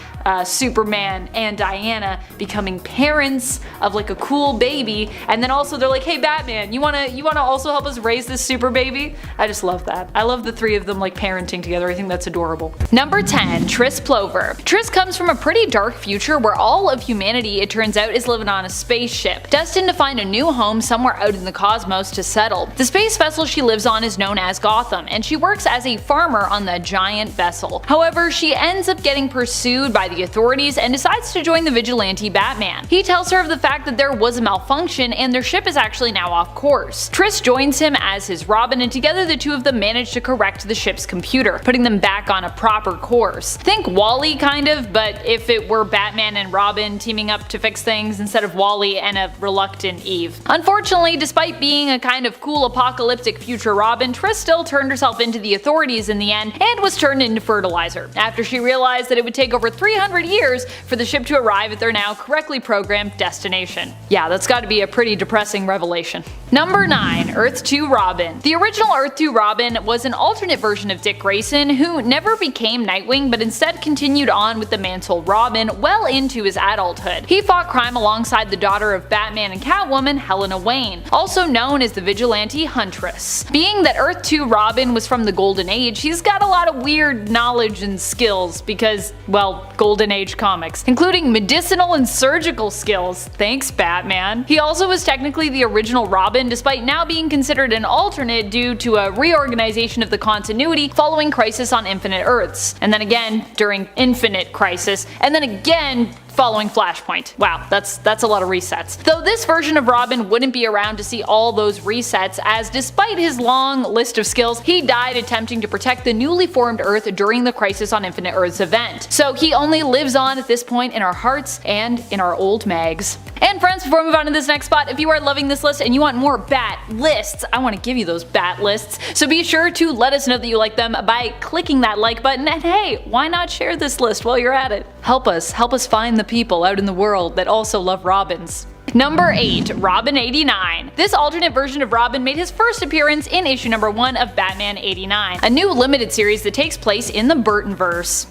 Superman and Diana becoming parents of like a cool baby, and then also they're like, hey Batman, you wanna also help us raise this super baby? I just love that. I love the three of them like parenting together. I think that's adorable. Number 10, Tris Plover. Tris comes from a pretty dark future where all of humanity, it turns out, is living on a spaceship, destined to find a new home somewhere out in the cosmos to settle. The space vessel she lives on is known as Gotham, and she works as a farmer on the giant vessel. However, she ends up getting pursued by the authorities and decides to join the vigilante Batman. He tells her of the fact that there was a malfunction and their ship is actually now off course. Tris joins him as his Robin, and together the two of them manage to correct the ship's computer, putting them back on a proper course. Think WALL-E kind of, but if it were Batman and Robin teaming up to fix things instead of WALL-E and a reluctant Eve. Unfortunately, despite being a kind of cool apocalyptic future Robin, Tris still turned herself into the authorities in the end and was turned into fertilizer after she realized that it would take over 300 years for the ship to arrive at their now correctly programmed destination. Yeah, that's gotta be a pretty depressing revelation. Number 9, Earth 2 Robin. The original Earth 2 Robin was an alternate version of Dick Grayson who never became Nightwing but instead continued on with the mantle Robin well into his adulthood. He fought crime alongside the daughter of Batman and Catwoman, Helena Wayne, also known as the vigilante Huntress. Being that Earth 2 Robin was from the Golden Age, he's got a lot of weird knowledge and skills because, well, Golden Age comics, including medicinal and surgical skills. Thanks, Batman. He also was technically the original Robin, despite now being considered an alternate due to a reorganization of the continuity following Crisis on Infinite Earths, and then again during Infinite Crisis, and then again following Flashpoint. Wow, that's a lot of resets. Though this version of Robin wouldn't be around to see all those resets, as despite his long list of skills, he died attempting to protect the newly formed Earth during the Crisis on Infinite Earths event. So he only lives on at this point in our hearts and in our old mags. And friends, before we move on to this next spot, if you are loving this list and you want more bat lists, I want to give you those bat lists. So be sure to let us know that you like them by clicking that like button, and hey, why not share this list while you're at it? Help us find the people out in the world that also love Robins. Number 8, Robin 89. This alternate version of Robin made his first appearance in issue number 1 of Batman 89, a new limited series that takes place in the Burtonverse.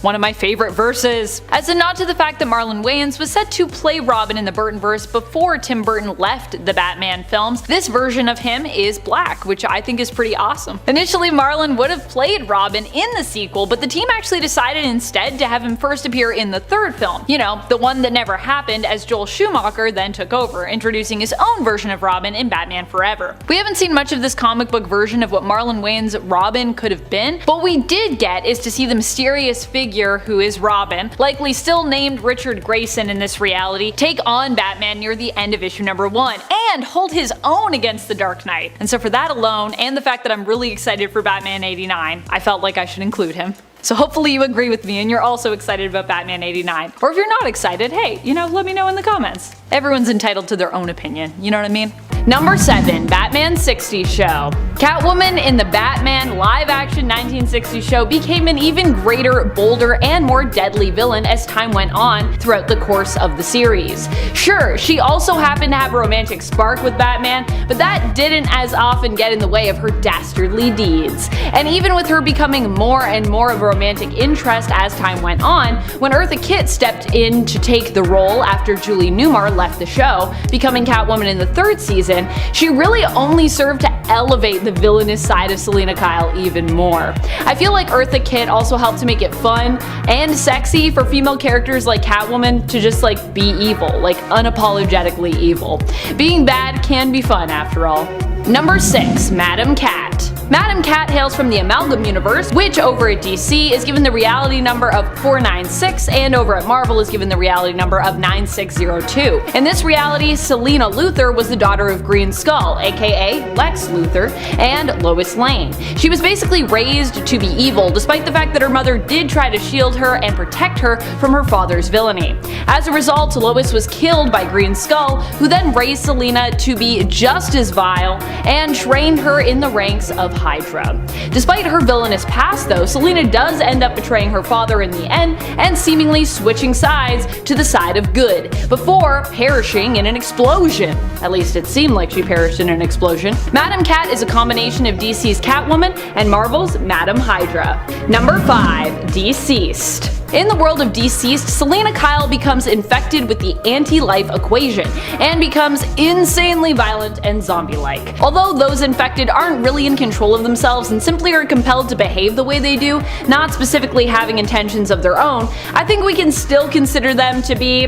One of my favorite verses. As a nod to the fact that Marlon Wayans was set to play Robin in the Burtonverse before Tim Burton left the Batman films, this version of him is black, which I think is pretty awesome. Initially, Marlon would have played Robin in the sequel, but the team actually decided instead to have him first appear in the third film. You know, the one that never happened, as Joel Schumacher then took over, introducing his own version of Robin in Batman Forever. We haven't seen much of this comic book version of what Marlon Wayans' Robin could have been, but what we did get is to see the mysterious figure who is Robin, likely still named Richard Grayson in this reality, take on Batman near the end of issue number 1 and hold his own against the Dark Knight. And so for that alone, and the fact that I'm really excited for Batman 89, I felt like I should include him. So hopefully you agree with me and you're also excited about Batman 89. Or if you're not excited, hey, let me know in the comments. Everyone's entitled to their own opinion, you know what I mean? Number 7, Batman 60s Show. Catwoman in the Batman live-action 1960s show became an even greater, bolder, and more deadly villain as time went on throughout the course of the series. Sure, she also happened to have a romantic spark with Batman, but that didn't as often get in the way of her dastardly deeds. And even with her becoming more and more of a romantic interest as time went on, when Eartha Kitt stepped in to take the role after Julie Newmar left the show, becoming Catwoman in the 3rd season, she really only served to elevate the villainous side of Selina Kyle even more. I feel like Eartha Kitt also helped to make it fun and sexy for female characters like Catwoman to just be evil, unapologetically evil. Being bad can be fun after all. Number 6, Madam Cat. Madam Cat hails from the Amalgam universe, which over at DC is given the reality number of 496 and over at Marvel is given the reality number of 9602. In this reality, Selena Luthor was the daughter of Green Skull, aka Lex Luthor, and Lois Lane. She was basically raised to be evil, despite the fact that her mother did try to shield her and protect her from her father's villainy. As a result, Lois was killed by Green Skull, who then raised Selena to be just as vile and trained her in the ranks of Hydra. Despite her villainous past though, Selena does end up betraying her father in the end and seemingly switching sides to the side of good, before perishing in an explosion. At least it seemed like she perished in an explosion. Madam Cat is a combination of DC's Catwoman and Marvel's Madam Hydra. Number 5, Deceased. In the world of Deceased, Selena Kyle becomes infected with the anti-life equation and becomes insanely violent and zombie-like. Although those infected aren't really in control of themselves and simply are compelled to behave the way they do, not specifically having intentions of their own, I think we can still consider them to be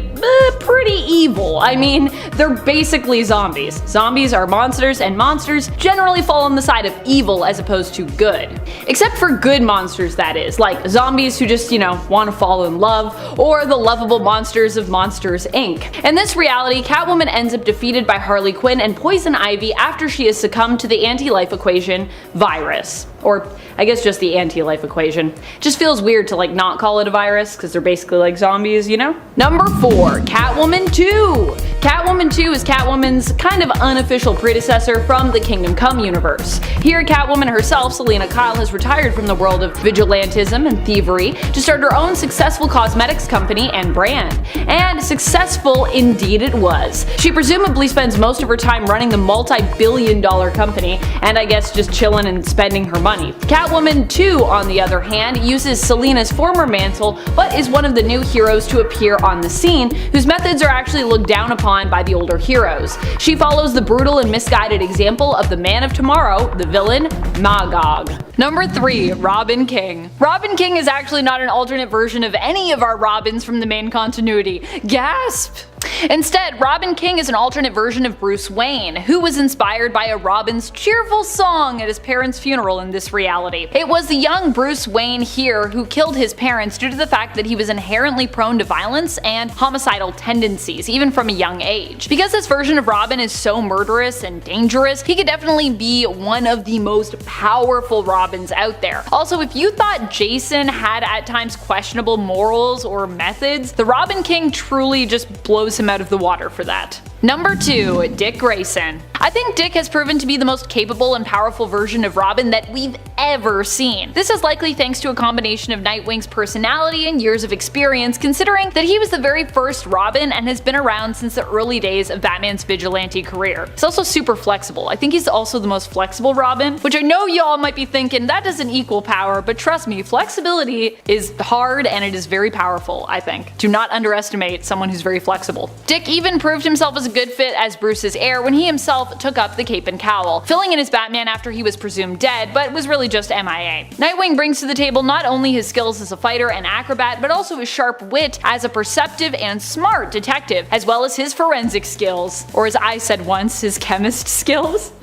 pretty evil. I mean, they're basically zombies. Zombies are monsters, and monsters generally fall on the side of evil as opposed to good. Except for good monsters, that is, like zombies who just, want to fall in love, or the lovable monsters of Monsters, Inc. In this reality, Catwoman ends up defeated by Harley Quinn and Poison Ivy after she has succumbed to the anti-life equation virus. Or I guess just the anti-life equation. Just feels weird to not call it a virus because they're basically like zombies, Number 4, Catwoman 2. Catwoman 2 is Catwoman's kind of unofficial predecessor from the Kingdom Come universe. Here, Catwoman herself, Selena Kyle, has retired from the world of vigilantism and thievery to start her own successful cosmetics company and brand. And successful indeed it was. She presumably spends most of her time running the multi-billion-dollar company, and I guess just chilling and spending her money. Catwoman 2, on the other hand, uses Selena's former mantle, but is one of the new heroes to appear on the scene, whose methods are actually looked down upon by the older heroes. She follows the brutal and misguided example of the Man of Tomorrow, the villain Magog. Number 3, Robin King. Robin King is actually not an alternate version of any of our Robins from the main continuity. Gasp! Instead, Robin King is an alternate version of Bruce Wayne, who was inspired by a Robin's cheerful song at his parents' funeral in this reality. It was the young Bruce Wayne here who killed his parents due to the fact that he was inherently prone to violence and homicidal tendencies, even from a young age. Because this version of Robin is so murderous and dangerous, he could definitely be one of the most powerful Robins out there. Also, if you thought Jason had at times questionable morals or methods, the Robin King truly just blows him out of the water for that. Number 2, Dick Grayson. I think Dick has proven to be the most capable and powerful version of Robin that we've ever seen. This is likely thanks to a combination of Nightwing's personality and years of experience, considering that he was the very first Robin and has been around since the early days of Batman's vigilante career. He's also super flexible. I think he's also the most flexible Robin, which I know y'all might be thinking that doesn't equal power, but trust me, flexibility is hard and it is very powerful, I think. Do not underestimate someone who's very flexible. Dick even proved himself as a good fit as Bruce's heir when he himself took up the cape and cowl, filling in as Batman after he was presumed dead, but was really just MIA. Nightwing brings to the table not only his skills as a fighter and acrobat, but also his sharp wit as a perceptive and smart detective, as well as his forensic skills, or as I said once, his chemist skills.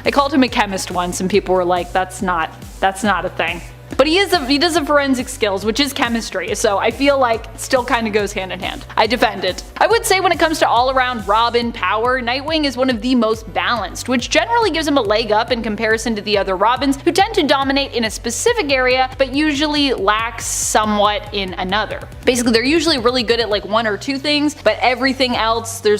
I called him a chemist once and people were like, that's not a thing. But he does have forensic skills, which is chemistry, so I feel like it still kind of goes hand in hand. I defend it. I would say when it comes to all-around Robin power, Nightwing is one of the most balanced, which generally gives him a leg up in comparison to the other Robins who tend to dominate in a specific area but usually lack somewhat in another. Basically, they're usually really good at one or two things, but everything else they're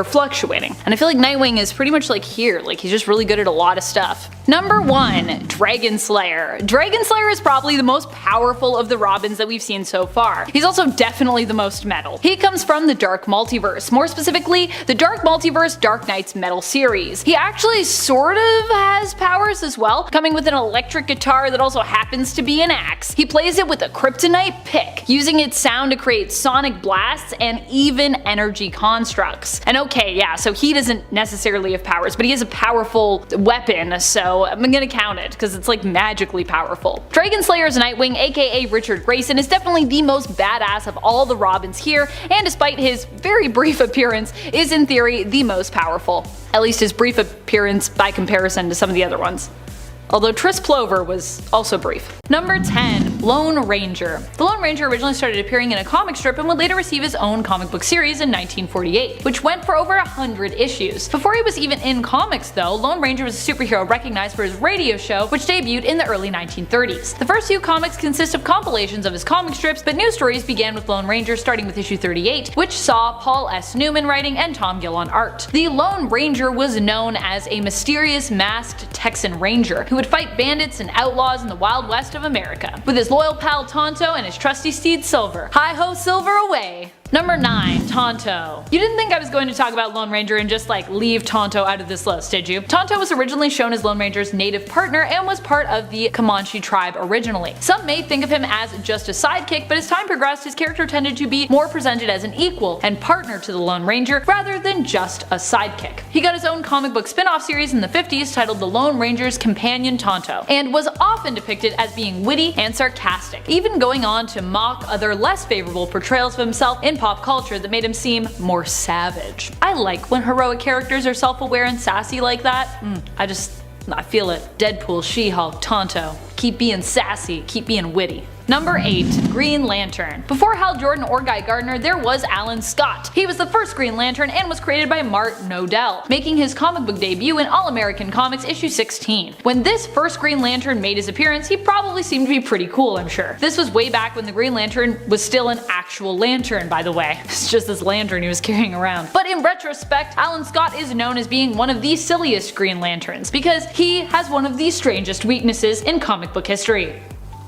fluctuating. And I feel like Nightwing is pretty much here, he's just really good at a lot of stuff. Number 1, Dragon Slayer. Dragon Slayer is probably the most powerful of the Robins that we've seen so far. He's also definitely the most metal. He comes from the Dark Multiverse, more specifically, the Dark Multiverse Dark Knight's Metal series. He actually sort of has powers as well, coming with an electric guitar that also happens to be an axe. He plays it with a kryptonite pick, using its sound to create sonic blasts and even energy constructs. And okay, yeah, so he doesn't necessarily have powers, but he has a powerful weapon, so I'm gonna count it, because it's magically powerful. Dragon Slayer's Nightwing, aka Richard Grayson, is definitely the most badass of all the Robins here, and despite his very brief appearance, is in theory the most powerful. At least his brief appearance by comparison to some of the other ones. Although Tris Plover was also brief. Number 10, Lone Ranger. The Lone Ranger originally started appearing in a comic strip and would later receive his own comic book series in 1948, which went for over 100 issues. Before he was even in comics though, Lone Ranger was a superhero recognized for his radio show, which debuted in the early 1930s. The first few comics consist of compilations of his comic strips, but new stories began with Lone Ranger starting with issue 38, which saw Paul S. Newman writing and Tom Gill on art. The Lone Ranger was known as a mysterious masked Texan Ranger who would fight bandits and outlaws in the Wild West of America, with his loyal pal Tonto and his trusty steed Silver. Hi-ho Silver away! Number 9. Tonto. You didn't think I was going to talk about Lone Ranger and just like leave Tonto out of this list, did you? Tonto was originally shown as Lone Ranger's native partner and was part of the Comanche tribe originally. Some may think of him as just a sidekick, but as time progressed his character tended to be more presented as an equal and partner to the Lone Ranger rather than just a sidekick. He got his own comic book spin-off series in the 50s titled The Lone Ranger's Companion Tonto, and was often depicted as being witty and sarcastic, even going on to mock other less favorable portrayals of himself in pop culture that made him seem more savage. I like when heroic characters are self-aware and sassy like that. I feel it. Deadpool, She-Hulk, Tonto. Keep being sassy, keep being witty. Number 8. Green Lantern. Before Hal Jordan or Guy Gardner, there was Alan Scott. He was the first Green Lantern and was created by Mart Nodell, making his comic book debut in All-American Comics issue 16. When this first Green Lantern made his appearance, he probably seemed to be pretty cool, I'm sure. This was way back when the Green Lantern was still an actual lantern, by the way. It's just this lantern he was carrying around. But in retrospect, Alan Scott is known as being one of the silliest Green Lanterns, because he has one of the strangest weaknesses in comic book history.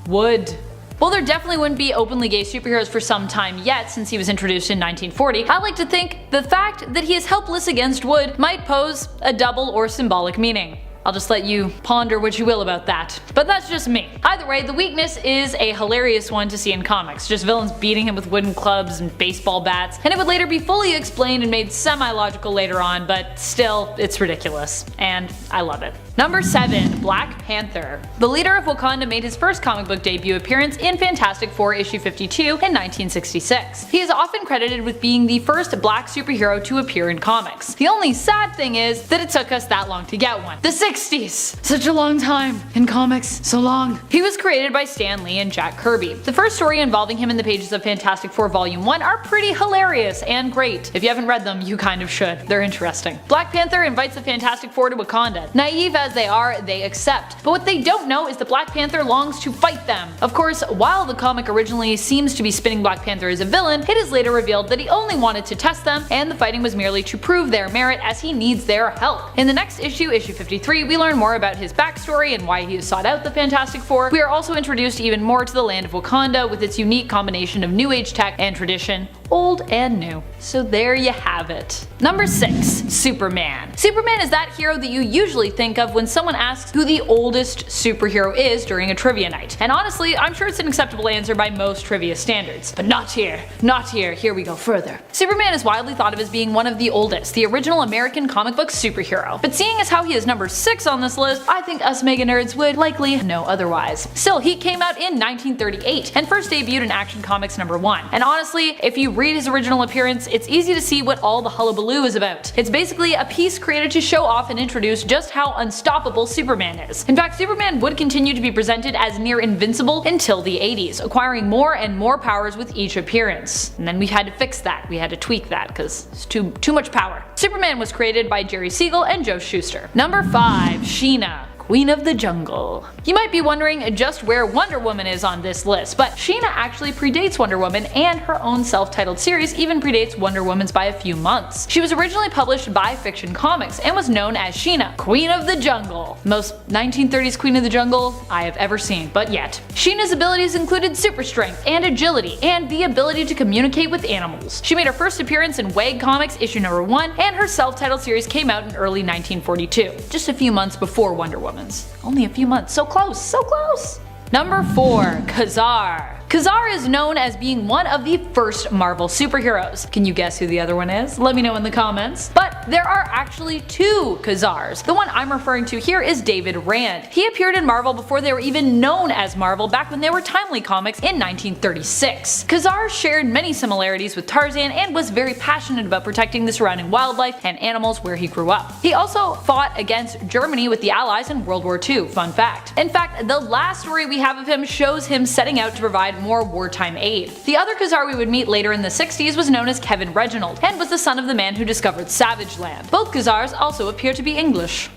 Wood. While there definitely wouldn't be openly gay superheroes for some time yet since he was introduced in 1940, I like to think the fact that he is helpless against wood might pose a double or symbolic meaning. I'll just let you ponder what you will about that. But that's just me. Either way, the weakness is a hilarious one to see in comics, just villains beating him with wooden clubs and baseball bats, and it would later be fully explained and made semi-logical later on, but still, it's ridiculous. And I love it. Number 7. Black Panther. The leader of Wakanda made his first comic book debut appearance in Fantastic Four issue 52 in 1966. He is often credited with being the first black superhero to appear in comics. The only sad thing is that it took us that long to get one. The 60s! Such a long time in comics, so long. He was created by Stan Lee and Jack Kirby. The first story involving him in the pages of Fantastic Four Volume 1 are pretty hilarious and great. If you haven't read them, you kind of should. They're interesting. Black Panther invites the Fantastic Four to Wakanda. Naive as they are, they accept. But what they don't know is that Black Panther longs to fight them. Of course, while the comic originally seems to be spinning Black Panther as a villain, it is later revealed that he only wanted to test them, and the fighting was merely to prove their merit as he needs their help. In the next issue, issue 53, we learn more about his backstory and why he has sought out the Fantastic Four. We are also introduced even more to the land of Wakanda with its unique combination of new age tech and tradition, old and new. So there you have it. Number 6. Superman. Superman is that hero that you usually think of when someone asks who the oldest superhero is during a trivia night. And honestly, I'm sure it's an acceptable answer by most trivia standards. But not here. Not here. Here we go further. Superman is widely thought of as being one of the oldest, the original American comic book superhero. But seeing as how he is number 6 on this list, I think us mega nerds would likely know otherwise. Still, he came out in 1938 and first debuted in Action Comics number 1. And honestly, if you read his original appearance, it's easy to see what all the hullabaloo is about. It's basically a piece created to show off and introduce just how unstoppable Superman is. In fact, Superman would continue to be presented as near invincible until the 80s, acquiring more and more powers with each appearance. And then we had to fix that. We had to tweak that because it's too much power. Superman was created by Jerry Siegel and Joe Shuster. Number 5. Sheena. Queen of the Jungle. You might be wondering just where Wonder Woman is on this list, but Sheena actually predates Wonder Woman, and her own self-titled series even predates Wonder Woman's by a few months. She was originally published by Fiction Comics and was known as Sheena, Queen of the Jungle. Most 1930s Queen of the Jungle I have ever seen, but yet. Sheena's abilities included super strength and agility, and the ability to communicate with animals. She made her first appearance in WAG Comics issue number 1, and her self-titled series came out in early 1942, just a few months before Wonder Woman. Only a few months. So close, so close. Number 4. Kazar. Kazar is known as being one of the first Marvel superheroes. Can you guess who the other one is? Let me know in the comments. But there are actually 2 Kazars. The one I'm referring to here is David Rand. He appeared in Marvel before they were even known as Marvel, back when they were Timely Comics in 1936. Kazar shared many similarities with Tarzan and was very passionate about protecting the surrounding wildlife and animals where he grew up. He also fought against Germany with the Allies in World War II, fun fact. In fact, the last story we have of him shows him setting out to provide more wartime aid. The other Kazar we would meet later in the 60s was known as Kevin Reginald, and was the son of the man who discovered Savage Land. Both Kazars also appear to be English.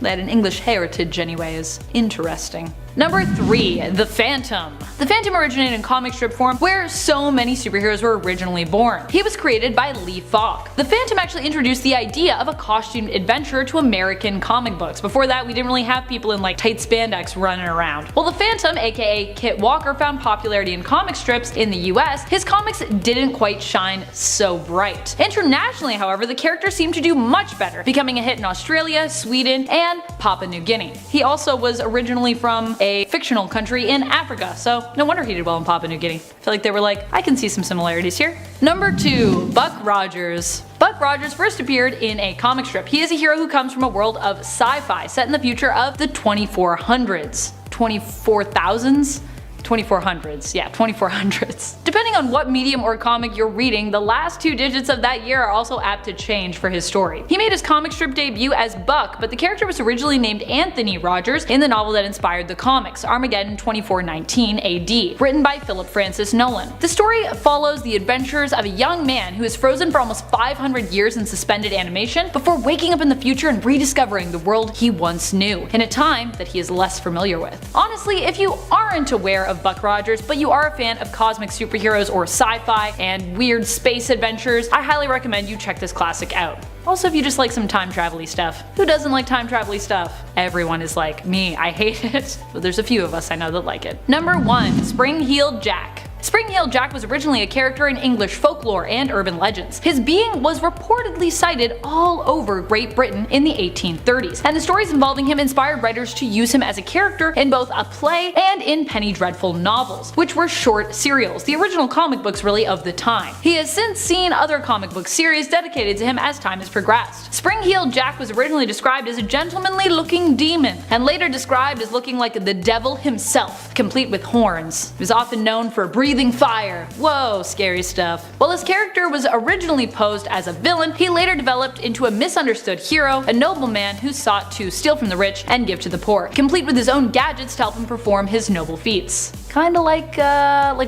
They had an English heritage anyways. Interesting. Number 3. The Phantom. The Phantom originated in comic strip form, where so many superheroes were originally born. He was created by Lee Falk. The Phantom actually introduced the idea of a costumed adventurer to American comic books. Before that, we didn't really have people in like tight spandex running around. While the Phantom, aka Kit Walker, found popularity in comic strips in the US, his comics didn't quite shine so bright. Internationally, however, the character seemed to do much better, becoming a hit in Australia, Sweden, and Papua New Guinea. He also was originally from a fictional country in Africa, so no wonder he did well in Papua New Guinea. I feel like they were like, I can see some similarities here. Number 2. Buck Rogers. Buck Rogers first appeared in a comic strip. He is a hero who comes from a world of sci-fi set in the future of the 2400s. 24,000s? 2400s, yeah, 2400s. Depending on what medium or comic you're reading, the last 2 digits of that year are also apt to change for his story. He made his comic strip debut as Buck, but the character was originally named Anthony Rogers in the novel that inspired the comics, Armageddon 2419 AD, written by Philip Francis Nolan. The story follows the adventures of a young man who is frozen for almost 500 years in suspended animation before waking up in the future and rediscovering the world he once knew, in a time that he is less familiar with. Honestly, if you aren't aware of Buck Rogers, but you are a fan of cosmic superheroes or sci-fi and weird space adventures, I highly recommend you check this classic out. Also, if you just like some time travel-y stuff. Who doesn't like time travel-y stuff? Everyone is like me, I hate it, but there's a few of us I know that like it. Number 1. Spring-Heeled Jack. Spring-Heeled Jack was originally a character in English folklore and urban legends. His being was reportedly cited all over Great Britain in the 1830s, and the stories involving him inspired writers to use him as a character in both a play and in Penny Dreadful novels, which were short serials, the original comic books really of the time. He has since seen other comic book series dedicated to him as time has progressed. Spring-Heeled Jack was originally described as a gentlemanly looking demon, and later described as looking like the devil himself, complete with horns. He was often known for breathing fire. Whoa, scary stuff. While his character was originally posed as a villain, he later developed into a misunderstood hero, a nobleman who sought to steal from the rich and give to the poor, complete with his own gadgets to help him perform his noble feats. Kinda like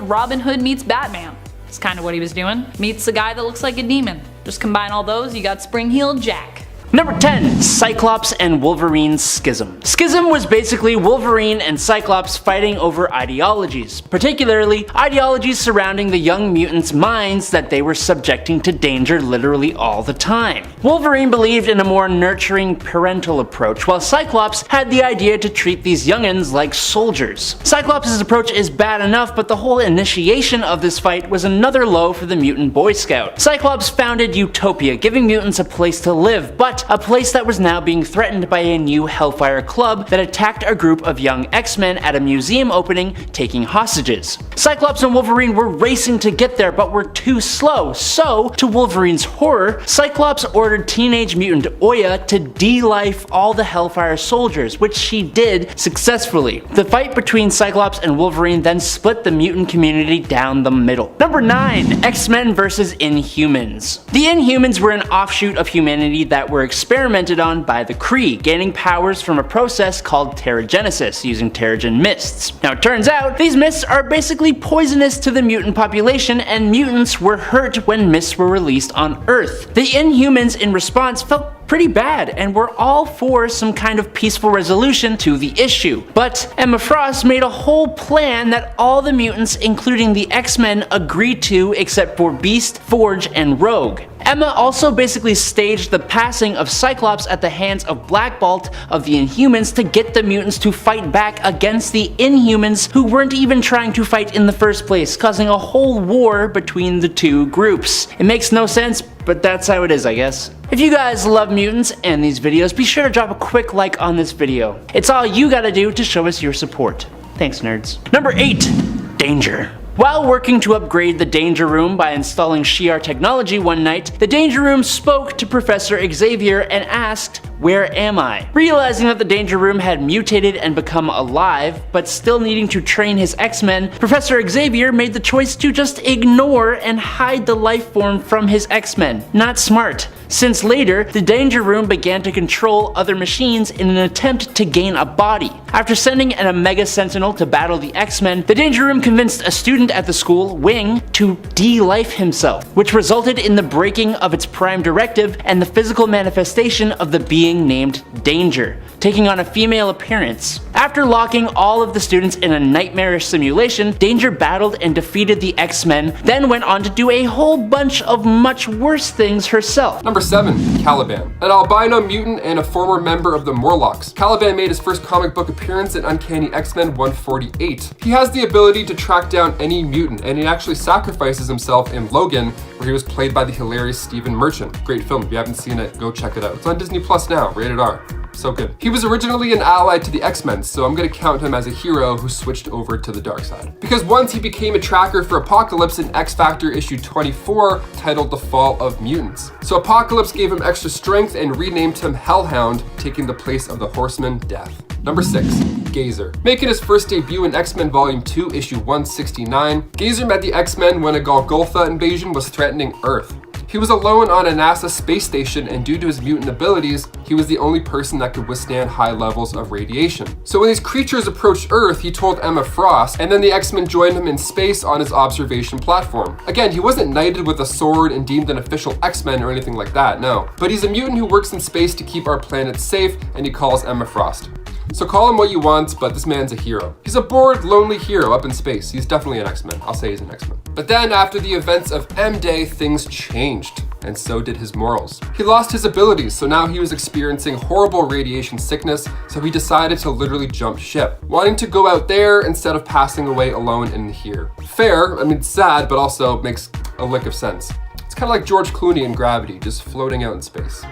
Robin Hood meets Batman. That's kinda what he was doing. Meets a guy that looks like a demon. Just combine all those, you got Spring-Heeled Jack. Number 10. Cyclops and Wolverine's Schism. Schism was basically Wolverine and Cyclops fighting over ideologies, particularly ideologies surrounding the young mutants' minds that they were subjecting to danger literally all the time. Wolverine believed in a more nurturing parental approach, while Cyclops had the idea to treat these youngins like soldiers. Cyclops' approach is bad enough, but the whole initiation of this fight was another low for the mutant Boy Scout. Cyclops founded Utopia, giving mutants a place to live, but a place that was now being threatened by a new Hellfire Club that attacked a group of young X-Men at a museum opening, taking hostages. Cyclops and Wolverine were racing to get there, but were too slow, so, to Wolverine's horror, Cyclops ordered Teenage Mutant Oya to de-life all the Hellfire soldiers, which she did successfully. The fight between Cyclops and Wolverine then split the mutant community down the middle. Number 9. X-Men vs. Inhumans. The Inhumans were an offshoot of humanity that were experimented on by the Kree, gaining powers from a process called Terrigenesis, using Terrigen mists. Now it turns out, these mists are basically poisonous to the mutant population, and mutants were hurt when mists were released on Earth. The Inhumans in response felt pretty bad and were all for some kind of peaceful resolution to the issue. But Emma Frost made a whole plan that all the mutants, including the X-Men, agreed to except for Beast, Forge, and Rogue. Emma also basically staged the passing of Cyclops at the hands of Black Bolt of the Inhumans to get the mutants to fight back against the Inhumans, who weren't even trying to fight in the first place, causing a whole war between the two groups. It makes no sense, but that's how it is, I guess. If you guys love mutants and these videos, be sure to drop a quick like on this video. It's all you gotta do to show us your support. Thanks, nerds. Number 8. Danger. While working to upgrade the Danger Room by installing Shi'ar technology one night, the Danger Room spoke to Professor Xavier and asked, "Where am I?" Realizing that the Danger Room had mutated and become alive, but still needing to train his X-Men, Professor Xavier made the choice to just ignore and hide the life form from his X-Men. Not smart, since later, the Danger Room began to control other machines in an attempt to gain a body. After sending an Omega Sentinel to battle the X-Men, the Danger Room convinced a student at the school, Wing, to de-life himself, which resulted in the breaking of its prime directive and the physical manifestation of the being named Danger, taking on a female appearance. After locking all of the students in a nightmarish simulation, Danger battled and defeated the X-Men, then went on to do a whole bunch of much worse things herself. Number 7. Caliban. An albino mutant and a former member of the Morlocks, Caliban made his first comic book appearance in Uncanny X-Men 148. He has the ability to track down any mutant, and he actually sacrifices himself in Logan, where he was played by the hilarious Stephen Merchant. Great film. If you haven't seen it, go check it out. It's on Disney Plus now, rated R. So good. He was originally an ally to the X-Men, so I'm gonna count him as a hero who switched over to the dark side. Because once he became a tracker for Apocalypse in X-Factor issue 24, titled The Fall of Mutants. So Apocalypse gave him extra strength and renamed him Hellhound, taking the place of the Horseman Death. Number 6. Gazer. Making his first debut in X-Men Volume 2, issue 169, Gazer met the X-Men when a Golgotha invasion was threatening Earth. He was alone on a NASA space station, and due to his mutant abilities, he was the only person that could withstand high levels of radiation. So when these creatures approached Earth, he told Emma Frost, and then the X-Men joined him in space on his observation platform. Again, he wasn't knighted with a sword and deemed an official X-Men or anything like that, no. But he's a mutant who works in space to keep our planet safe, and he calls Emma Frost. So call him what you want, but this man's a hero. He's a bored, lonely hero up in space. He's definitely an X-Men. I'll say he's an X-Men. But then after the events of M-Day, things changed, and so did his morals. He lost his abilities, so now he was experiencing horrible radiation sickness, so he decided to literally jump ship, wanting to go out there instead of passing away alone in here. Fair, I mean, sad, but also makes a lick of sense. It's kind of like George Clooney in Gravity, just floating out in space.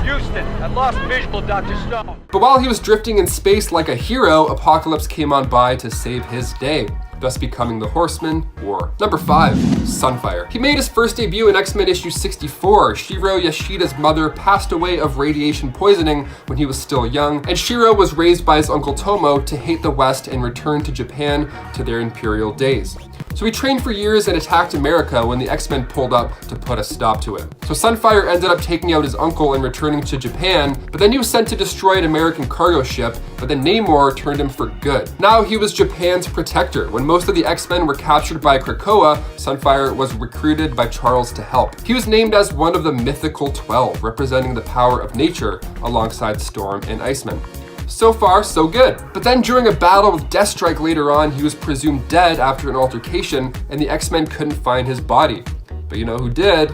Houston, I lost visual of Dr. Stone. But while he was drifting in space like a hero, Apocalypse came on by to save his day, thus becoming the Horseman War. Number 5. Sunfire. He made his first debut in X-Men issue 64. Shiro Yashida's mother passed away of radiation poisoning when he was still young, and Shiro was raised by his uncle Tomo to hate the West and return to Japan to their imperial days. So he trained for years and attacked America when the X-Men pulled up to put a stop to it. So Sunfire ended up taking out his uncle and returning to Japan, but then he was sent to destroy an American cargo ship, but then Namor turned him for good. Now he was Japan's protector. When most of the X-Men were captured by Krakoa, Sunfire was recruited by Charles to help. He was named as one of the mythical 12, representing the power of nature alongside Storm and Iceman. So far, so good. But then during a battle with Deathstrike later on, he was presumed dead after an altercation, and the X-Men couldn't find his body. But you know who did?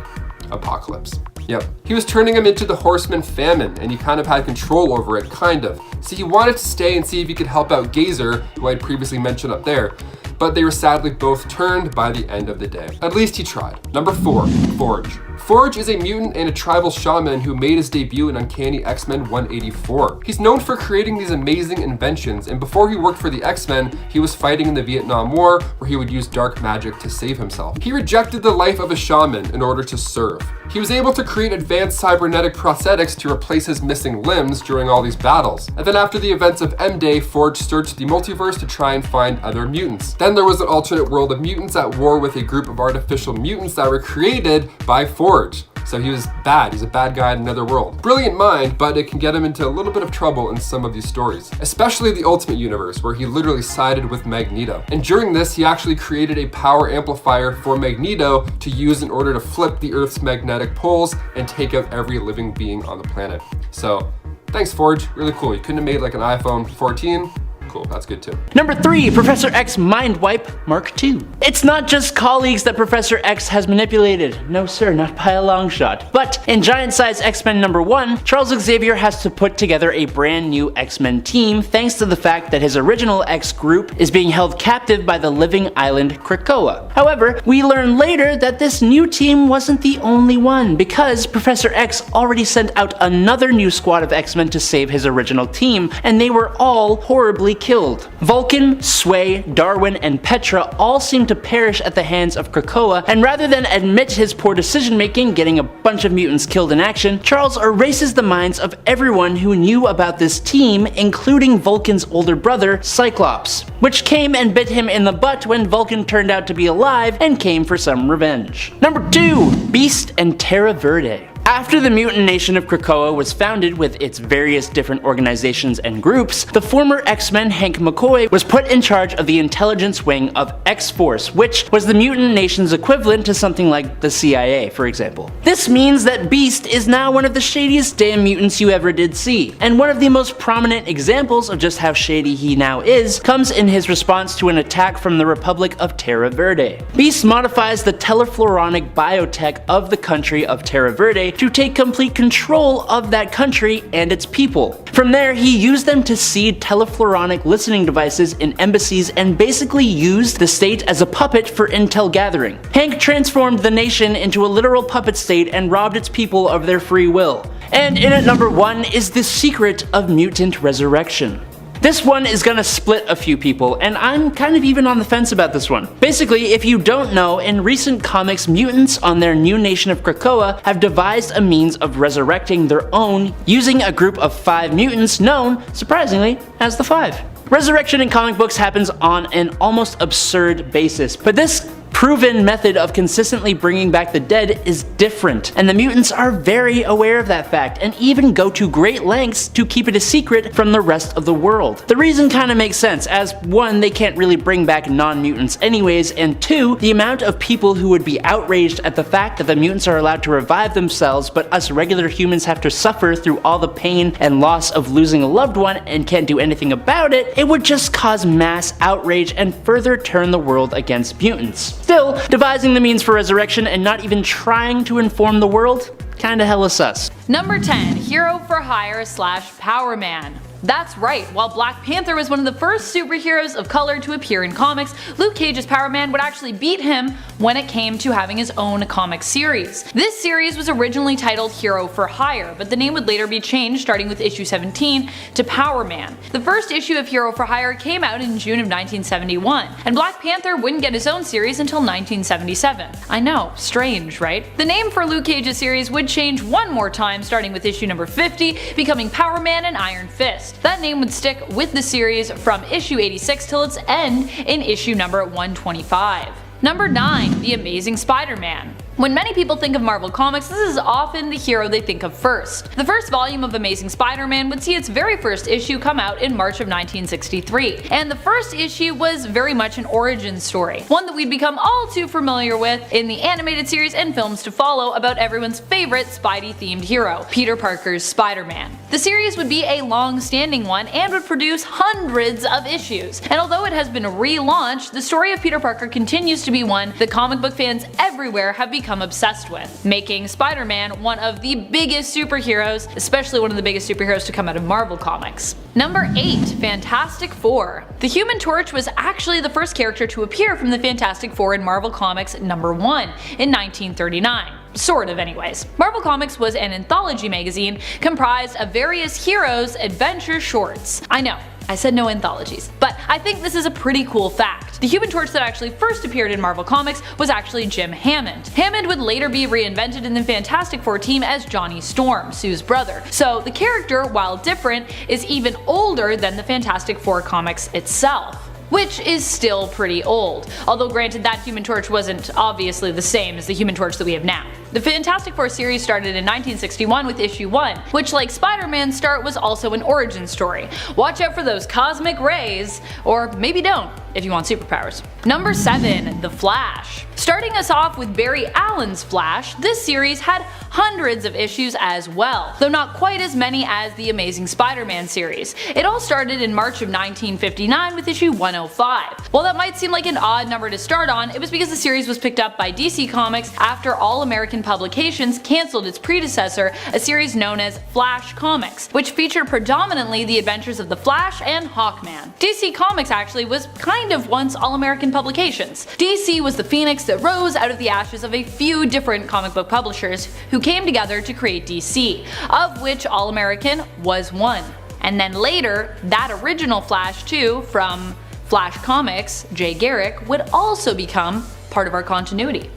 Apocalypse. Yep. He was turning him into the Horseman Famine, and he kind of had control over it, kind of. So he wanted to stay and see if he could help out Gazer, who I'd previously mentioned up there, but they were sadly both turned by the end of the day. At least he tried. Number 4, Forge. Forge is a mutant and a tribal shaman who made his debut in Uncanny X-Men 184. He's known for creating these amazing inventions, and before he worked for the X-Men, he was fighting in the Vietnam War, where he would use dark magic to save himself. He rejected the life of a shaman in order to serve. He was able to create advanced cybernetic prosthetics to replace his missing limbs during all these battles. And then after the events of M-Day, Forge searched the multiverse to try and find other mutants. Then there was an alternate world of mutants at war with a group of artificial mutants that were created by Forge. So he was bad. He's a bad guy in another world. Brilliant mind, but it can get him into a little bit of trouble in some of these stories, especially the Ultimate Universe, where he literally sided with Magneto. And during this, he actually created a power amplifier for Magneto to use in order to flip the Earth's magnetic poles and take out every living being on the planet. So thanks, Forge. Really cool. You couldn't have made like an iPhone 14. Cool, that's good too. Number 3, Professor X Mind Wipe Mark II. It's not just colleagues that Professor X has manipulated. No sir, not by a long shot. But in Giant Size X-Men number 1, Charles Xavier has to put together a brand new X-Men team thanks to the fact that his original X group is being held captive by the living island Krakoa. However, we learn later that this new team wasn't the only one, because Professor X already sent out another new squad of X-Men to save his original team, and they were all horribly killed. Vulcan, Sway, Darwin, and Petra all seem to perish at the hands of Krakoa, and rather than admit his poor decision making, getting a bunch of mutants killed in action, Charles erases the minds of everyone who knew about this team, including Vulcan's older brother, Cyclops, which came and bit him in the butt when Vulcan turned out to be alive and came for some revenge. Number 2, Beast and Terra Verde. After the mutant nation of Krakoa was founded with its various different organizations and groups, the former X-Men Hank McCoy was put in charge of the intelligence wing of X-Force, which was the mutant nation's equivalent to something like the CIA, for example. This means that Beast is now one of the shadiest damn mutants you ever did see, and one of the most prominent examples of just how shady he now is comes in his response to an attack from the Republic of Terra Verde. Beast modifies the telefloronic biotech of the country of Terra Verde to take complete control of that country and its people. From there, he used them to seed telefloronic listening devices in embassies and basically used the state as a puppet for intel gathering. Hank transformed the nation into a literal puppet state and robbed its people of their free will. And in at number 1 is the secret of mutant resurrection. This one is gonna split a few people, and I'm kind of even on the fence about this one. Basically, if you don't know, in recent comics, mutants on their new nation of Krakoa have devised a means of resurrecting their own using a group of 5 mutants known, surprisingly, as the Five. Resurrection in comic books happens on an almost absurd basis, but this proven method of consistently bringing back the dead is different, and the mutants are very aware of that fact and even go to great lengths to keep it a secret from the rest of the world. The reason kinda makes sense, as 1, they can't really bring back non-mutants anyways, and 2, the amount of people who would be outraged at the fact that the mutants are allowed to revive themselves but us regular humans have to suffer through all the pain and loss of losing a loved one and can't do anything about it, it would just cause mass outrage and further turn the world against mutants. Still, devising the means for resurrection and not even trying to inform the world? Kinda hella sus. Number 10, Hero for Hire / Power Man. That's right, while Black Panther was one of the first superheroes of color to appear in comics, Luke Cage's Power Man would actually beat him when it came to having his own comic series. This series was originally titled Hero for Hire, but the name would later be changed starting with issue 17 to Power Man. The first issue of Hero for Hire came out in June of 1971, and Black Panther wouldn't get his own series until 1977. I know, strange, right? The name for Luke Cage's series would change one more time starting with issue number 50, becoming Power Man and Iron Fist. That name would stick with the series from issue 86 till its end in issue number 125. Number 9, The Amazing Spider-Man. When many people think of Marvel Comics, this is often the hero they think of first. The first volume of Amazing Spider-Man would see its very first issue come out in March of 1963, and the first issue was very much an origin story, one that we'd become all too familiar with in the animated series and films to follow about everyone's favorite Spidey-themed hero, Peter Parker's Spider-Man. The series would be a long-standing one and would produce hundreds of issues, and although it has been relaunched, the story of Peter Parker continues to be one that comic book fans everywhere have become obsessed with, making Spider-Man one of the biggest superheroes, especially one of the biggest superheroes to come out of Marvel Comics. Number 8, Fantastic Four. The Human Torch was actually the first character to appear from the Fantastic Four in Marvel Comics number 1 in 1939. Sort of anyways. Marvel Comics was an anthology magazine comprised of various heroes' adventure shorts. I know, I said no anthologies, but I think this is a pretty cool fact. The Human Torch that actually first appeared in Marvel Comics was actually Jim Hammond. Hammond would later be reinvented in the Fantastic Four team as Johnny Storm, Sue's brother, so the character, while different, is even older than the Fantastic Four comics itself, which is still pretty old, although granted that Human Torch wasn't obviously the same as the Human Torch that we have now. The Fantastic Four series started in 1961 with issue 1, which like Spider-Man's start was also an origin story. Watch out for those cosmic rays, or maybe don't if you want superpowers. Number 7, The Flash. Starting us off with Barry Allen's Flash, this series had hundreds of issues as well, though not quite as many as the Amazing Spider-Man series. It all started in March of 1959 with issue 105. While that might seem like an odd number to start on, it was because the series was picked up by DC Comics after All American Publications cancelled its predecessor, a series known as Flash Comics, which featured predominantly the adventures of the Flash and Hawkman. DC Comics actually was kind of once All American Publications. DC was the phoenix that rose out of the ashes of a few different comic book publishers who came together to create DC, of which All American was one. And then later, that original Flash 2 from Flash Comics, Jay Garrick, would also become part of our continuity.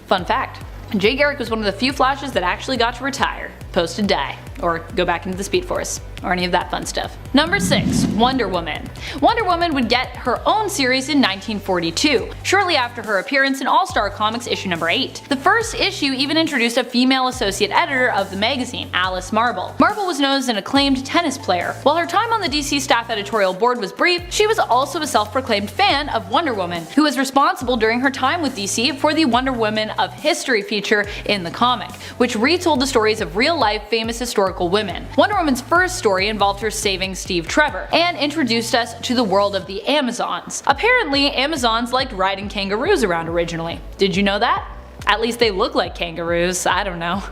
Fun fact. Jay Garrick was one of the few Flashes that actually got to retire, post to die, or go back into the Speed Force. or any of that fun stuff. Number 6. Wonder Woman. Wonder Woman would get her own series in 1942, shortly after her appearance in All-Star Comics issue number 8. The first issue even introduced a female associate editor of the magazine, Alice Marble. Marble was known as an acclaimed tennis player. While her time on the DC staff editorial board was brief, she was also a self-proclaimed fan of Wonder Woman, who was responsible during her time with DC for the Wonder Woman of History feature in the comic, which retold the stories of real-life famous historical women. Wonder Woman's first story involved her saving Steve Trevor, and introduced us to the world of the Amazons. Apparently, Amazons liked riding kangaroos around originally. Did you know that? At least they look like kangaroos, I don't know.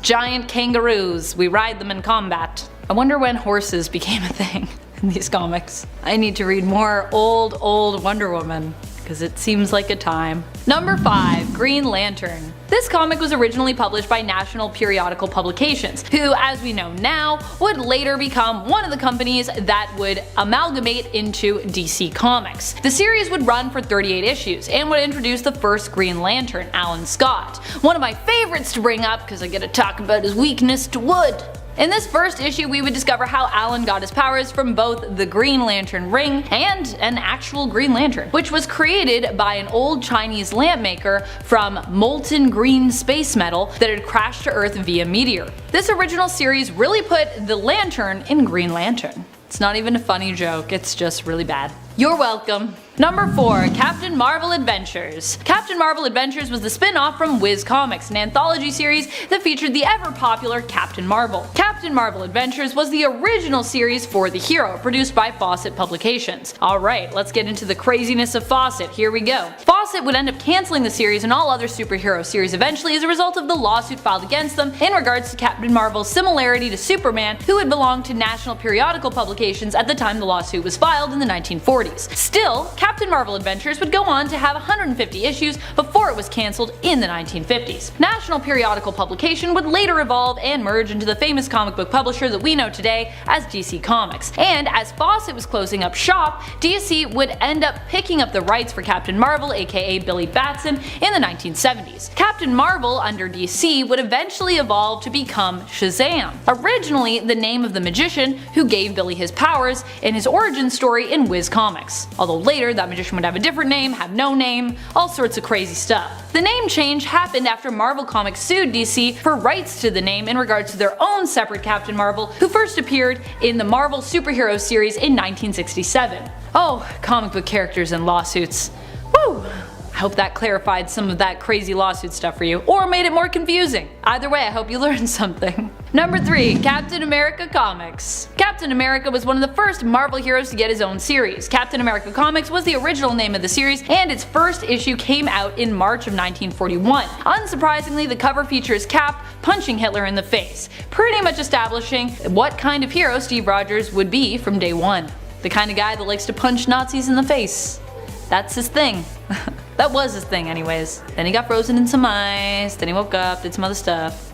Giant kangaroos, we ride them in combat. I wonder when horses became a thing in these comics. I need to read more old Wonder Woman, because it seems like a time. Number 5. Green Lantern. This comic was originally published by National Periodical Publications, who, as we know now, would later become one of the companies that would amalgamate into DC Comics. The series would run for 38 issues, and would introduce the first Green Lantern, Alan Scott. One of my favorites to bring up, because I get to talk about his weakness to wood. In this first issue, we would discover how Alan got his powers from both the Green Lantern ring and an actual Green Lantern, which was created by an old Chinese lamp maker from molten green space metal that had crashed to Earth via meteor. This original series really put the lantern in Green Lantern. It's not even a funny joke, it's just really bad. You're welcome. Number 4. Captain Marvel Adventures. Captain Marvel Adventures was the spin-off from Whiz Comics, an anthology series that featured the ever-popular Captain Marvel. Captain Marvel Adventures was the original series for the hero, produced by Fawcett Publications. Alright, let's get into the craziness of Fawcett, here we go. Fawcett would end up cancelling the series and all other superhero series eventually as a result of the lawsuit filed against them in regards to Captain Marvel's similarity to Superman, who had belonged to National Periodical Publications at the time the lawsuit was filed in the 1940s. Still, Captain Marvel Adventures would go on to have 150 issues before it was cancelled in the 1950s. National Periodical Publication would later evolve and merge into the famous comic book publisher that we know today as DC Comics. And as Fawcett was closing up shop, DC would end up picking up the rights for Captain Marvel, aka Billy Batson, in the 1970s. Captain Marvel under DC would eventually evolve to become Shazam, originally the name of the magician who gave Billy his powers in his origin story in Whiz Comics. Although later that magician would have a different name, have no name, all sorts of crazy stuff. The name change happened after Marvel Comics sued DC for rights to the name in regards to their own separate Captain Marvel, who first appeared in the Marvel Superhero series in 1967. Oh, comic book characters and lawsuits. Woo! I hope that clarified some of that crazy lawsuit stuff for you, or made it more confusing. Either way, I hope you learned something. Number 3. Captain America Comics. Captain America was one of the first Marvel heroes to get his own series. Captain America Comics was the original name of the series, and its first issue came out in March of 1941. Unsurprisingly, the cover features Cap punching Hitler in the face, pretty much establishing what kind of hero Steve Rogers would be from day one. The kind of guy that likes to punch Nazis in the face. That's his thing. That was his thing anyways. Then he got frozen in some ice, then he woke up, did some other stuff.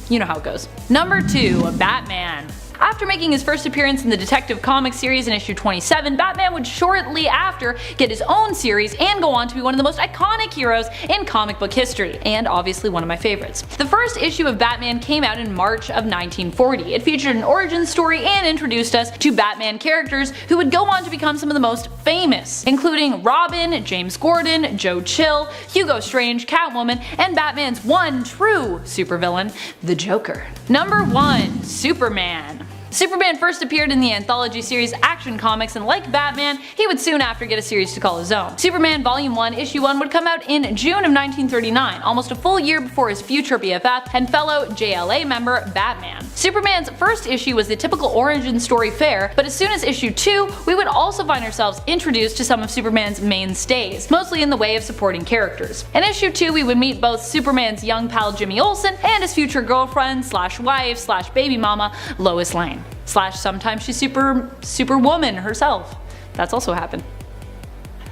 You know how it goes. Number 2. Batman. After making his first appearance in the Detective Comics series in issue 27, Batman would shortly after get his own series and go on to be one of the most iconic heroes in comic book history, and obviously one of my favorites. The first issue of Batman came out in March of 1940. It featured an origin story and introduced us to Batman characters who would go on to become some of the most famous, including Robin, James Gordon, Joe Chill, Hugo Strange, Catwoman, and Batman's one true supervillain, the Joker. Number 1. Superman. Superman first appeared in the anthology series Action Comics, and like Batman, he would soon after get a series to call his own. Superman Volume 1 Issue 1 would come out in June of 1939, almost a full year before his future BFF and fellow JLA member Batman. Superman's first issue was the typical origin story fare, but as soon as issue 2, we would also find ourselves introduced to some of Superman's mainstays, mostly in the way of supporting characters. In issue 2, we would meet both Superman's young pal Jimmy Olsen and his future girlfriend slash wife slash baby mama Lois Lane. Slash sometimes she's Superwoman herself. That's also happened.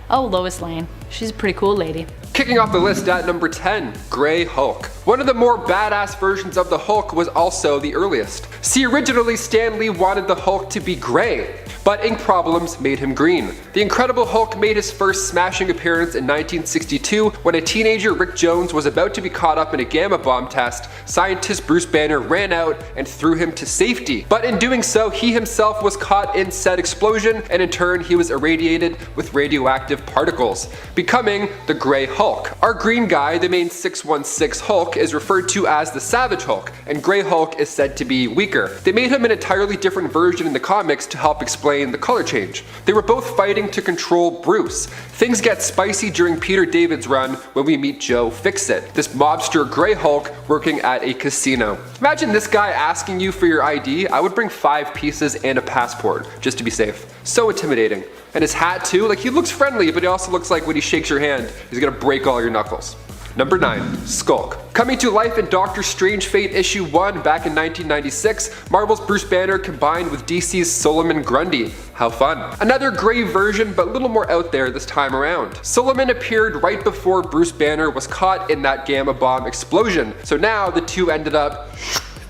Oh, Lois Lane. She's a pretty cool lady. Kicking off the list at number 10, Grey Hulk. One of the more badass versions of the Hulk was also the earliest. See, originally Stan Lee wanted the Hulk to be grey, but ink problems made him green. The Incredible Hulk made his first smashing appearance in 1962 when a teenager, Rick Jones, was about to be caught up in a gamma bomb test. Scientist Bruce Banner ran out and threw him to safety, but in doing so he himself was caught in said explosion, and in turn he was irradiated with radioactive particles, becoming the Grey Hulk. Our green guy, the main 616 Hulk, is referred to as the Savage Hulk, and Grey Hulk is said to be weaker. They made him an entirely different version in the comics to help explain the color change. They were both fighting to control Bruce. Things get spicy during Peter David's run when we meet Joe Fixit, this mobster Grey Hulk working at a casino. Imagine this guy asking you for your ID. I would bring 5 pieces and a passport, just to be safe. So intimidating. And his hat too, like he looks friendly, but he also looks like when he shakes your hand, he's gonna break all your knuckles. Number 9, Skulk. Coming to life in Doctor Strange Fate issue 1 back in 1996, Marvel's Bruce Banner combined with DC's Solomon Grundy. How fun. Another grey version, but a little more out there this time around. Solomon appeared right before Bruce Banner was caught in that gamma bomb explosion, so now the two ended up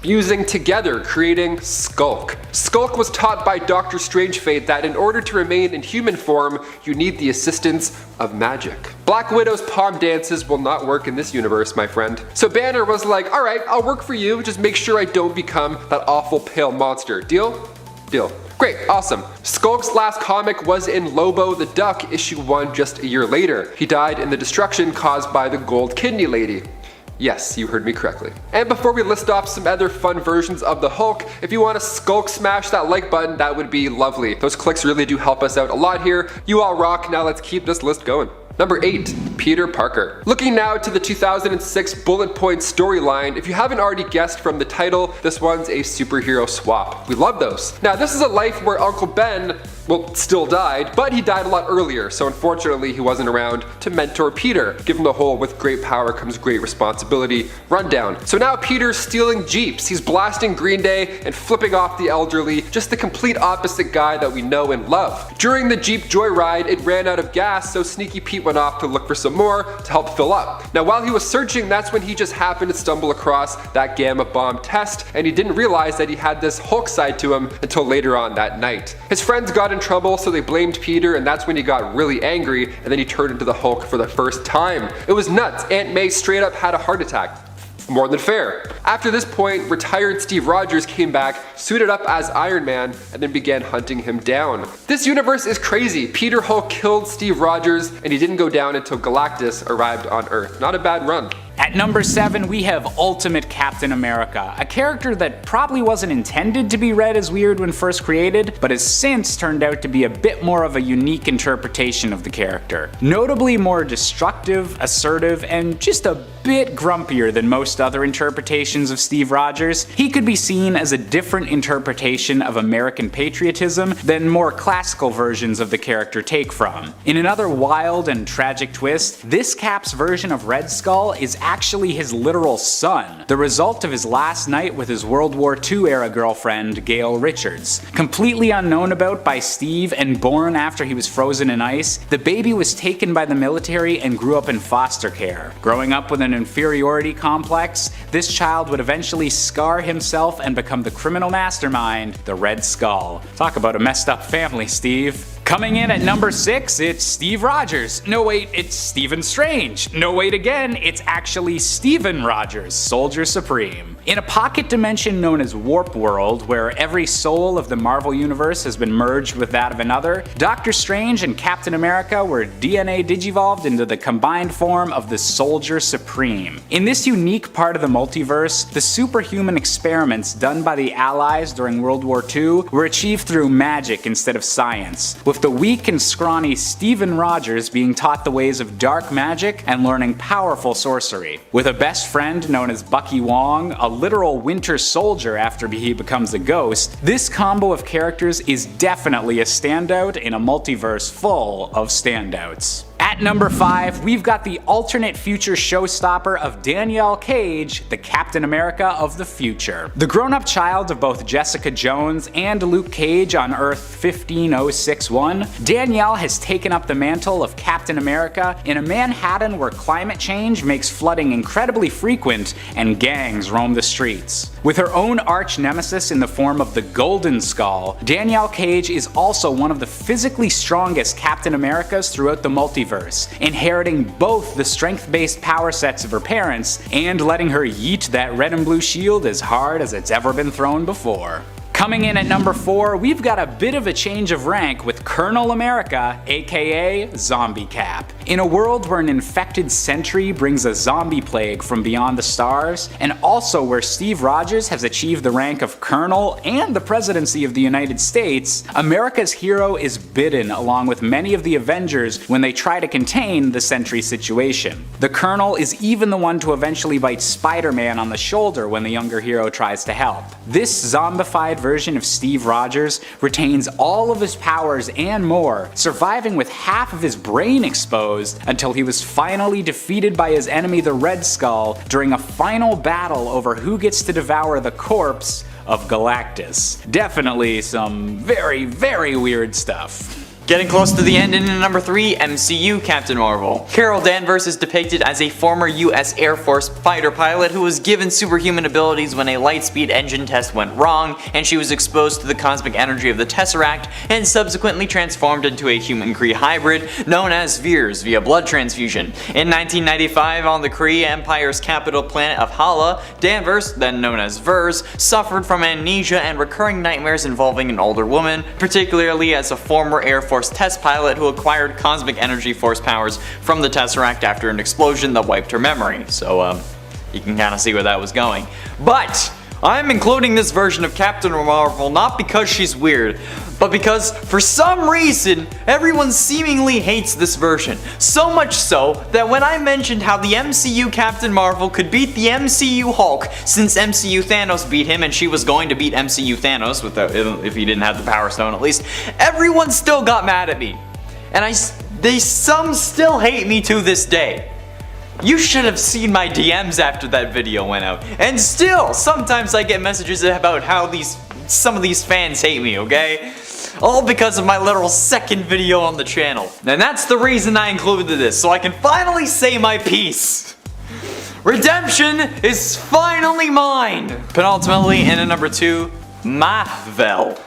fusing together, creating Skulk. Skulk was taught by Doctor Strange Fate that in order to remain in human form, you need the assistance of magic. Black Widow's palm dances will not work in this universe, my friend. So Banner was like, alright, I'll work for you, just make sure I don't become that awful pale monster. Deal? Deal. Great, awesome. Skulk's last comic was in Lobo the Duck issue 1 just a year later. He died in the destruction caused by the Gold Kidney Lady. Yes, you heard me correctly. And before we list off some other fun versions of the Hulk, if you want to Skulk smash that like button, that would be lovely. Those clicks really do help us out a lot here. You all rock. Now let's keep this list going. Number 8, Peter Parker. Looking now to the 2006 bullet point storyline, if you haven't already guessed from the title, this one's a superhero swap. We love those. Now this is a life where Uncle Ben, well, still died, but he died a lot earlier, so unfortunately he wasn't around to mentor Peter. Give him the whole with great power comes great responsibility rundown. So now Peter's stealing Jeeps, he's blasting Green Day and flipping off the elderly, just the complete opposite guy that we know and love. During the Jeep joyride, it ran out of gas, so Sneaky Pete went off to look for some more to help fill up. Now while he was searching, that's when he just happened to stumble across that gamma bomb test, and he didn't realize that he had this Hulk side to him until later on that night. His friends got in trouble, so they blamed Peter, and that's when he got really angry, and then he turned into the Hulk for the first time. It was nuts. Aunt May straight up had a heart attack. More than fair. After this point, retired Steve Rogers came back, suited up as Iron Man, and then began hunting him down. This universe is crazy. Peter Hulk killed Steve Rogers, and he didn't go down until Galactus arrived on Earth. Not a bad run. At number 7, we have Ultimate Captain America, a character that probably wasn't intended to be read as weird when first created, but has since turned out to be a bit more of a unique interpretation of the character. Notably more destructive, assertive, and just a bit grumpier than most other interpretations of Steve Rogers, he could be seen as a different interpretation of American patriotism than more classical versions of the character take from. In another wild and tragic twist, this Cap's version of Red Skull is actually his literal son, the result of his last night with his World War II era girlfriend, Gail Richards. Completely unknown about by Steve and born after he was frozen in ice, the baby was taken by the military and grew up in foster care. Growing up with an inferiority complex, this child would eventually scar himself and become the criminal mastermind, the Red Skull. Talk about a messed up family, Steve. Coming in at number 6, it's Steve Rogers. No wait, it's Stephen Strange. No wait again, it's actually Steven Rogers, Soldier Supreme. In a pocket dimension known as Warp World, where every soul of the Marvel Universe has been merged with that of another, Doctor Strange and Captain America were DNA digivolved into the combined form of the Soldier Supreme. In this unique part of the multiverse, the superhuman experiments done by the Allies during World War II were achieved through magic instead of science, with the weak and scrawny Steven Rogers being taught the ways of dark magic and learning powerful sorcery. With a best friend known as Bucky Wong, a literal Winter Soldier after he becomes a ghost, this combo of characters is definitely a standout in a multiverse full of standouts. At number 5, we've got the alternate future showstopper of Danielle Cage, the Captain America of the future. The grown-up child of both Jessica Jones and Luke Cage on Earth 15061, Danielle has taken up the mantle of Captain America in a Manhattan where climate change makes flooding incredibly frequent and gangs roam the streets. With her own arch nemesis in the form of the Golden Skull, Danielle Cage is also one of the physically strongest Captain Americas throughout the multiverse, inheriting both the strength-based power sets of her parents and letting her yeet that red and blue shield as hard as it's ever been thrown before. Coming in at number 4, we've got a bit of a change of rank with Colonel America, aka Zombie Cap. In a world where an infected sentry brings a zombie plague from beyond the stars, and also where Steve Rogers has achieved the rank of Colonel and the presidency of the United States, America's hero is bidden along with many of the Avengers when they try to contain the sentry situation. The Colonel is even the one to eventually bite Spider-Man on the shoulder when the younger hero tries to help. This zombified version of Steve Rogers retains all of his powers and more, surviving with half of his brain exposed until he was finally defeated by his enemy the Red Skull during a final battle over who gets to devour the corpse of Galactus. Definitely some very, very weird stuff. Getting close to the end, and in number 3, MCU Captain Marvel. Carol Danvers is depicted as a former US Air Force fighter pilot who was given superhuman abilities when a lightspeed engine test went wrong, and she was exposed to the cosmic energy of the Tesseract and subsequently transformed into a human-Kree hybrid known as Veers via blood transfusion. In 1995, on the Kree Empire's capital planet of Hala, Danvers, then known as Vers, suffered from amnesia and recurring nightmares involving an older woman, particularly as a former Air Force test pilot who acquired cosmic energy force powers from the Tesseract after an explosion that wiped her memory. So you can kind of see where that was going. But I'm including this version of Captain Marvel not because she's weird, but because for some reason everyone seemingly hates this version. So much so that when I mentioned how the MCU Captain Marvel could beat the MCU Hulk, since MCU Thanos beat him and she was going to beat MCU Thanos if he didn't have the Power Stone at least, everyone still got mad at me. And some still hate me to this day. You should have seen my DMs after that video went out. And still, sometimes I get messages about how some of these fans hate me, okay? All because of my literal second video on the channel. And that's the reason I included this, so I can finally say my piece. Redemption is finally mine! Penultimately, in at number 2, Marvel.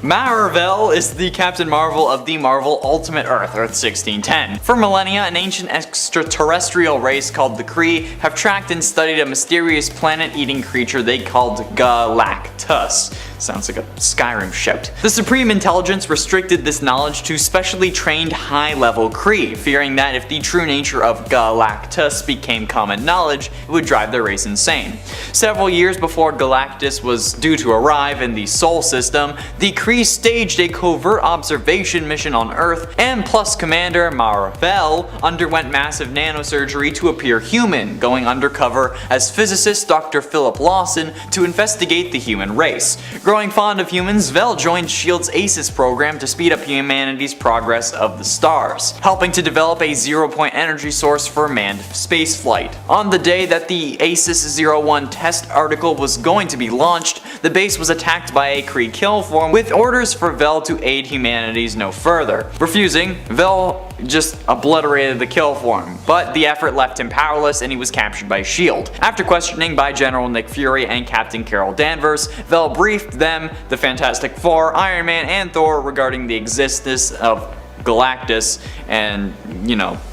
Marvel is the Captain Marvel of the Marvel Ultimate Earth, Earth 1610. For millennia, an ancient extraterrestrial race called the Kree have tracked and studied a mysterious planet-eating creature they called Galactus. Sounds like a Skyrim shout. The Supreme Intelligence restricted this knowledge to specially trained high-level Kree, fearing that if the true nature of Galactus became common knowledge, it would drive their race insane. Several years before Galactus was due to arrive in the Sol system, the Kree staged a covert observation mission on Earth, and Plus Commander Marvel underwent massive nanosurgery to appear human, going undercover as physicist Dr. Philip Lawson to investigate the human race. Growing fond of humans, Vel joined S.H.I.E.L.D.'s ACES program to speed up humanity's progress of the stars, helping to develop a zero-point energy source for manned spaceflight. On the day that the ACES-01 test article was going to be launched, the base was attacked by a Kree killform with orders for Vel to aid humanities no further. Refusing, Vel just obliterated the killform, but the effort left him powerless and he was captured by S.H.I.E.L.D. After questioning by General Nick Fury and Captain Carol Danvers, Vel briefed them, the Fantastic Four, Iron Man, and Thor regarding the existence of Galactus and,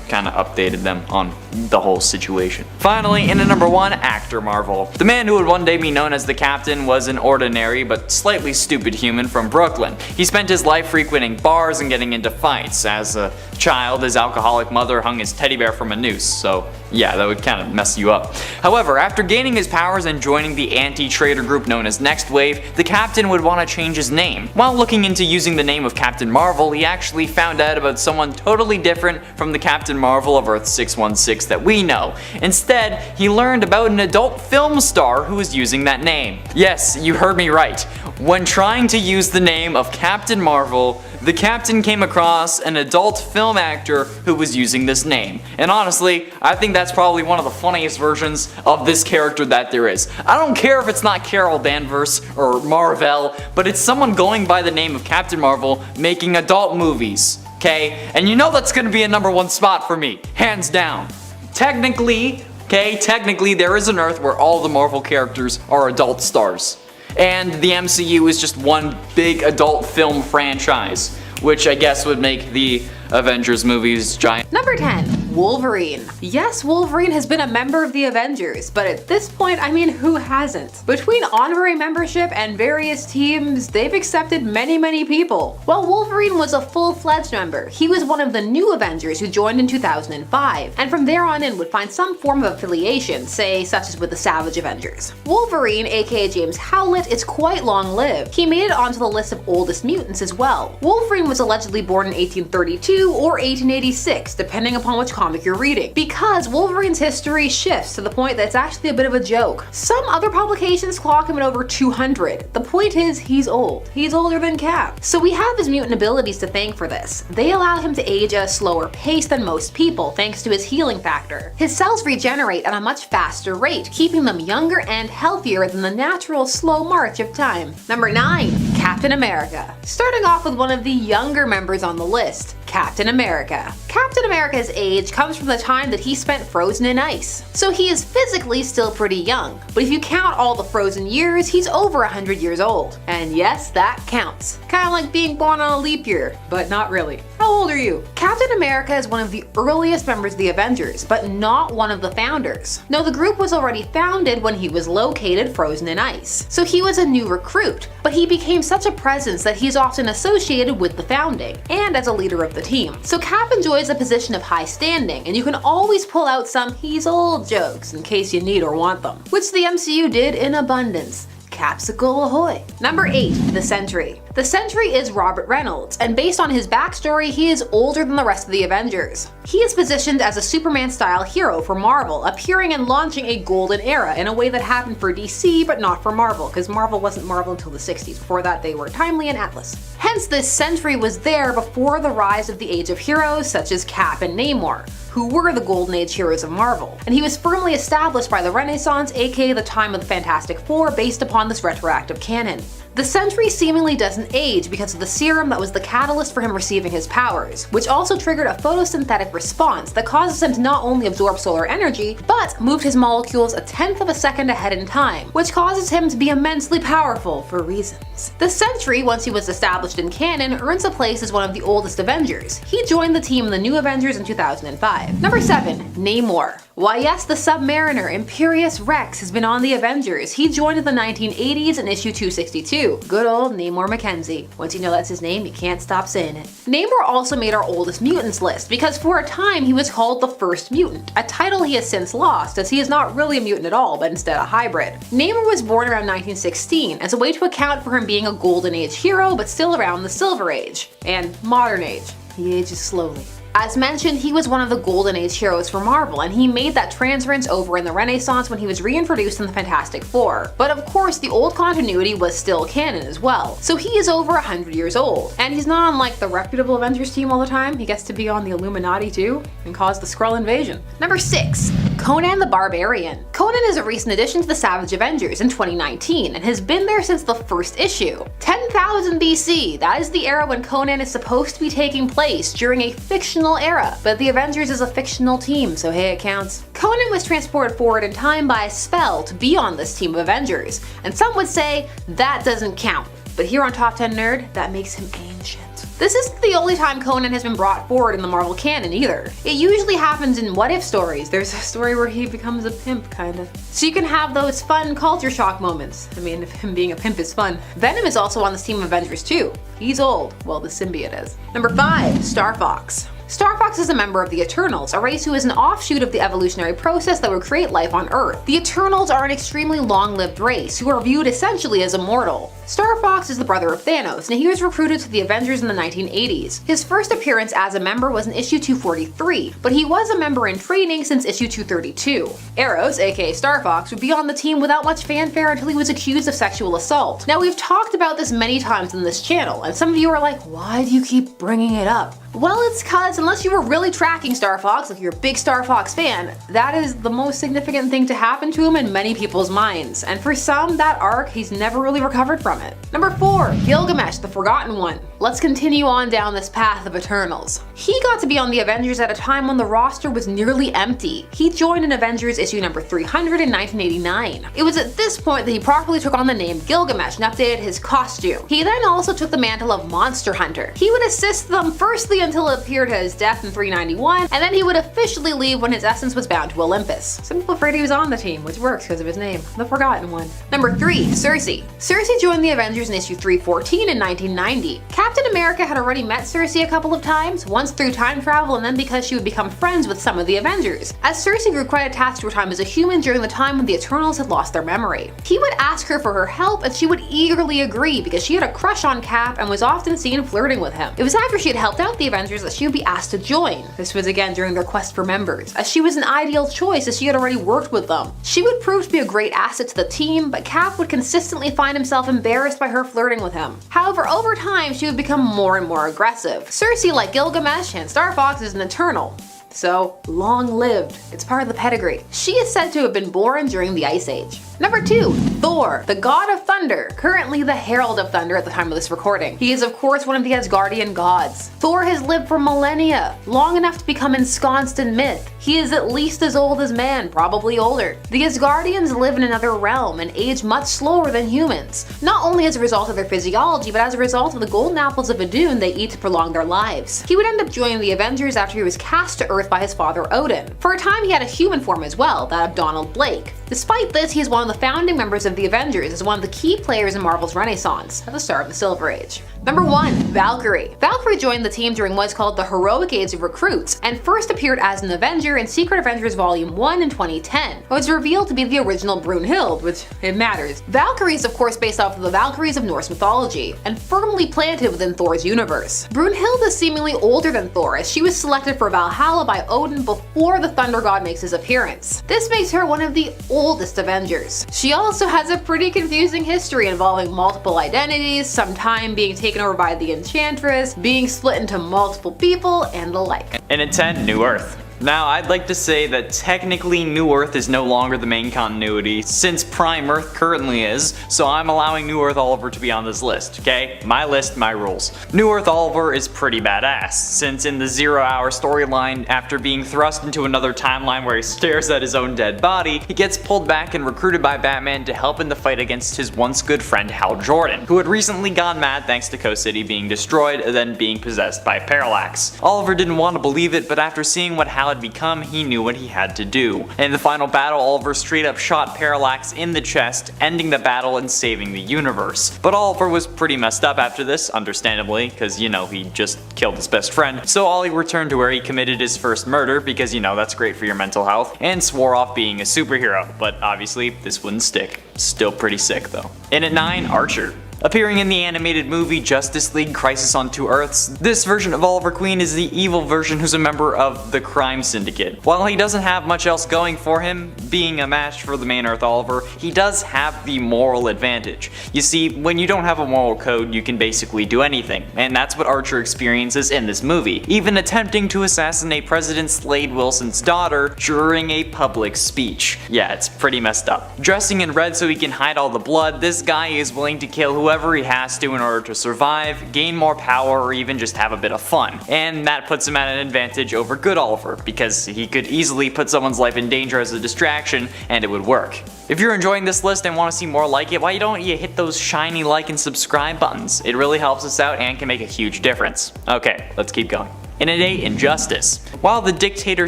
kind of updated them on the whole situation. Finally, in at number 1, Actor Marvel. The man who would one day be known as the Captain was an ordinary but slightly stupid human from Brooklyn. He spent his life frequenting bars and getting into fights. As a child, his alcoholic mother hung his teddy bear from a noose, so yeah, that would kind of mess you up. However, after gaining his powers and joining the anti-traitor group known as Next Wave, the Captain would want to change his name. While looking into using the name of Captain Marvel, he actually found out about someone totally different from the Captain Marvel of Earth 616 that we know. Instead, he learned about an adult film star who was using that name. Yes, you heard me right. When trying to use the name of Captain Marvel, the captain came across an adult film actor who was using this name. And honestly, I think that's probably one of the funniest versions of this character that there is. I don't care if it's not Carol Danvers or Marvel, but it's someone going by the name of Captain Marvel making adult movies. Okay? And you know that's gonna be a #1 spot for me, hands down. Technically, there is an Earth where all the Marvel characters are adult stars. And the MCU is just one big adult film franchise, which I guess would make the Avengers movies giant. Number 10. Wolverine. Yes, Wolverine has been a member of the Avengers, but at this point, I mean, who hasn't? Between honorary membership and various teams, they've accepted many people. While Wolverine was a full-fledged member, he was one of the new Avengers who joined in 2005, and from there on in would find some form of affiliation, say such as with the Savage Avengers. Wolverine, aka James Howlett, is quite long-lived. He made it onto the list of oldest mutants as well. Wolverine was allegedly born in 1832 or 1886, depending upon which comic you're reading, because Wolverine's history shifts to the point that it's actually a bit of a joke. Some other publications clock him at over 200. The point is, he's old. He's older than Cap. So we have his mutant abilities to thank for this. They allow him to age at a slower pace than most people, thanks to his healing factor. His cells regenerate at a much faster rate, keeping them younger and healthier than the natural slow march of time. Number 9. Captain America. Starting off with one of the younger members on the list, Captain America. Captain America's age comes from the time that he spent frozen in ice. So he is physically still pretty young, but if you count all the frozen years, he's over 100 years old. And yes, that counts. Kinda like being born on a leap year, but not really. How old are you? Captain America is one of the earliest members of the Avengers, but not one of the founders. No, the group was already founded when he was located frozen in ice. So he was a new recruit, but he became such a presence that he's often associated with the founding, and as a leader of the team. So Cap enjoys a position of high standing, and you can always pull out some "he's old" jokes in case you need or want them, which the MCU did in abundance. Capsicle ahoy! Number 8. The Sentry. The Sentry is Robert Reynolds, and based on his backstory, he is older than the rest of the Avengers. He is positioned as a Superman-style hero for Marvel, appearing and launching a golden era in a way that happened for DC but not for Marvel, because Marvel wasn't Marvel until the 60s. Before that, they were Timely and Atlas. Hence, this Sentry was there before the rise of the Age of Heroes such as Cap and Namor, who were the Golden Age heroes of Marvel, and he was firmly established by the Renaissance, aka the time of the Fantastic Four, based upon this retroactive canon. The Sentry seemingly doesn't age because of the serum that was the catalyst for him receiving his powers, which also triggered a photosynthetic response that causes him to not only absorb solar energy, but moved his molecules a tenth of a second ahead in time, which causes him to be immensely powerful for reasons. The Sentry, once he was established in canon, earns a place as one of the oldest Avengers. He joined the team in the New Avengers in 2005. Number 7. Namor. Why yes, the Submariner Imperious Rex has been on the Avengers. He joined in the 1980s in issue 262. Good old Namor Mackenzie. Once you know that's his name, you can't stop saying it. Namor also made our oldest mutants list, because for a time he was called the First Mutant, a title he has since lost, as he is not really a mutant at all, but instead a hybrid. Namor was born around 1916 as a way to account for him being a Golden Age hero, but still around the Silver Age, and Modern Age. He ages slowly. As mentioned, he was one of the Golden Age heroes for Marvel, and he made that transference over in the Renaissance when he was reintroduced in the Fantastic Four. But of course, the old continuity was still canon as well, so he is over 100 years old. And he's not on like the reputable Avengers team all the time, he gets to be on the Illuminati too, and cause the Skrull invasion. Number 6. Conan the Barbarian. Conan is a recent addition to the Savage Avengers in 2019, and has been there since the first issue. 10,000 BC, that is the era when Conan is supposed to be taking place during a fictional era, but the Avengers is a fictional team, so hey, it counts. Conan was transported forward in time by a spell to be on this team of Avengers, and some would say that doesn't count, but here on Top 10 Nerd, that makes him ancient. This isn't the only time Conan has been brought forward in the Marvel canon either. It usually happens in what-if stories. There's a story where he becomes a pimp, kinda. So you can have those fun culture shock moments. I mean, if him being a pimp is fun. Venom is also on this team of Avengers too. He's old. Well, the symbiote is. Number 5. Star Fox. Star Fox is a member of the Eternals, a race who is an offshoot of the evolutionary process that would create life on Earth. The Eternals are an extremely long-lived race who are viewed essentially as immortal. Star Fox is the brother of Thanos, and he was recruited to the Avengers in the 1980s. His first appearance as a member was in issue 243, but he was a member in training since issue 232. Eros, aka Star Fox, would be on the team without much fanfare until he was accused of sexual assault. Now, we've talked about this many times in this channel, and some of you are like, why do you keep bringing it up? Well, it's cause unless you were really tracking Star Fox, like you're a big Star Fox fan, that is the most significant thing to happen to him in many people's minds. And for some, that arc, he's never really recovered from it. Number 4, Gilgamesh, the Forgotten One. Let's continue on down this path of Eternals. He got to be on the Avengers at a time when the roster was nearly empty. He joined in Avengers issue number 300 in 1989. It was at this point that he properly took on the name Gilgamesh and updated his costume. He then also took the mantle of Monster Hunter. He would assist them firstly until it appeared to his death in 391, and then he would officially leave when his essence was bound to Olympus. Some people afraid he was on the team, which works because of his name, the Forgotten One. Number 3, Cersei. Cersei joined the Avengers in issue 314 in 1990. Captain America had already met Cersei a couple of times, once through time travel and then because she would become friends with some of the Avengers, as Cersei grew quite attached to her time as a human during the time when the Eternals had lost their memory. He would ask her for her help and she would eagerly agree because she had a crush on Cap and was often seen flirting with him. It was after she had helped out the Avengers that she would be asked to join. This was again during their quest for members, as she was an ideal choice as she had already worked with them. She would prove to be a great asset to the team, but Cap would consistently find himself embarrassed by her flirting with him. However, over time, she would become more and more aggressive. Cersei, like Gilgamesh and Star Fox, is an Eternal. So, long-lived. It's part of the pedigree. She is said to have been born during the Ice Age. Number 2, Thor, the god of thunder, currently the herald of thunder at the time of this recording. He is of course one of the Asgardian gods. Thor has lived for millennia, long enough to become ensconced in myth. He is at least as old as man, probably older. The Asgardians live in another realm and age much slower than humans, not only as a result of their physiology, but as a result of the golden apples of Idun they eat to prolong their lives. He would end up joining the Avengers after he was cast to Earth by his father Odin. For a time he had a human form as well, that of Donald Blake. Despite this, he is one of the founding members of the Avengers as one of the key players in Marvel's Renaissance, at the start of the Silver Age. Number 1, Valkyrie. Valkyrie joined the team during what's called the Heroic Age of Recruits, and first appeared as an Avenger in Secret Avengers Volume 1 in 2010. It was revealed to be the original Brunhild, which it matters. Valkyrie is of course based off of the Valkyries of Norse mythology, and firmly planted within Thor's universe. Brunhild is seemingly older than Thor, as she was selected for Valhalla by Odin before the Thunder God makes his appearance. This makes her one of the oldest Avengers. She also has a pretty confusing history involving multiple identities, some time being taken over by the Enchantress, being split into multiple people, and the like. And at 10, New Earth. Now, I'd like to say that technically New Earth is no longer the main continuity, since Prime Earth currently is, so I'm allowing New Earth Oliver to be on this list, okay? My list, my rules. New Earth Oliver is pretty badass, since in the 0 Hour storyline, after being thrust into another timeline where he stares at his own dead body, he gets pulled back and recruited by Batman to help in the fight against his once good friend Hal Jordan, who had recently gone mad thanks to Coast City being destroyed and then being possessed by Parallax. Oliver didn't want to believe it, but after seeing what Hal had become, he knew what he had to do. In the final battle, Oliver straight up shot Parallax in the chest, ending the battle and saving the universe. But Oliver was pretty messed up after this, understandably, because you know, he just killed his best friend. So Ollie returned to where he committed his first murder, because you know, that's great for your mental health, and swore off being a superhero, but obviously this wouldn't stick. Still pretty sick though. And at 9, Archer. Appearing in the animated movie Justice League Crisis on Two Earths, this version of Oliver Queen is the evil version who's a member of the crime syndicate. While he doesn't have much else going for him, being a match for the main Earth Oliver, he does have the moral advantage. You see, when you don't have a moral code, you can basically do anything, and that's what Archer experiences in this movie, even attempting to assassinate President Slade Wilson's daughter during a public speech. Yeah, it's pretty messed up. Dressing in red so he can hide all the blood, this guy is willing to kill whoever he has to in order to survive, gain more power, or even just have a bit of fun. And that puts him at an advantage over good Oliver, because he could easily put someone's life in danger as a distraction, and it would work. If you're enjoying this list and want to see more like it, why don't you hit those shiny like and subscribe buttons? It really helps us out and can make a huge difference. Okay, let's keep going. And at 8, Injustice. While the Dictator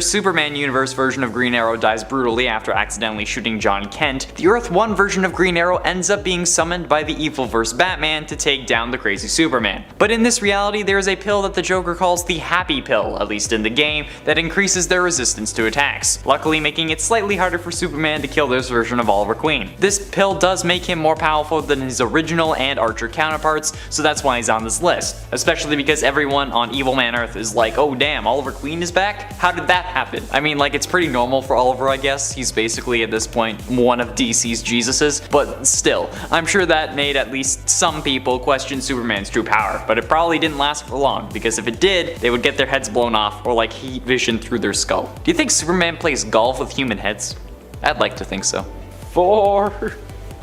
Superman universe version of Green Arrow dies brutally after accidentally shooting John Kent, the Earth 1 version of Green Arrow ends up being summoned by the Evilverse Batman to take down the crazy Superman. But in this reality, there is a pill that the Joker calls the Happy Pill, at least in the game, that increases their resistance to attacks, luckily making it slightly harder for Superman to kill this version of Oliver Queen. This pill does make him more powerful than his original and Archer counterparts, so that's why he's on this list. Especially because everyone on Evil Man Earth is like, oh damn, Oliver Queen is back? How did that happen? I mean, like, it's pretty normal for Oliver, I guess. He's basically at this point one of DC's Jesuses, but still, I'm sure that made at least some people question Superman's true power, but it probably didn't last for long, because if it did, they would get their heads blown off or like heat vision through their skull. Do you think Superman plays golf with human heads? I'd like to think so. 4.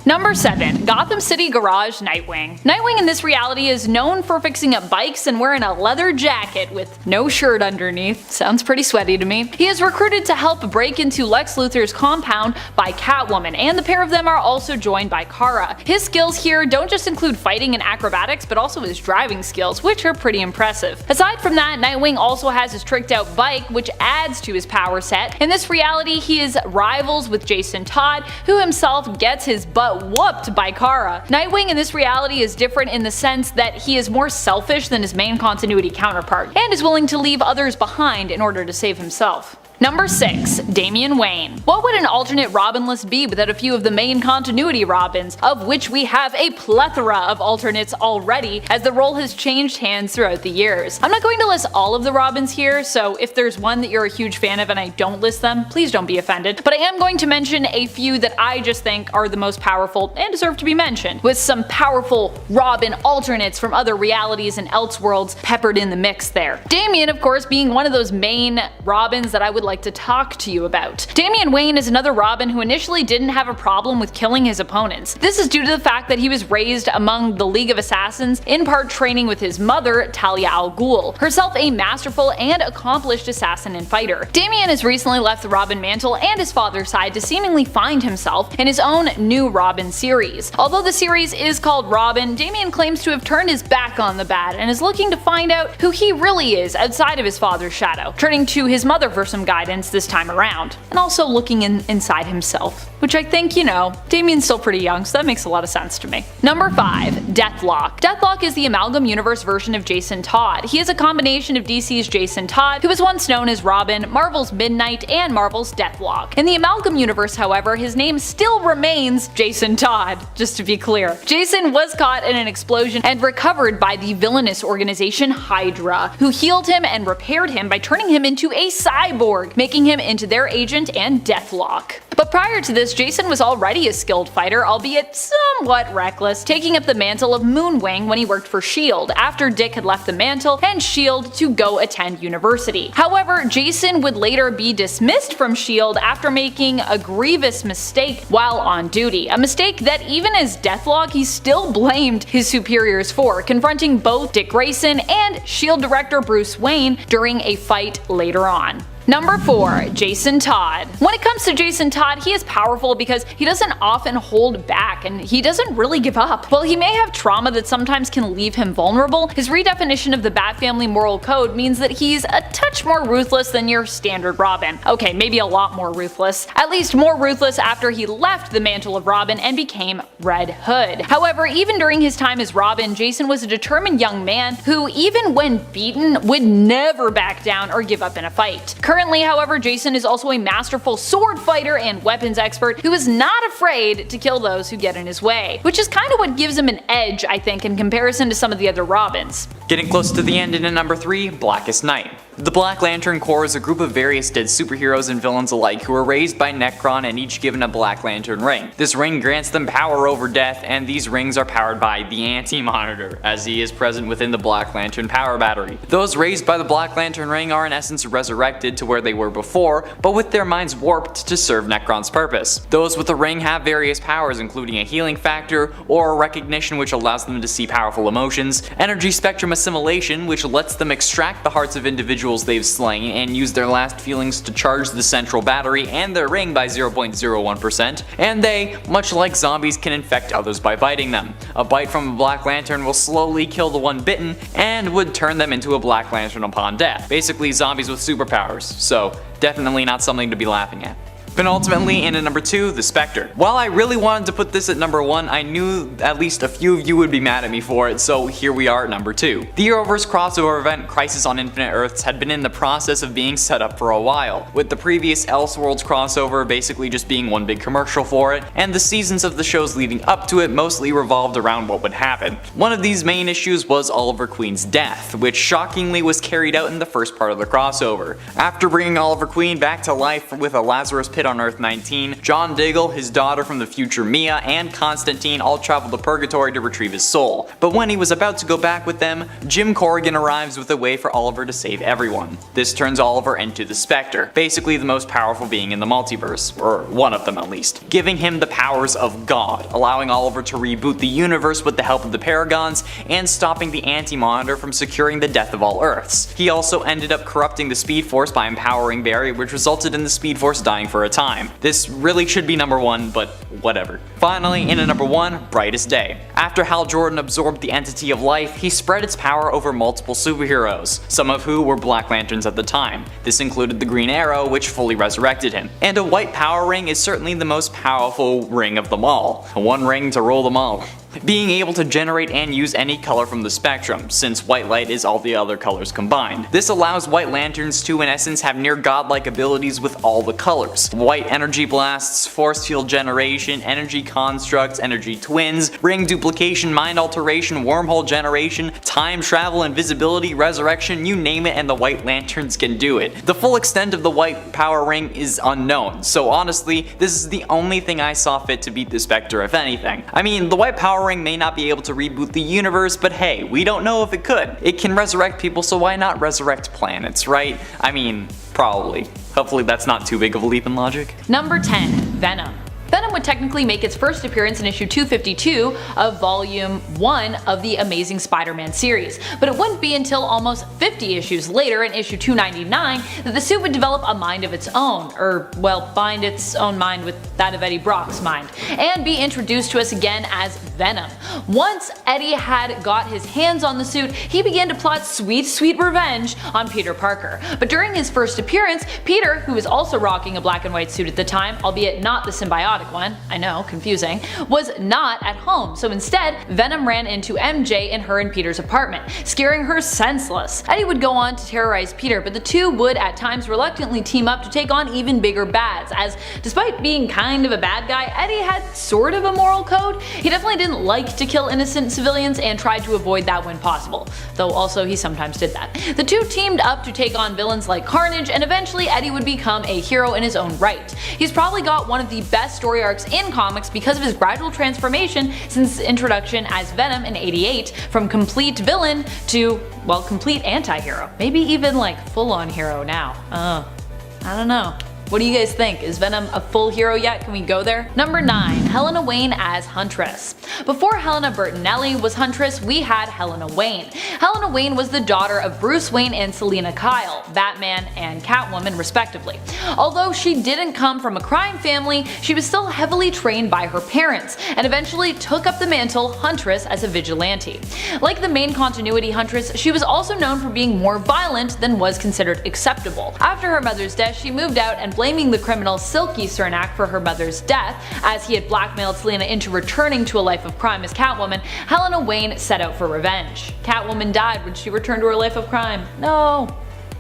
Number 7. Gotham City Garage Nightwing. Nightwing in this reality is known for fixing up bikes and wearing a leather jacket with no shirt underneath. Sounds pretty sweaty to me. He is recruited to help break into Lex Luthor's compound by Catwoman, and the pair of them are also joined by Kara. His skills here don't just include fighting and acrobatics, but also his driving skills, which are pretty impressive. Aside from that, Nightwing also has his tricked out bike, which adds to his power set. In this reality, he is rivals with Jason Todd, who himself gets his butt whooped by Kara. Nightwing in this reality is different in the sense that he is more selfish than his main continuity counterpart, and is willing to leave others behind in order to save himself. Number 6. Damian Wayne. What would an alternate Robin list be without a few of the main continuity Robins, of which we have a plethora of alternates already, as the role has changed hands throughout the years. I'm not going to list all of the Robins here, so if there's one that you're a huge fan of and I don't list them, please don't be offended, but I am going to mention a few that I just think are the most powerful and deserve to be mentioned, with some powerful Robin alternates from other realities and Elseworlds peppered in the mix there. Damian, of course, being one of those main Robins that I would like to talk to you about. Damian Wayne is another Robin who initially didn't have a problem with killing his opponents. This is due to the fact that he was raised among the League of Assassins, in part training with his mother, Talia al Ghul, herself a masterful and accomplished assassin and fighter. Damian has recently left the Robin mantle and his father's side to seemingly find himself in his own new Robin series. Although the series is called Robin, Damian claims to have turned his back on the bad and is looking to find out who he really is outside of his father's shadow, turning to his mother for some guidance this time around, and also looking inside himself, which I think, you know, Damian's still pretty young, so that makes a lot of sense to me. Number 5. Deathlock. Deathlock is the Amalgam Universe version of Jason Todd. He is a combination of DC's Jason Todd, who was once known as Robin, Marvel's Midnight, and Marvel's Deathlock. In the Amalgam Universe, however, his name still remains Jason Todd, just to be clear. Jason was caught in an explosion and recovered by the villainous organization Hydra, who healed him and repaired him by turning him into a cyborg, making him into their agent and Deathlock. But prior to this, Jason was already a skilled fighter, albeit somewhat reckless, taking up the mantle of Moonwing when he worked for S.H.I.E.L.D. after Dick had left the mantle and S.H.I.E.L.D. to go attend university. However, Jason would later be dismissed from S.H.I.E.L.D. after making a grievous mistake while on duty, a mistake that even as Deathlock he still blamed his superiors for, confronting both Dick Grayson and S.H.I.E.L.D. director Bruce Wayne during a fight later on. Number 4. Jason Todd. When it comes to Jason Todd, he is powerful because he doesn't often hold back and he doesn't really give up. While he may have trauma that sometimes can leave him vulnerable, his redefinition of the Bat Family moral code means that he's a touch more ruthless than your standard Robin. Okay, maybe a lot more ruthless. At least more ruthless after he left the mantle of Robin and became Red Hood. However, even during his time as Robin, Jason was a determined young man who, even when beaten, would never back down or give up in a fight. Currently, however, Jason is also a masterful sword fighter and weapons expert who is not afraid to kill those who get in his way, which is kind of what gives him an edge, I think, in comparison to some of the other Robins. Getting close to the end, and at number 3, Blackest Night. The Black Lantern Corps is a group of various dead superheroes and villains alike who are raised by Nekron and each given a Black Lantern ring. This ring grants them power over death, and these rings are powered by the Anti-Monitor, as he is present within the Black Lantern power battery. Those raised by the Black Lantern ring are in essence resurrected to where they were before, but with their minds warped to serve Nekron's purpose. Those with the ring have various powers, including a healing factor, aura recognition which allows them to see powerful emotions, energy spectrum assimilation which lets them extract the hearts of individuals they've slain and use their last feelings to charge the central battery and their ring by 0.01%, and they, much like zombies, can infect others by biting them. A bite from a Black Lantern will slowly kill the one bitten and would turn them into a Black Lantern upon death. Basically zombies with superpowers, so definitely not something to be laughing at. Penultimately, in at number 2, the Spectre. While I really wanted to put this at number 1, I knew at least a few of you would be mad at me for it, so here we are at number 2. The Arrowverse crossover event Crisis on Infinite Earths had been in the process of being set up for a while, with the previous Elseworlds crossover basically just being one big commercial for it, and the seasons of the shows leading up to it mostly revolved around what would happen. One of these main issues was Oliver Queen's death, which shockingly was carried out in the first part of the crossover. After bringing Oliver Queen back to life with a Lazarus pit on Earth 19, John Diggle, his daughter from the future Mia, and Constantine all travel to Purgatory to retrieve his soul. But when he was about to go back with them, Jim Corrigan arrives with a way for Oliver to save everyone. This turns Oliver into the Spectre, basically the most powerful being in the multiverse, or one of them at least, giving him the powers of God, allowing Oliver to reboot the universe with the help of the Paragons, and stopping the Anti-Monitor from securing the death of all Earths. He also ended up corrupting the Speed Force by empowering Barry, which resulted in the Speed Force dying for a time. This really should be number 1, but whatever. Finally, in at number 1, Brightest Day. After Hal Jordan absorbed the entity of life, he spread its power over multiple superheroes, some of who were Black Lanterns at the time. This included the Green Arrow, which fully resurrected him. And a white power ring is certainly the most powerful ring of them all. One ring to rule them all. Being able to generate and use any color from the spectrum, since white light is all the other colors combined. This allows White Lanterns to in essence have near godlike abilities with all the colors. White energy blasts, force field generation, energy constructs, energy twins, ring duplication, mind alteration, wormhole generation, time travel, invisibility, resurrection, you name it and the White Lanterns can do it. The full extent of the white power ring is unknown, so honestly, this is the only thing I saw fit to beat the Spectre if anything. I mean, the white power ring may not be able to reboot the universe, but hey, we don't know if it could. It can resurrect people, so why not resurrect planets, right? I mean, probably. Hopefully that's not too big of a leap in logic. Number 10. Venom. Venom would technically make its first appearance in issue 252 of volume 1 of the Amazing Spider-Man series, but it wouldn't be until almost 50 issues later in issue 299 that the suit would develop a mind of its own, or well, bind its own mind with that of Eddie Brock's mind, and be introduced to us again as Venom. Once Eddie had got his hands on the suit, he began to plot sweet revenge on Peter Parker. But during his first appearance, Peter, who was also rocking a black and white suit at the time, albeit not the symbiotic one, I know, confusing, was not at home, so instead, Venom ran into MJ in her and Peter's apartment, scaring her senseless. Eddie would go on to terrorize Peter, but the two would at times reluctantly team up to take on even bigger bads, as despite being kind of a bad guy, Eddie had sort of a moral code. He definitely didn't like to kill innocent civilians and tried to avoid that when possible, though also he sometimes did that. The two teamed up to take on villains like Carnage, and eventually Eddie would become a hero in his own right. He's probably got one of the best story arcs in comics because of his gradual transformation since introduction as Venom in '88 from complete villain to, well, complete anti-hero. Maybe even like full-on hero now. I don't know. What do you guys think? Is Venom a full hero yet? Can we go there? Number 9. Helena Wayne as Huntress. Before Helena Bertinelli was Huntress, we had Helena Wayne. Helena Wayne was the daughter of Bruce Wayne and Selina Kyle, Batman and Catwoman respectively. Although she didn't come from a crime family, she was still heavily trained by her parents, and eventually took up the mantle Huntress as a vigilante. Like the main continuity Huntress, she was also known for being more violent than was considered acceptable. After her mother's death, she moved out and blaming the criminal Silky Cernak for her mother's death, as he had blackmailed Selina into returning to a life of crime as Catwoman, Helena Wayne set out for revenge. Catwoman died when she returned to her life of crime. No.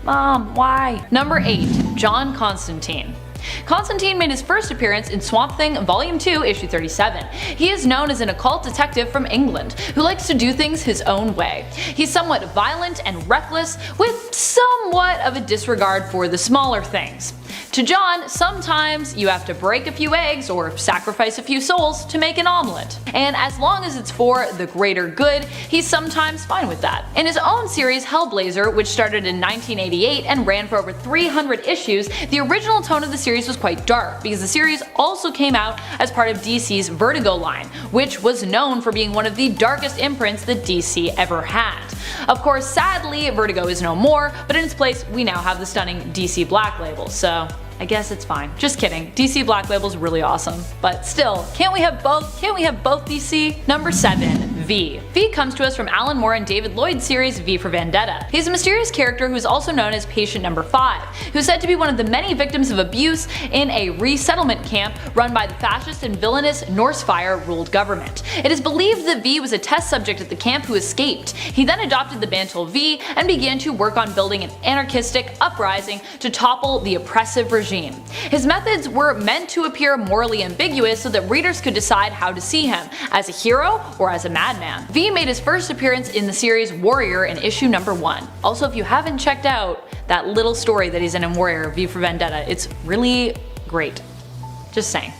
Mom, why? Number 8. John Constantine. Constantine made his first appearance in Swamp Thing Volume 2, Issue 37. He is known as an occult detective from England who likes to do things his own way. He's somewhat violent and reckless, with somewhat of a disregard for the smaller things. To John, sometimes you have to break a few eggs or sacrifice a few souls to make an omelet. And as long as it's for the greater good, he's sometimes fine with that. In his own series Hellblazer, which started in 1988 and ran for over 300 issues, the original tone of the series was quite dark, because the series also came out as part of DC's Vertigo line, which was known for being one of the darkest imprints that DC ever had. Of course, sadly, Vertigo is no more, but in its place we now have the stunning DC Black Label, so I guess it's fine. Just kidding. DC Black Label's really awesome. But still, can't we have both? Can't we have both DC? Number 7. V. V comes to us from Alan Moore and David Lloyd's series V for Vendetta. He's a mysterious character who is also known as Patient Number 5, who's said to be one of the many victims of abuse in a resettlement camp run by the fascist and villainous Norse Fire-ruled government. It is believed that V was a test subject at the camp who escaped. He then adopted the mantle V and began to work on building an anarchistic uprising to topple the oppressive regime. His methods were meant to appear morally ambiguous so that readers could decide how to see him, as a hero or as a madman. V made his first appearance in the series Warrior in issue number 1. Also, if you haven't checked out that little story that he's in Warrior, V for Vendetta, it's really great. Just saying.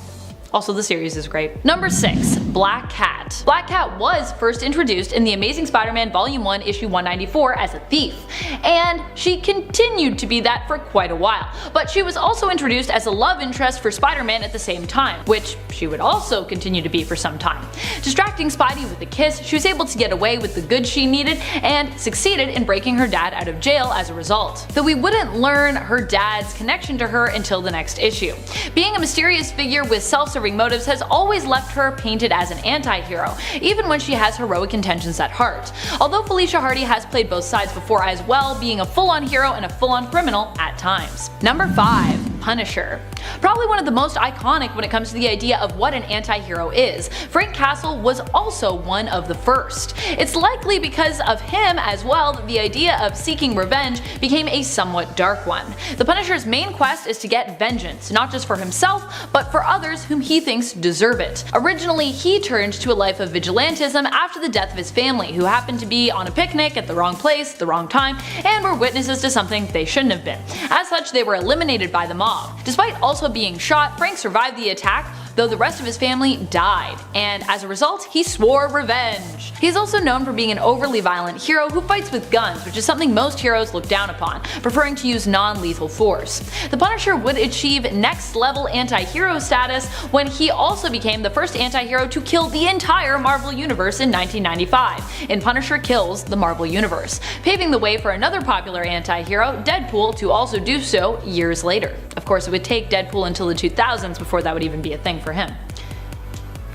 Also, the series is great. Number 6. Black Cat. Black Cat was first introduced in The Amazing Spider-Man Volume 1 issue 194 as a thief, and she continued to be that for quite a while, but she was also introduced as a love interest for Spider-Man at the same time, which she would also continue to be for some time. Distracting Spidey with a kiss, she was able to get away with the goods she needed and succeeded in breaking her dad out of jail as a result, though we wouldn't learn her dad's connection to her until the next issue. Being a mysterious figure with self-serving motives has always left her painted as an anti-hero, even when she has heroic intentions at heart. Although Felicia Hardy has played both sides before as well, being a full-on hero and a full-on criminal at times. Number 5. Punisher. Probably one of the most iconic when it comes to the idea of what an anti-hero is. Frank Castle was also one of the first. It's likely because of him as well that the idea of seeking revenge became a somewhat dark one. The Punisher's main quest is to get vengeance, not just for himself, but for others whom he thinks deserve it. Originally, he turned to a life of vigilantism after the death of his family, who happened to be on a picnic at the wrong place, the wrong time, and were witnesses to something they shouldn't have been. As such, they were eliminated by the mob. Despite also being shot, Frank survived the attack, though the rest of his family died, and as a result, he swore revenge. He's also known for being an overly violent hero who fights with guns, which is something most heroes look down upon, preferring to use non-lethal force. The Punisher would achieve next-level anti-hero status when he also became the first anti-hero to kill the entire Marvel Universe in 1995, in Punisher Kills the Marvel Universe, paving the way for another popular anti-hero, Deadpool, to also do so years later. Of course, it would take Deadpool until the 2000s before that would even be a thing for him.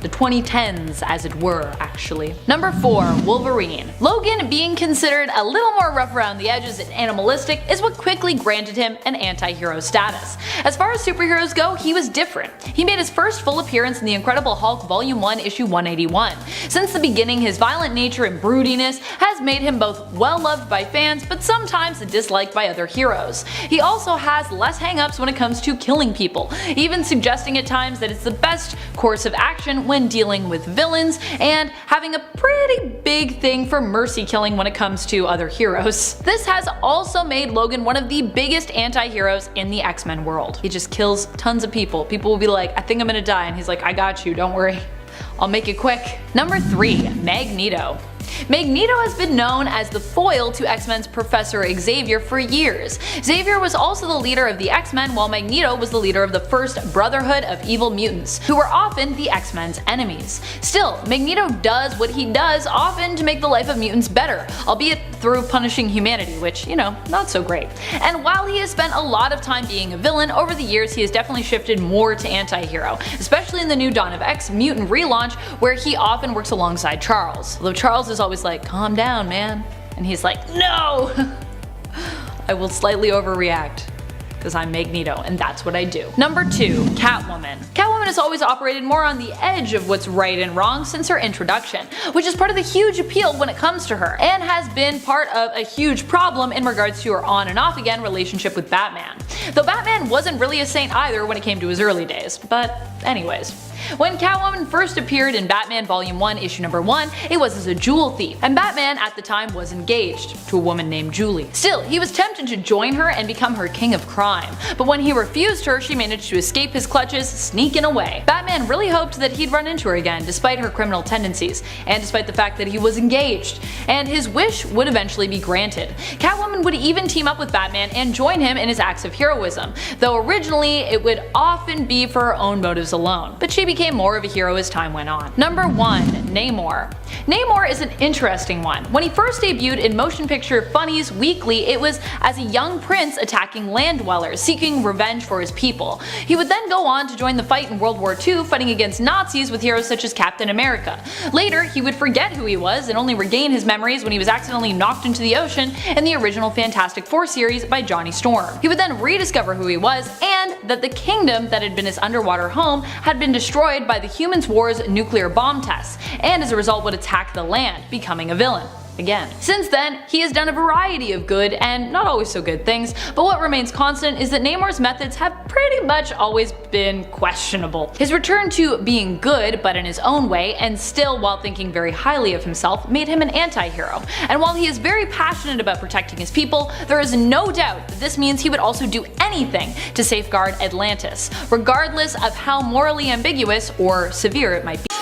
The 2010s, as it were, actually. Number 4. Wolverine. Logan, being considered a little more rough around the edges and animalistic, is what quickly granted him an anti-hero status. As far as superheroes go, he was different. He made his first full appearance in The Incredible Hulk Volume 1 issue 181. Since the beginning, his violent nature and broodiness has made him both well-loved by fans, but sometimes disliked by other heroes. He also has less hang-ups when it comes to killing people, even suggesting at times that it's the best course of action when dealing with villains, and having a pretty big thing for mercy killing when it comes to other heroes. This has also made Logan one of the biggest anti-heroes in the X-Men world. He just kills tons of people. People will be like, I think I'm gonna die, and he's like, I got you, don't worry. I'll make it quick. Number 3. Magneto. Magneto has been known as the foil to X-Men's Professor Xavier for years. Xavier was also the leader of the X-Men, while Magneto was the leader of the first Brotherhood of Evil Mutants, who were often the X-Men's enemies. Still, Magneto does what he does often to make the life of mutants better, albeit through punishing humanity, which, you know, not so great. And while he has spent a lot of time being a villain, over the years he has definitely shifted more to anti-hero, especially in the new Dawn of X Mutant relaunch, where he often works alongside Charles. Although Charles is always like, calm down, man. And he's like, no! I will slightly overreact, because I'm Magneto, and that's what I do. Number 2. Catwoman. Catwoman has always operated more on the edge of what's right and wrong since her introduction, which is part of the huge appeal when it comes to her, and has been part of a huge problem in regards to her on and off again relationship with Batman. Though Batman wasn't really a saint either when it came to his early days, but anyways. When Catwoman first appeared in Batman Volume 1 issue number 1, it was as a jewel thief, and Batman at the time was engaged to a woman named Julie. Still, he was tempted to join her and become her king of crime, but when he refused her, she managed to escape his clutches, sneaking away. Batman really hoped that he'd run into her again, despite her criminal tendencies, and despite the fact that he was engaged, and his wish would eventually be granted. Catwoman Bruin would even team up with Batman and join him in his acts of heroism, though originally it would often be for her own motives alone. But she became more of a hero as time went on. Number 1. Namor. Namor is an interesting one. When he first debuted in Motion Picture Funnies Weekly, it was as a young prince attacking land dwellers, seeking revenge for his people. He would then go on to join the fight in World War II, fighting against Nazis with heroes such as Captain America. Later, he would forget who he was and only regain his memories when he was accidentally knocked into the ocean in the original Fantastic Four series by Johnny Storm. He would then rediscover who he was and that the kingdom that had been his underwater home had been destroyed by the Humans' War's nuclear bomb tests, and as a result would attack the land, becoming a villain. Again. Since then, he has done a variety of good and not always so good things, but what remains constant is that Namor's methods have pretty much always been questionable. His return to being good, but in his own way, and still while thinking very highly of himself, made him an anti-hero. And while he is very passionate about protecting his people, there is no doubt that this means he would also do anything to safeguard Atlantis, regardless of how morally ambiguous or severe it might be.